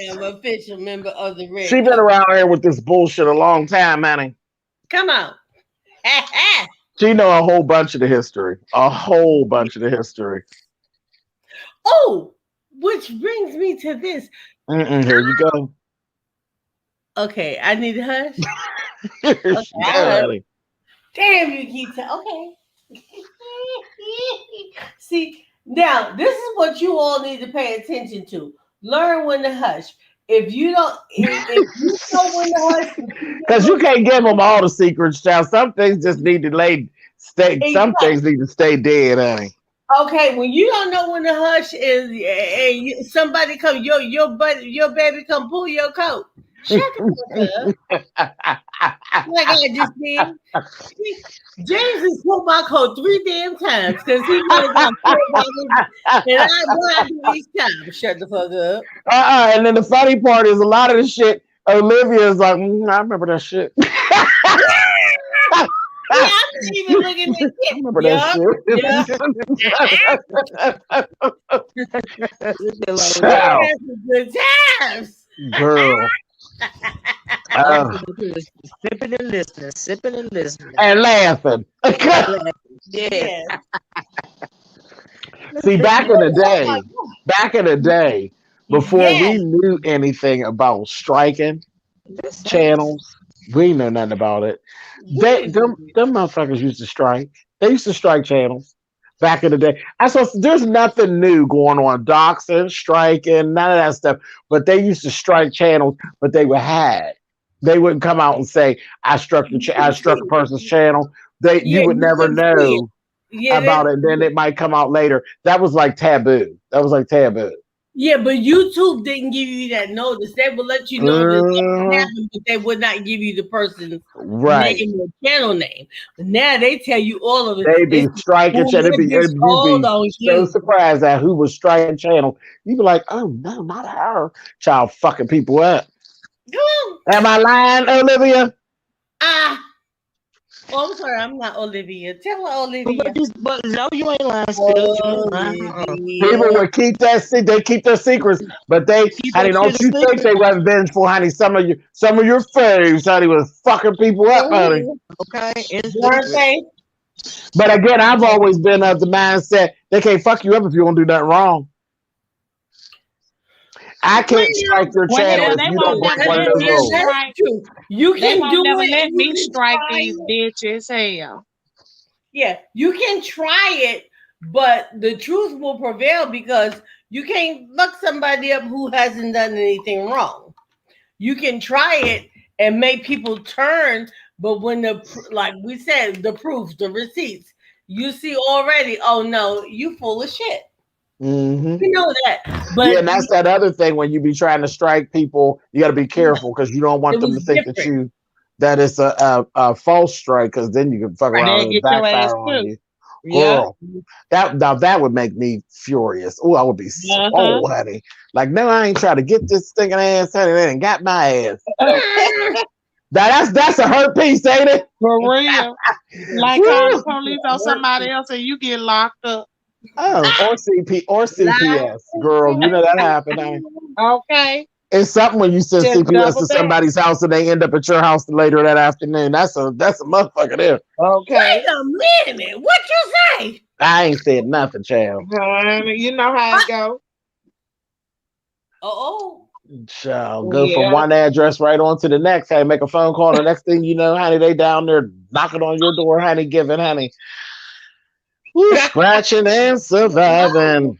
am official member of the Red She Cup. been around here with this bullshit a long time, honey. Come on. She know a whole bunch of the history. A whole bunch of the history. Oh, which brings me to this. Here you go. Okay, I need to hush. Here she go, honey. Damn, you keep okay. See, now this is what you all need to pay attention to. Learn when to hush. if you don't, if you know when to hush, Because you can't give them all the secrets, child. Some things just need to stay. Some exactly. things need to stay dead, honey. Okay, when you don't know when to hush is, and somebody come, your baby come pull your coat. Shut the fuck up. Like I just did. James has pulled my coat 3 damn times because he knows I'm poor about this, and I do each time. Shut the fuck up. And then the funny part is a lot of the shit. Olivia is like, I remember that shit. Yeah, I'm not even looking at I it. remember Yeah, yeah. that shit. We Child, had some good times. girl. Sipping and listening, sipping and listening. And laughing. Yeah. Yes. See, back in the Oh my day, before Yes. we knew anything about striking channels, we know nothing about it. Them motherfuckers used to strike. They used to strike channels back in the day. I saw there's nothing new going on, doxing, striking, none of that stuff. But they used to strike channels, but they were had. They wouldn't come out and say, I struck a person's channel. You would never know about it, and then it might come out later. That was like taboo. Yeah, but YouTube didn't give you that notice. They would let you know that something happened, but they would not give you the person's name or channel name. But now they tell you all of it. They be striking channels. You'd be so surprised at who was striking channels. You'd be like, oh no, not her. Child fucking people up. Am I lying, Olivia? Oh, I'm sorry, I'm not Olivia. Tell her Olivia. But no, you ain't lying. People would keep they keep their secrets, but honey, don't you think they wasn't vengeful, honey? Some of your faves, honey, was fucking people up, honey. Okay. But again, I've always been of the mindset they can't fuck you up if you don't do nothing wrong. I can't strike your channel if you don't break one of those rules. You can never let me strike these bitches. Hell. Yeah, you can try it, but the truth will prevail because you can't look somebody up who hasn't done anything wrong. You can try it and make people turn, but when like we said, the proof, the receipts, you see already, oh no, you full of shit. Mm-hmm. You know that, but yeah, and that's that other thing when you be trying to strike people, you got to be careful because you don't want them to think that it's a false strike because then you can fuck around and backfire on you. Girl, that would make me furious. Oh, I would be so honey. Like, no, I ain't trying to get this stinking ass, honey. They ain't got my ass. That's a hurt piece, ain't it? For real. Like calling the police on somebody else and you get locked up. Oh, or CPS, girl. You know that happened. Okay. It's something when you send CPS to somebody's house and they end up at your house later that afternoon. That's a motherfucker there. Okay. Wait a minute. What you say? I ain't said nothing, child. You know how it go. Child, go from one address right on to the next. Hey, make a phone call. The next thing you know, honey, they down there knocking on your door, honey, giving, honey. Woo, scratching and surviving.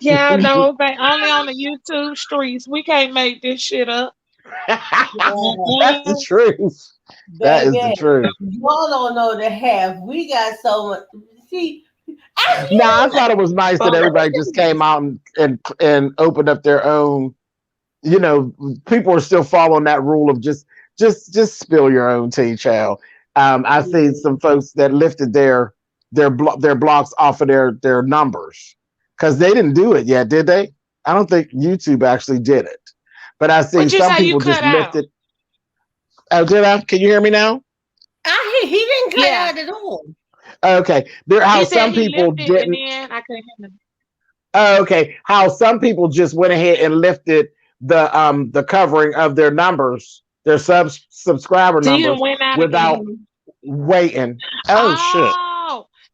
Yeah, no, but only on the YouTube streets. We can't make this shit up. That's the truth. That is the truth. Y'all don't know the half. We got so much. See, I thought it was nice that everybody just came out and opened up their own. You know, people are still following that rule of just spill your own tea, child. I've seen some folks that lifted their blocks off of their numbers because they didn't do it yet, did they? I don't think YouTube actually did it, but I've seen some people just lifted. Oh, did I? Can you hear me now? He didn't cut out at all. Okay, how some people didn't. I couldn't hear him. Okay, how some people just went ahead and lifted the covering of their numbers, their subscriber numbers without waiting. Oh shit!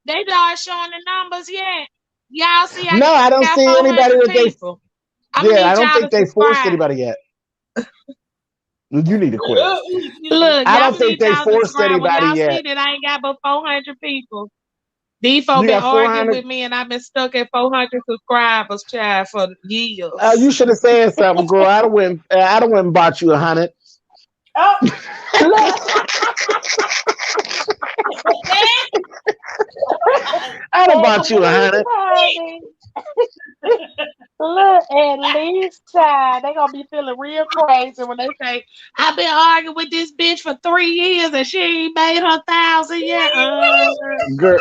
They not showing the numbers yet. Y'all see? No, I don't see anybody that people. I don't think they forced anybody yet. You need to quit. Look, I don't think they forced anybody yet. See that I ain't got but 400 people. These folks You been got arguing 400. with me, and I've been stuck at 400 subscribers, child, for years. You should have said something, girl. I'd have went and bought you 100. Oh, I'd have bought you 100. Look, at least, child, they gonna be feeling real crazy when they say, "I've been arguing with this bitch for 3 years and she ain't made her 1,000 yet." Girl,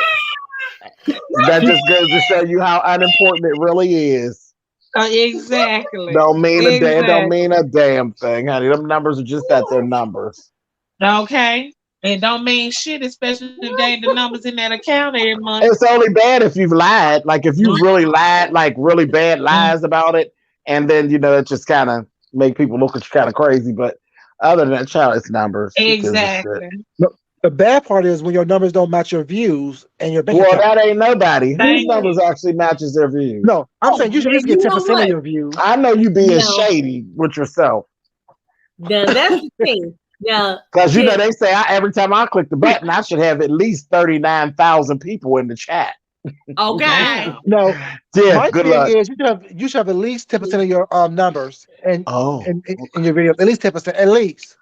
that just goes to show you how unimportant it really is. Exactly. Don't mean a damn. Don't Exactly. mean a damn thing, honey. Them numbers are just that. They're numbers. Okay. It don't mean shit, especially if they ain't the numbers in that account every month. It's only bad if you've lied. Like if you've really lied, like really bad lies about it, and then it just kind of make people look at you kind of crazy. But other than that, child, it's numbers. Exactly. No, the bad part is when your numbers don't match your views and your bank Well, account. that ain't nobody. Whose Thank numbers actually matches their views? No, I'm saying you should at least you get know 10% what? of your views. I know you being No. shady with yourself. Now that's the thing. Now, Because they say every time I click the button, I should have at least 39,000 people in the chat. okay. No, Yeah, my good thing luck. is you should have at least 10% of your numbers and Oh, in your videos. At least 10%, at least.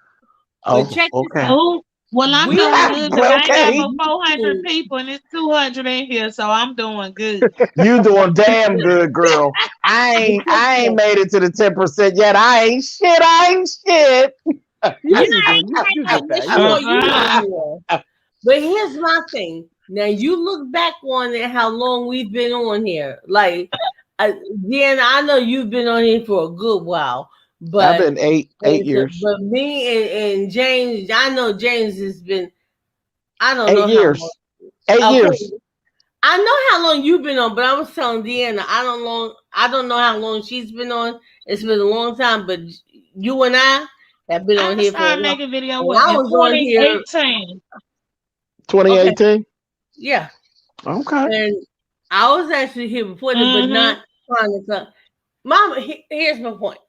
But check this okay. out. Oh, well, I'm We doing have good because I Okay. ain't got but 400 people and it's 200 in here, so I'm doing good. You doing damn good, girl. I ain't made it to the 10% yet. I ain't shit. You You do. You get that. sure You you are. But here's my thing. Now you look back on it, how long we've been on here. Like, Deanna, I know you've been on here for a good while, but I've been eight years. But me and James, I know James has been. I don't know 8 years. how long. 8 Okay. years. I know how long you've been on, but I was telling Deanna, I don't know how long she's been on. It's been a long time, but you and I have been on I here for a started while. making video And in I was on here. 2018. 2018? Yeah. Okay. And I was actually here before that, but not trying to come. Mama, here's my point.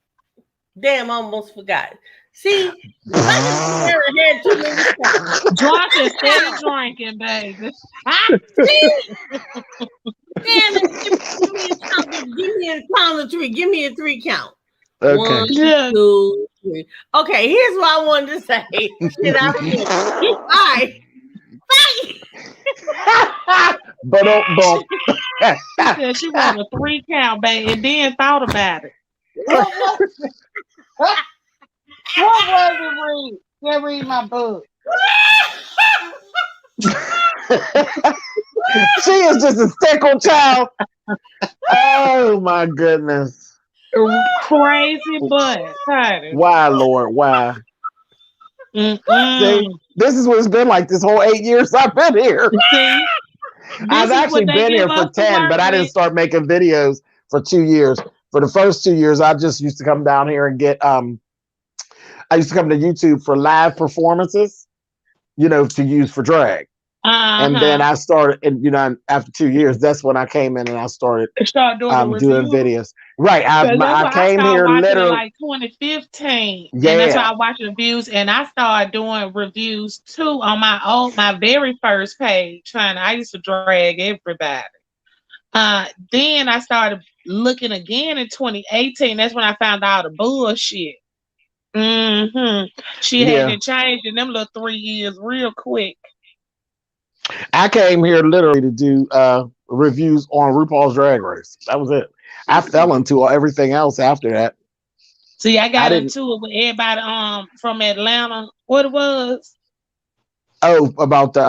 Damn, I almost forgot. See, I had too many times. Drunk instead of drinking, baby. Damn it, give me a count of three. Give me a 3 count. Okay. 1, Yeah. 2, 3. Okay, here's what I wanted to say. Shit, I forget. All right. But She said she wanted a 3 count, baby, and then thought about it. What was it, Reed? Can't read my book. she is just a stickle child. Oh my goodness. Crazy butt, honey. Why, Lord? Why? See, this is what it's been like this whole 8 years I've been here. See? I've actually been here for 10, but I didn't start making videos for 2 years. For the first 2 years, I just used to come down here and get I used to come to YouTube for live performances, to use for drag. And then I started, and after 2 years, that's when I came in and I started doing videos. Right, I came here literally like 2015. Yeah, and that's why I watched reviews, and I started doing reviews too on my very first page. I used to drag everybody. Then I started looking again in 2018. That's when I found out the bullshit. She had to change in them little 3 years real quick. I came here literally to do reviews on RuPaul's Drag Race. That was it. I fell into everything else after that. See, I got into it with everybody from Atlanta. What it was? Oh, about the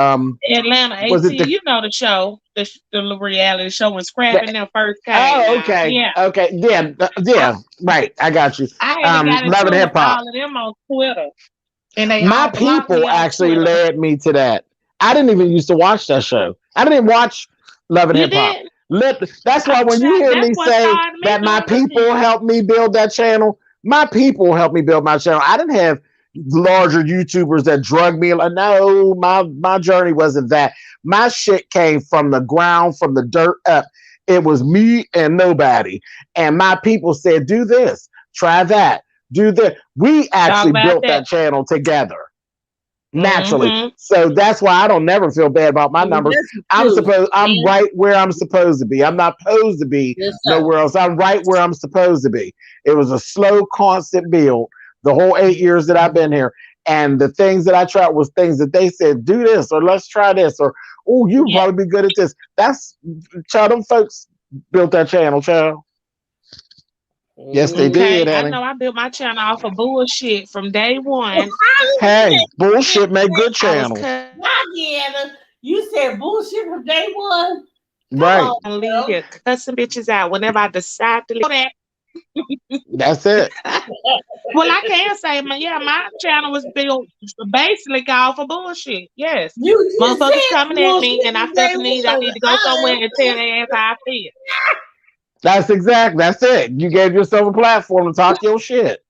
Atlanta was AT. it The show, the reality show when Scrapping them first came. Oh, okay. Yeah. Okay. Yeah. Right. I got you. I had got into Love and Hip Hop. all of them on Twitter. And they My all blocked me people on actually Twitter. led me to that. I didn't even used to watch that show. I didn't even watch Love and You Hip Hop. did? That's why when you hear me say that my people helped me build that channel, my people helped me build my channel. I didn't have larger YouTubers that drug me. No, my journey wasn't that. My shit came from the ground, from the dirt up. It was me and nobody. And my people said, do this, try that, do this. We actually built that channel together. naturally. Mm-hmm. So that's why I don't never feel bad about my numbers. I'm right where I'm supposed to be. I'm not supposed to be nowhere else. I'm right where I'm supposed to be. It was a slow, constant build the whole 8 years that I've been here. And the things that I tried was things that they said, do this, or let's try this, or oh, you probably be good at this. That's child, them folks built that channel, child. Yes, they did, I honey. know I built my channel off of bullshit from day one. Hey, bullshit make good I was channels. Deanna, you said bullshit from day one. Right. Come leave here cussing bitches out whenever I decide to leave. That. That's it. Well, I can say, my channel was built basically off of bullshit. Yes. You Motherfuckers said coming at me and I bullshit from felt day the need. I one. need to go somewhere and tell their ass how I feel. That's it. You gave yourself a platform to talk your shit.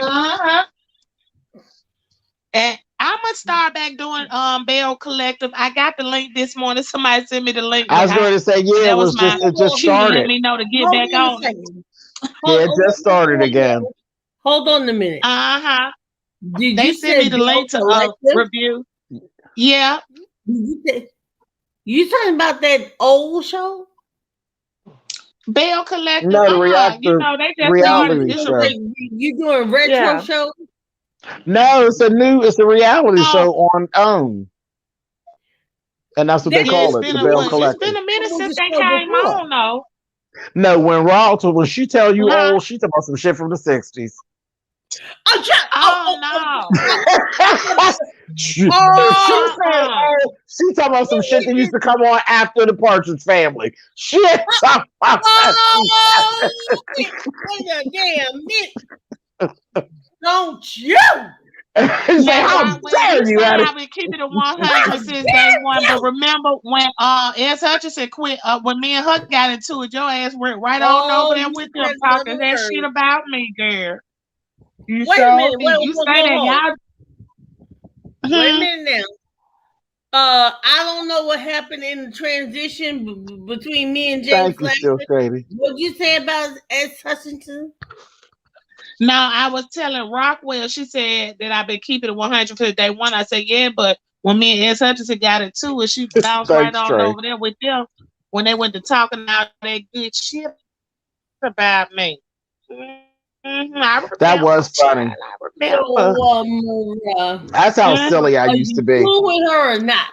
Uh-huh. And I'm gonna start back doing Bell Collective. I got the link this morning. Somebody sent me the link. I was going to say, yeah, that was my it just cue to let started. me know to get back on it. Yeah, it just started again. Hold on a minute. Uh-huh. Did they you sent me the link to review. Yeah. You talking about that old show? Bell Collective. No, the you know, they just reality show. You doing retro show? No, it's a reality show on OWN. And that's what they call it, the Bell Collective. It's been a minute since they came on, though. No, when she tell you old, she talking about some shit from the 60s. Oh no. She talking about some shit that used to come on after the Partridge Family. Shit. Damn. Don't you? How dare you? I've been keeping it 100 since day one. But remember when S. Hutchinson quit? When me and Huck got into it, your ass went right on over there with them talking that shit about me, girl. You wait a minute. You say that y'all. Wait a minute now. I don't know what happened in the transition between me and James. Thank you, Shady. What'd you say about S. Hutchinson? No, I was telling Rockwell. She said that I've been keeping it 100 for day one. I said, yeah, but when me and S. Hutchinson got into it, she bounced right on over there with them when they went to talking out that good shit about me. That was funny. That's how silly I used to be. Cool with her or not?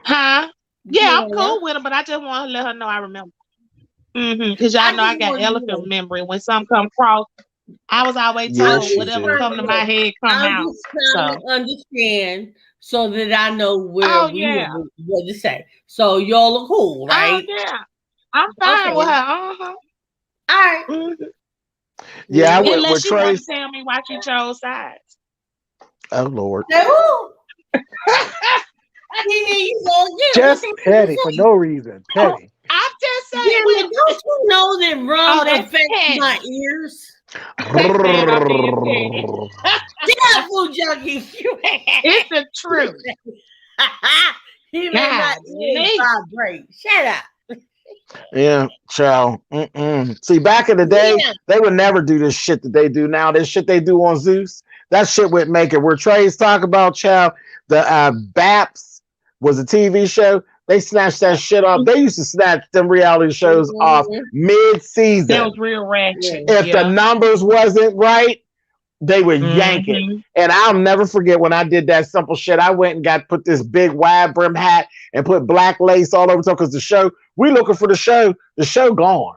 Huh? Yeah, I'm cool with her, but I just want to let her know I remember. Because y'all know I got elephant memory. When something come across, I was always told whatever come to my head come out. Just trying to understand so that I know what to say. So y'all are cool, right? Oh yeah, I'm fine with her. Uh-huh. All right. Yeah, I went unless with she Trace. want to tell me why she chose sides. Oh Lord. Just petty for no reason. Petty. I'm just saying. Yeah, don't you know that rum affects my ears? Careful, junkie. It's the truth. He made my ears vibrate. Shut up. Yeah, child. See, back in the day, they would never do this shit that they do now. This shit they do on Zeus, that shit would make it. Where Trey's talking about, child, the Baps was a TV show. They snatched that shit off. They used to snatch them reality shows off mid-season. That was real ratchet. If the numbers wasn't right, they would yank it. And I'll never forget when I did that simple shit. I went and put this big wide brim hat and put black lace all over top because we looking for the show gone.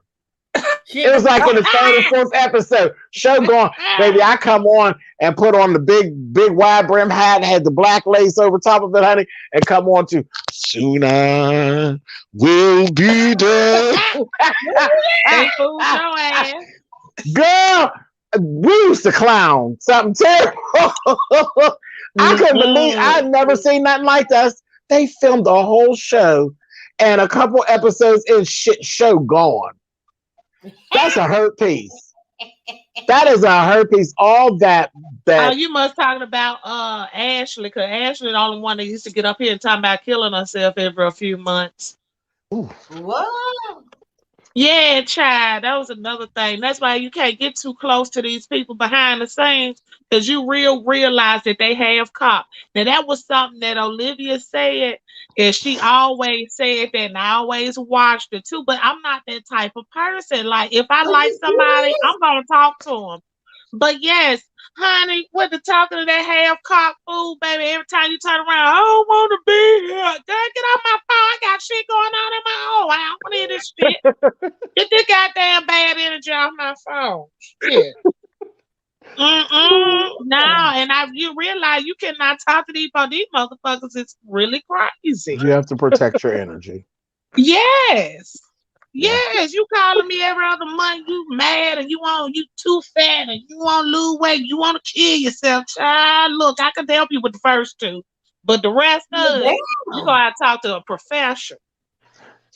It was like in the third or fourth episode. Show gone. Baby, I come on and put on the big wide brim hat and had the black lace over top of it, honey, and come on to Soon I Will Be There. Girl, we used to clown something terrible. I couldn't believe I'd never seen nothing like that. They filmed the whole show and a couple episodes in show gone. That's a hurt piece. That is a hurt piece. All that. Oh, you must talking about Ashley, because Ashley the only one that used to get up here and talk about killing herself every a few months. Ooh. What? Yeah, child. That was another thing. That's why you can't get too close to these people behind the scenes, because you realize that they have cop. Now that was something that Olivia said, and she always said that, and I always watched it too. But I'm not that type of person. Like if I like somebody, I'm gonna talk to them. But yes, honey, with the talking of that half cocked food, baby, every time you turn around, I don't want to be here. Girl, get off my phone. I got shit going on in my own. I don't want to hear this shit. Get this goddamn bad energy off my phone. Shit. No, and you realize you cannot talk to these people. These motherfuckers is really crazy. You have to protect your energy. Yes. Yeah. Yes, you calling me every other month. You mad and you too fat and you want to lose weight. You want to kill yourself, child. Look, I can help you with the first two, but the rest of it, you gotta talk to a professional.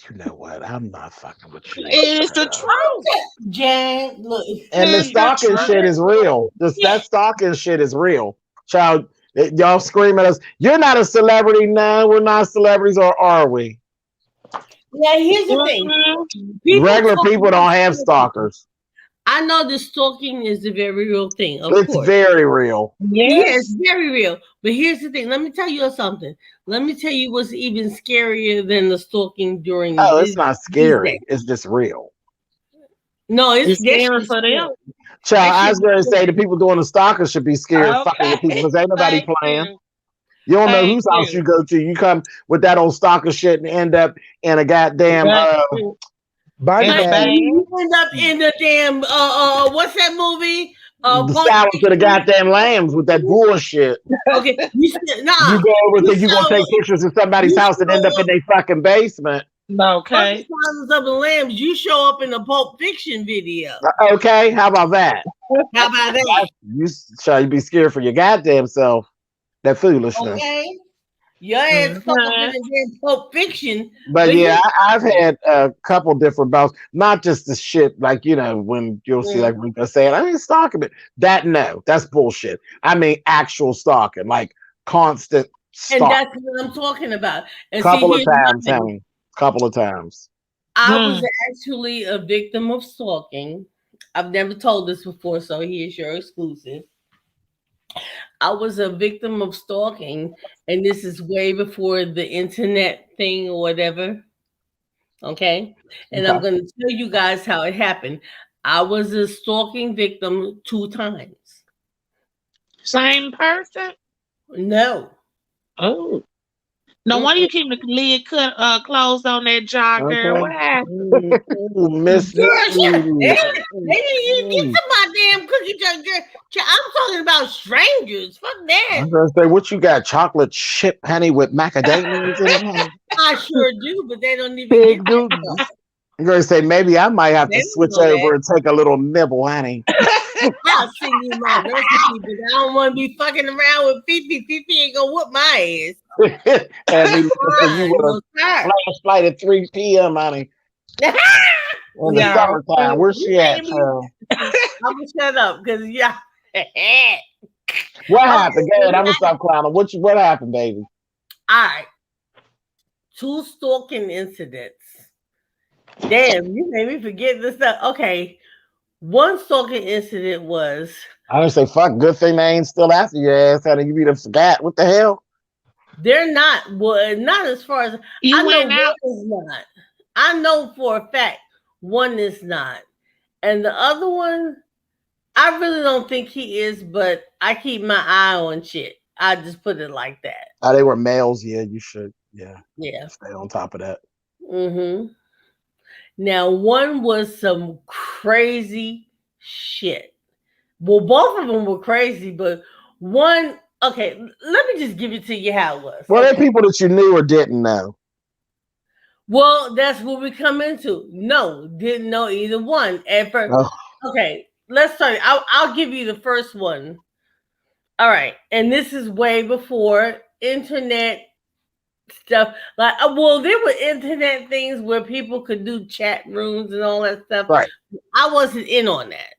You know what? I'm not fucking with you. It's the truth, Jan. Look, And the stalking shit is real. That stalking shit is real. Child, y'all scream at us. You're not a celebrity. No, we're not celebrities, or are we? yeah, here's the thing. Regular people don't have stalkers. I know the stalking is a very real thing. Of It's course. very real. Yes, very real. But here's the thing. Let me tell you something. Let me tell you what's even scarier than the stalking during. Oh, it's not scary. It's just real. No, it's scary for them. Child, I was going to say the people doing the stalking should be scared fucking with people because ain't nobody playing. You don't know whose house you go to. You come with that old stalker shit and end up in a goddamn body bag. You end up in the damn what's that movie? The Silence of the Goddamn Lambs with that bullshit. Okay, you go over there, you gonna take pictures of somebody's house and end up in their fucking basement. Okay. Silence of the Lambs, you show up in a Pulp Fiction video. Okay, how about that? How about that? You be scared for your goddamn self. That foolishness. Okay. Your ass fuck up in the Pulp Fiction. But yeah, I've had a couple different bouts. Not just the shit like, you know, when you'll see like Rika saying, I ain't stalking it. That's bullshit. I mean actual stalking, like constant stalking. And that's what I'm talking about. And couple of times, honey. Couple of times. I was actually a victim of stalking. I've never told this before, so here's your exclusive. I was a victim of stalking, and this is way before the internet thing or whatever. Okay. And I'm going to tell you guys how it happened. I was a stalking victim 2 times. Same person? No. Oh. No wonder you keep the lid closed on that jar, girl. What happened? Miss Get to my damn cookie jar, girl. I'm talking about strangers. Fuck that. I'm gonna say, what you got? Chocolate chip honey with macadamias in it? I sure do, but they don't even get I'm gonna say maybe I might have to switch over and take a little nibble, honey. I'll send you my recipe, but I don't want to be fucking around with Fifi. Fifi ain't gonna whoop my ass. And we looking for you with a flash flight at 3 p.m., honey. In the summertime. Where's she at, child? I'm gonna shut up because What happened? Go ahead, I'm gonna stop clowning. What happened, baby? All right. 2 stalking incidents. Damn, you made me forget this stuff. Okay. One stalking incident was. I didn't say fuck. Good thing they ain't still after your ass. How do you be the forgot? What the hell? They're not. Well, not as far as I know. One is not. I know for a fact one is not, and the other one, I really don't think he is. But I keep my eye on shit. I just put it like that. Oh, they were males. Yeah, you should. Yeah. Stay on top of that. Mm-hmm. Now, one was some crazy shit. Well, both of them were crazy, but one, okay, let me just give it to you how it was. Well, they're people that you knew or didn't know. Well, that's what we come into. No, didn't know either one at first. Oh. Okay, let's start. I'll give you the first one. All right, and this is way before internet stuff. Like, well, there were internet things where people could do chat rooms and all that stuff. Right. I wasn't in on that.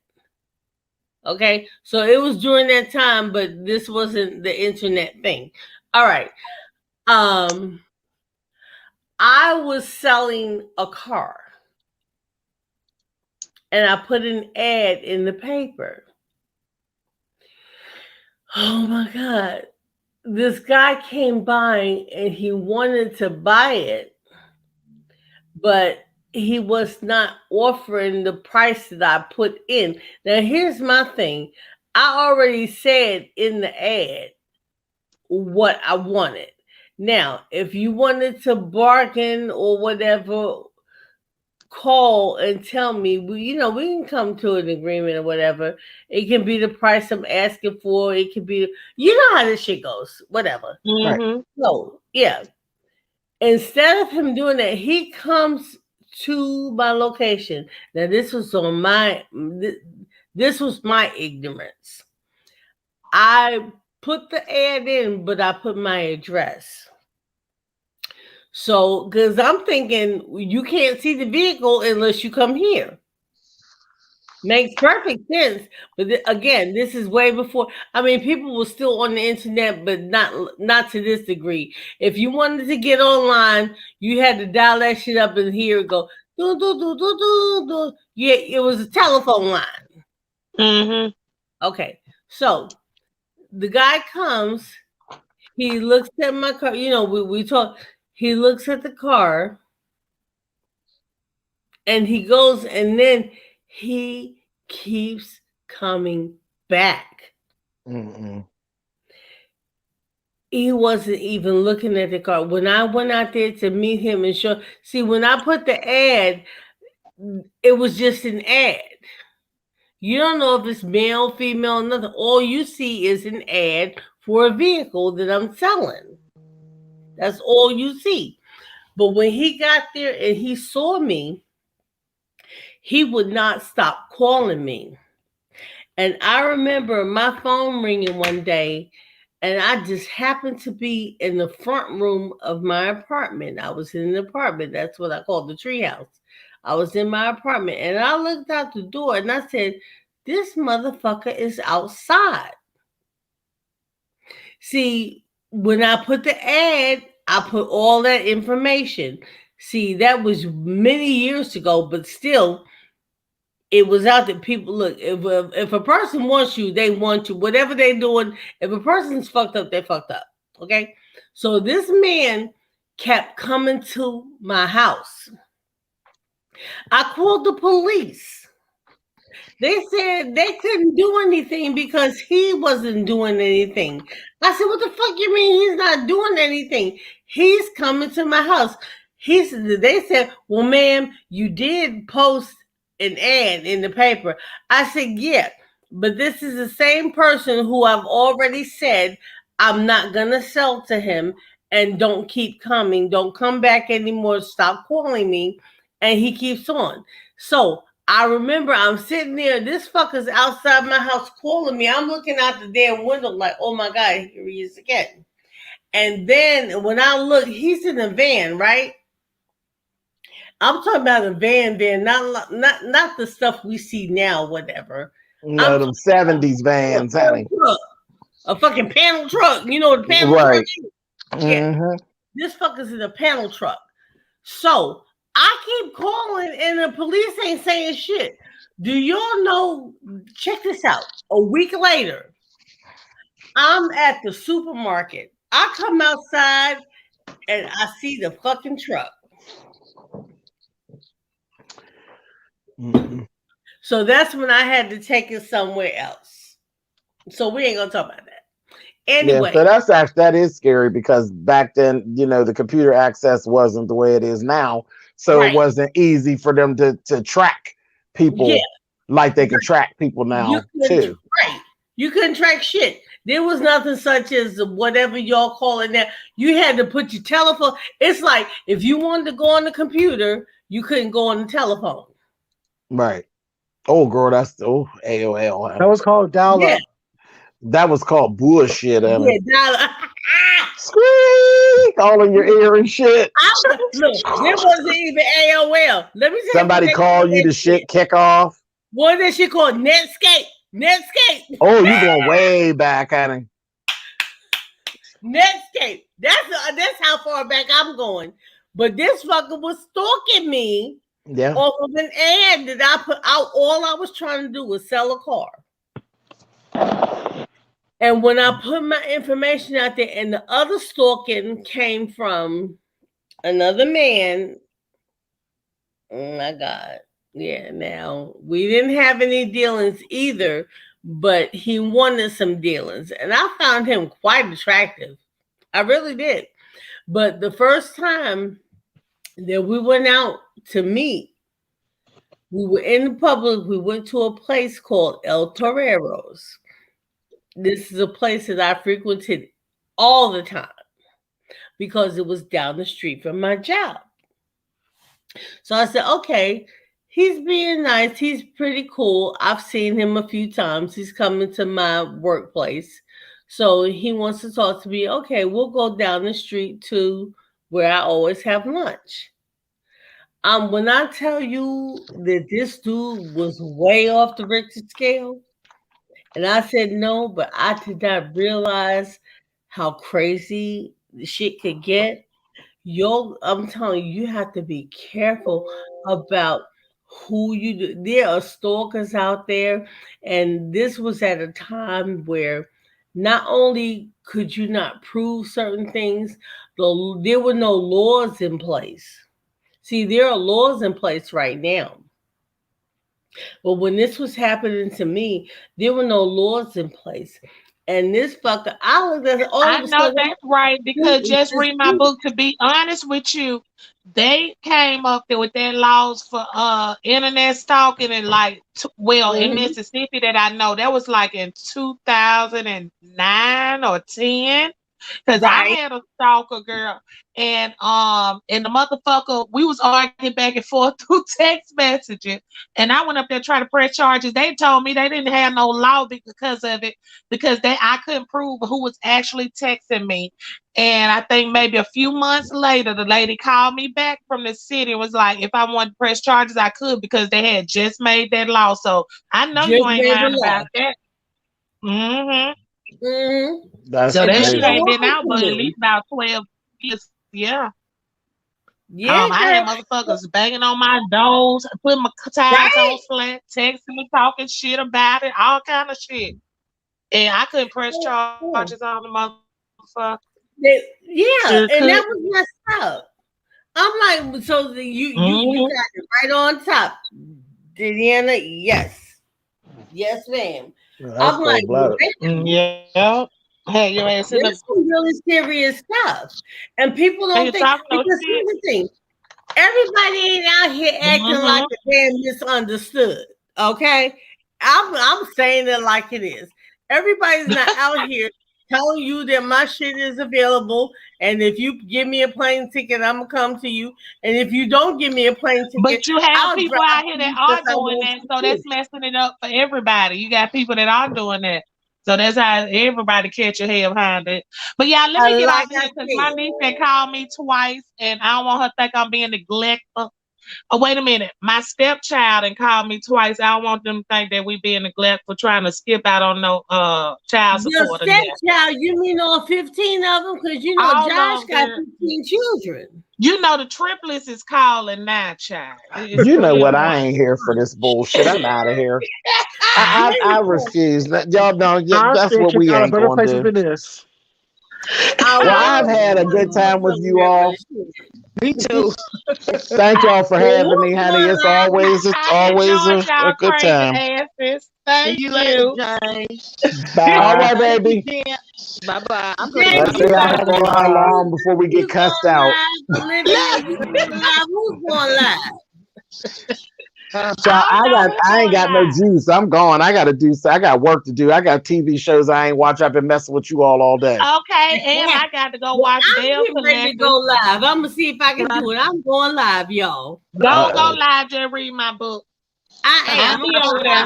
Okay, so it was during that time, but this wasn't the internet thing. All right. I was selling a car and I put an ad in the paper. Oh my God. This guy came by and he wanted to buy it, but he was not offering the price that I put in. Now, here's my thing. I already said in the ad what I wanted. Now, if you wanted to bargain or whatever, call and tell me. We can come to an agreement or whatever. It can be the price I'm asking for. It can be, how this shit goes. Whatever. Mm-hmm. So, yeah. Instead of him doing that, he comes to my location. Now, this was my ignorance. I put the ad in, but I put my address. So, because I'm thinking you can't see the vehicle unless you come here. Makes perfect sense. But again, this is way before. I mean, people were still on the internet, but not to this degree. If you wanted to get online, you had to dial that shit up and here it go. Do, do, do, do, do, do. Yeah, it was a telephone line. Mm-hmm. Okay, so the guy comes. He looks at my car. We talk. He looks at the car, and he goes, and then he keeps coming back. Mm-mm. He wasn't even looking at the car. When I went out there to meet him and when I put the ad, it was just an ad. You don't know if it's male, female, nothing. All you see is an ad for a vehicle that I'm selling. That's all you see. But when he got there and he saw me, he would not stop calling me. And I remember my phone ringing one day, and I just happened to be in the front room of my apartment. I was in an apartment. That's what I call the treehouse. I was in my apartment, and I looked out the door, and I said, this motherfucker is outside. See, when I put the ad, I put all that information. See, that was many years ago, but still, it was out there. People look. If a person wants you, they want you. Whatever they're doing, if a person's fucked up, they fucked up. Okay, so this man kept coming to my house. I called the police. They said they couldn't do anything because he wasn't doing anything. I said, what the fuck you mean he's not doing anything? He's coming to my house. They said, well, ma'am, you did post an ad in the paper. I said, yeah, but this is the same person who I've already said I'm not going to sell to him, and don't keep coming. Don't come back anymore. Stop calling me. And he keeps on. So I remember I'm sitting there. This fucker's outside my house calling me. I'm looking out the damn window like, oh my God, here he is again. And then when I look, he's in a van, right? I'm talking about a van, not the stuff we see now, whatever. No, them 70s vans, honey. A fucking panel truck. You know what a panel right. truck is? Yeah. Mm-hmm. This fucker's in a panel truck. So I keep calling and the police ain't saying shit. Do y'all know? Check this out. A week later, I'm at the supermarket. I come outside and I see the fucking truck. Mm-hmm. So that's when I had to take it somewhere else. So we ain't gonna talk about that. Anyway. Yeah, so that is scary because back then, the computer access wasn't the way it is now. So It wasn't easy for them to track people like they can track people now too. Right. You couldn't track shit. There was nothing such as whatever y'all call it now. You had to put your telephone. It's like if you wanted to go on the computer, you couldn't go on the telephone. Right. Oh, girl, that's AOL. That was called dial-up. Yeah. That was called bullshit. Yeah, dial-up. Squeak all in your ear and shit. Look, there wasn't even AOL. Let me tell somebody call you the shit kick off. What is she called? Netscape. Oh, you going way back, honey. Netscape. That's how far back I'm going. But this fucker was stalking me off of an ad that I put out. All I was trying to do was sell a car. And when I put my information out there, and the other stalking came from another man, oh my God. Yeah, now we didn't have any dealings either, but he wanted some dealings. And I found him quite attractive. I really did. But the first time that we went out to meet, we were in the public. We went to a place called El Toreros. This is a place that I frequented all the time because it was down the street from my job. So I said, okay, he's being nice. He's pretty cool. I've seen him a few times. He's coming to my workplace. So he wants to talk to me. Okay, we'll go down the street to where I always have lunch. When I tell you that this dude was way off the Richter scale, and I said no, but I did not realize how crazy the shit could get. I'm telling you, you have to be careful about who you do. There are stalkers out there, and this was at a time where not only could you not prove certain things, though there were no laws in place. See, there are laws in place right now. But when this was happening to me, there were no laws in place. And this fucker, I know that's right, because just read my book. To be honest with you, they came up there with their laws for internet stalking, and in Mississippi that I know, that was like in 2009 or 10. Because I had a stalker girl, and the motherfucker, we was arguing back and forth through text messages, and I went up there trying to press charges. They told me they didn't have no law because of it, because I couldn't prove who was actually texting me. And I think maybe a few months later, the lady called me back from the city and was like, if I wanted to press charges, I could, because they had just made that law. So I know you ain't lying about that. That's so that crazy. shit ain't been out but at least about 12 years. Yeah. I had motherfuckers banging on my doors, putting my tires on flat, texting me, talking shit about it, all kind of shit. And I couldn't press charges on the motherfucker. And that was messed up. I'm like, so you got it right on top. Deanna, yes, ma'am. I'm like, yeah. Hey, your ass in there's some really serious stuff, and people don't think. Because here's the thing: everybody ain't out here acting like a damn misunderstood. Okay, I'm saying it like it is. Everybody's not out here telling you that my shit is available, and if you give me a plane ticket, I'm gonna come to you. And if you don't give me a plane ticket, but you have people out here that are doing that, so that's messing it up for everybody. You got people that are doing that. So that's how everybody catch your head behind it. But yeah, let me get off here, because my niece had called me twice, and I don't want her to think I'm being neglectful. Oh, wait a minute. My stepchild and called me twice. I don't want them to think that we being neglectful, trying to skip out on no child support. Your stepchild, you mean all 15 of them? Because you know all Josh got 15 children. You know the triplets is calling now, child. You know what? I ain't here for this bullshit. I'm out of here. I refuse. Y'all know that's what we ain't going to do. Well, I've had a good time with you all. Me too. Thank y'all for having me, honey. It's always a good time. Thank you. Bye. All right, baby. Bye-bye. Let's see how long before we get cussed out. Who's going live? So I ain't got no juice. I'm gone. I got work to do. I got TV shows I ain't watch. I've been messing with you all day. Okay, and I got to go watch Bell I'm ready to go live. I'm gonna see if I can do it. I'm going live, y'all. Go live, just read my book. I am. I'm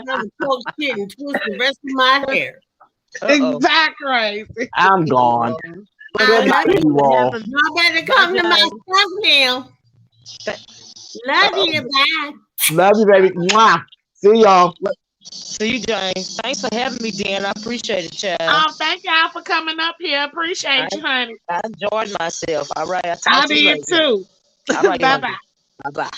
gonna talk shit and twist the rest of my hair. Exactly. I'm gone. Good night, you all. Y'all better come to my stuff now. Love you, bye. Love you, baby. Mwah. See y'all. See you, James. Thanks for having me, Dan. I appreciate it, child. Thank y'all for coming up here. Appreciate you, honey. I enjoyed myself. All right. I did too. All right, bye-bye. Bye-bye.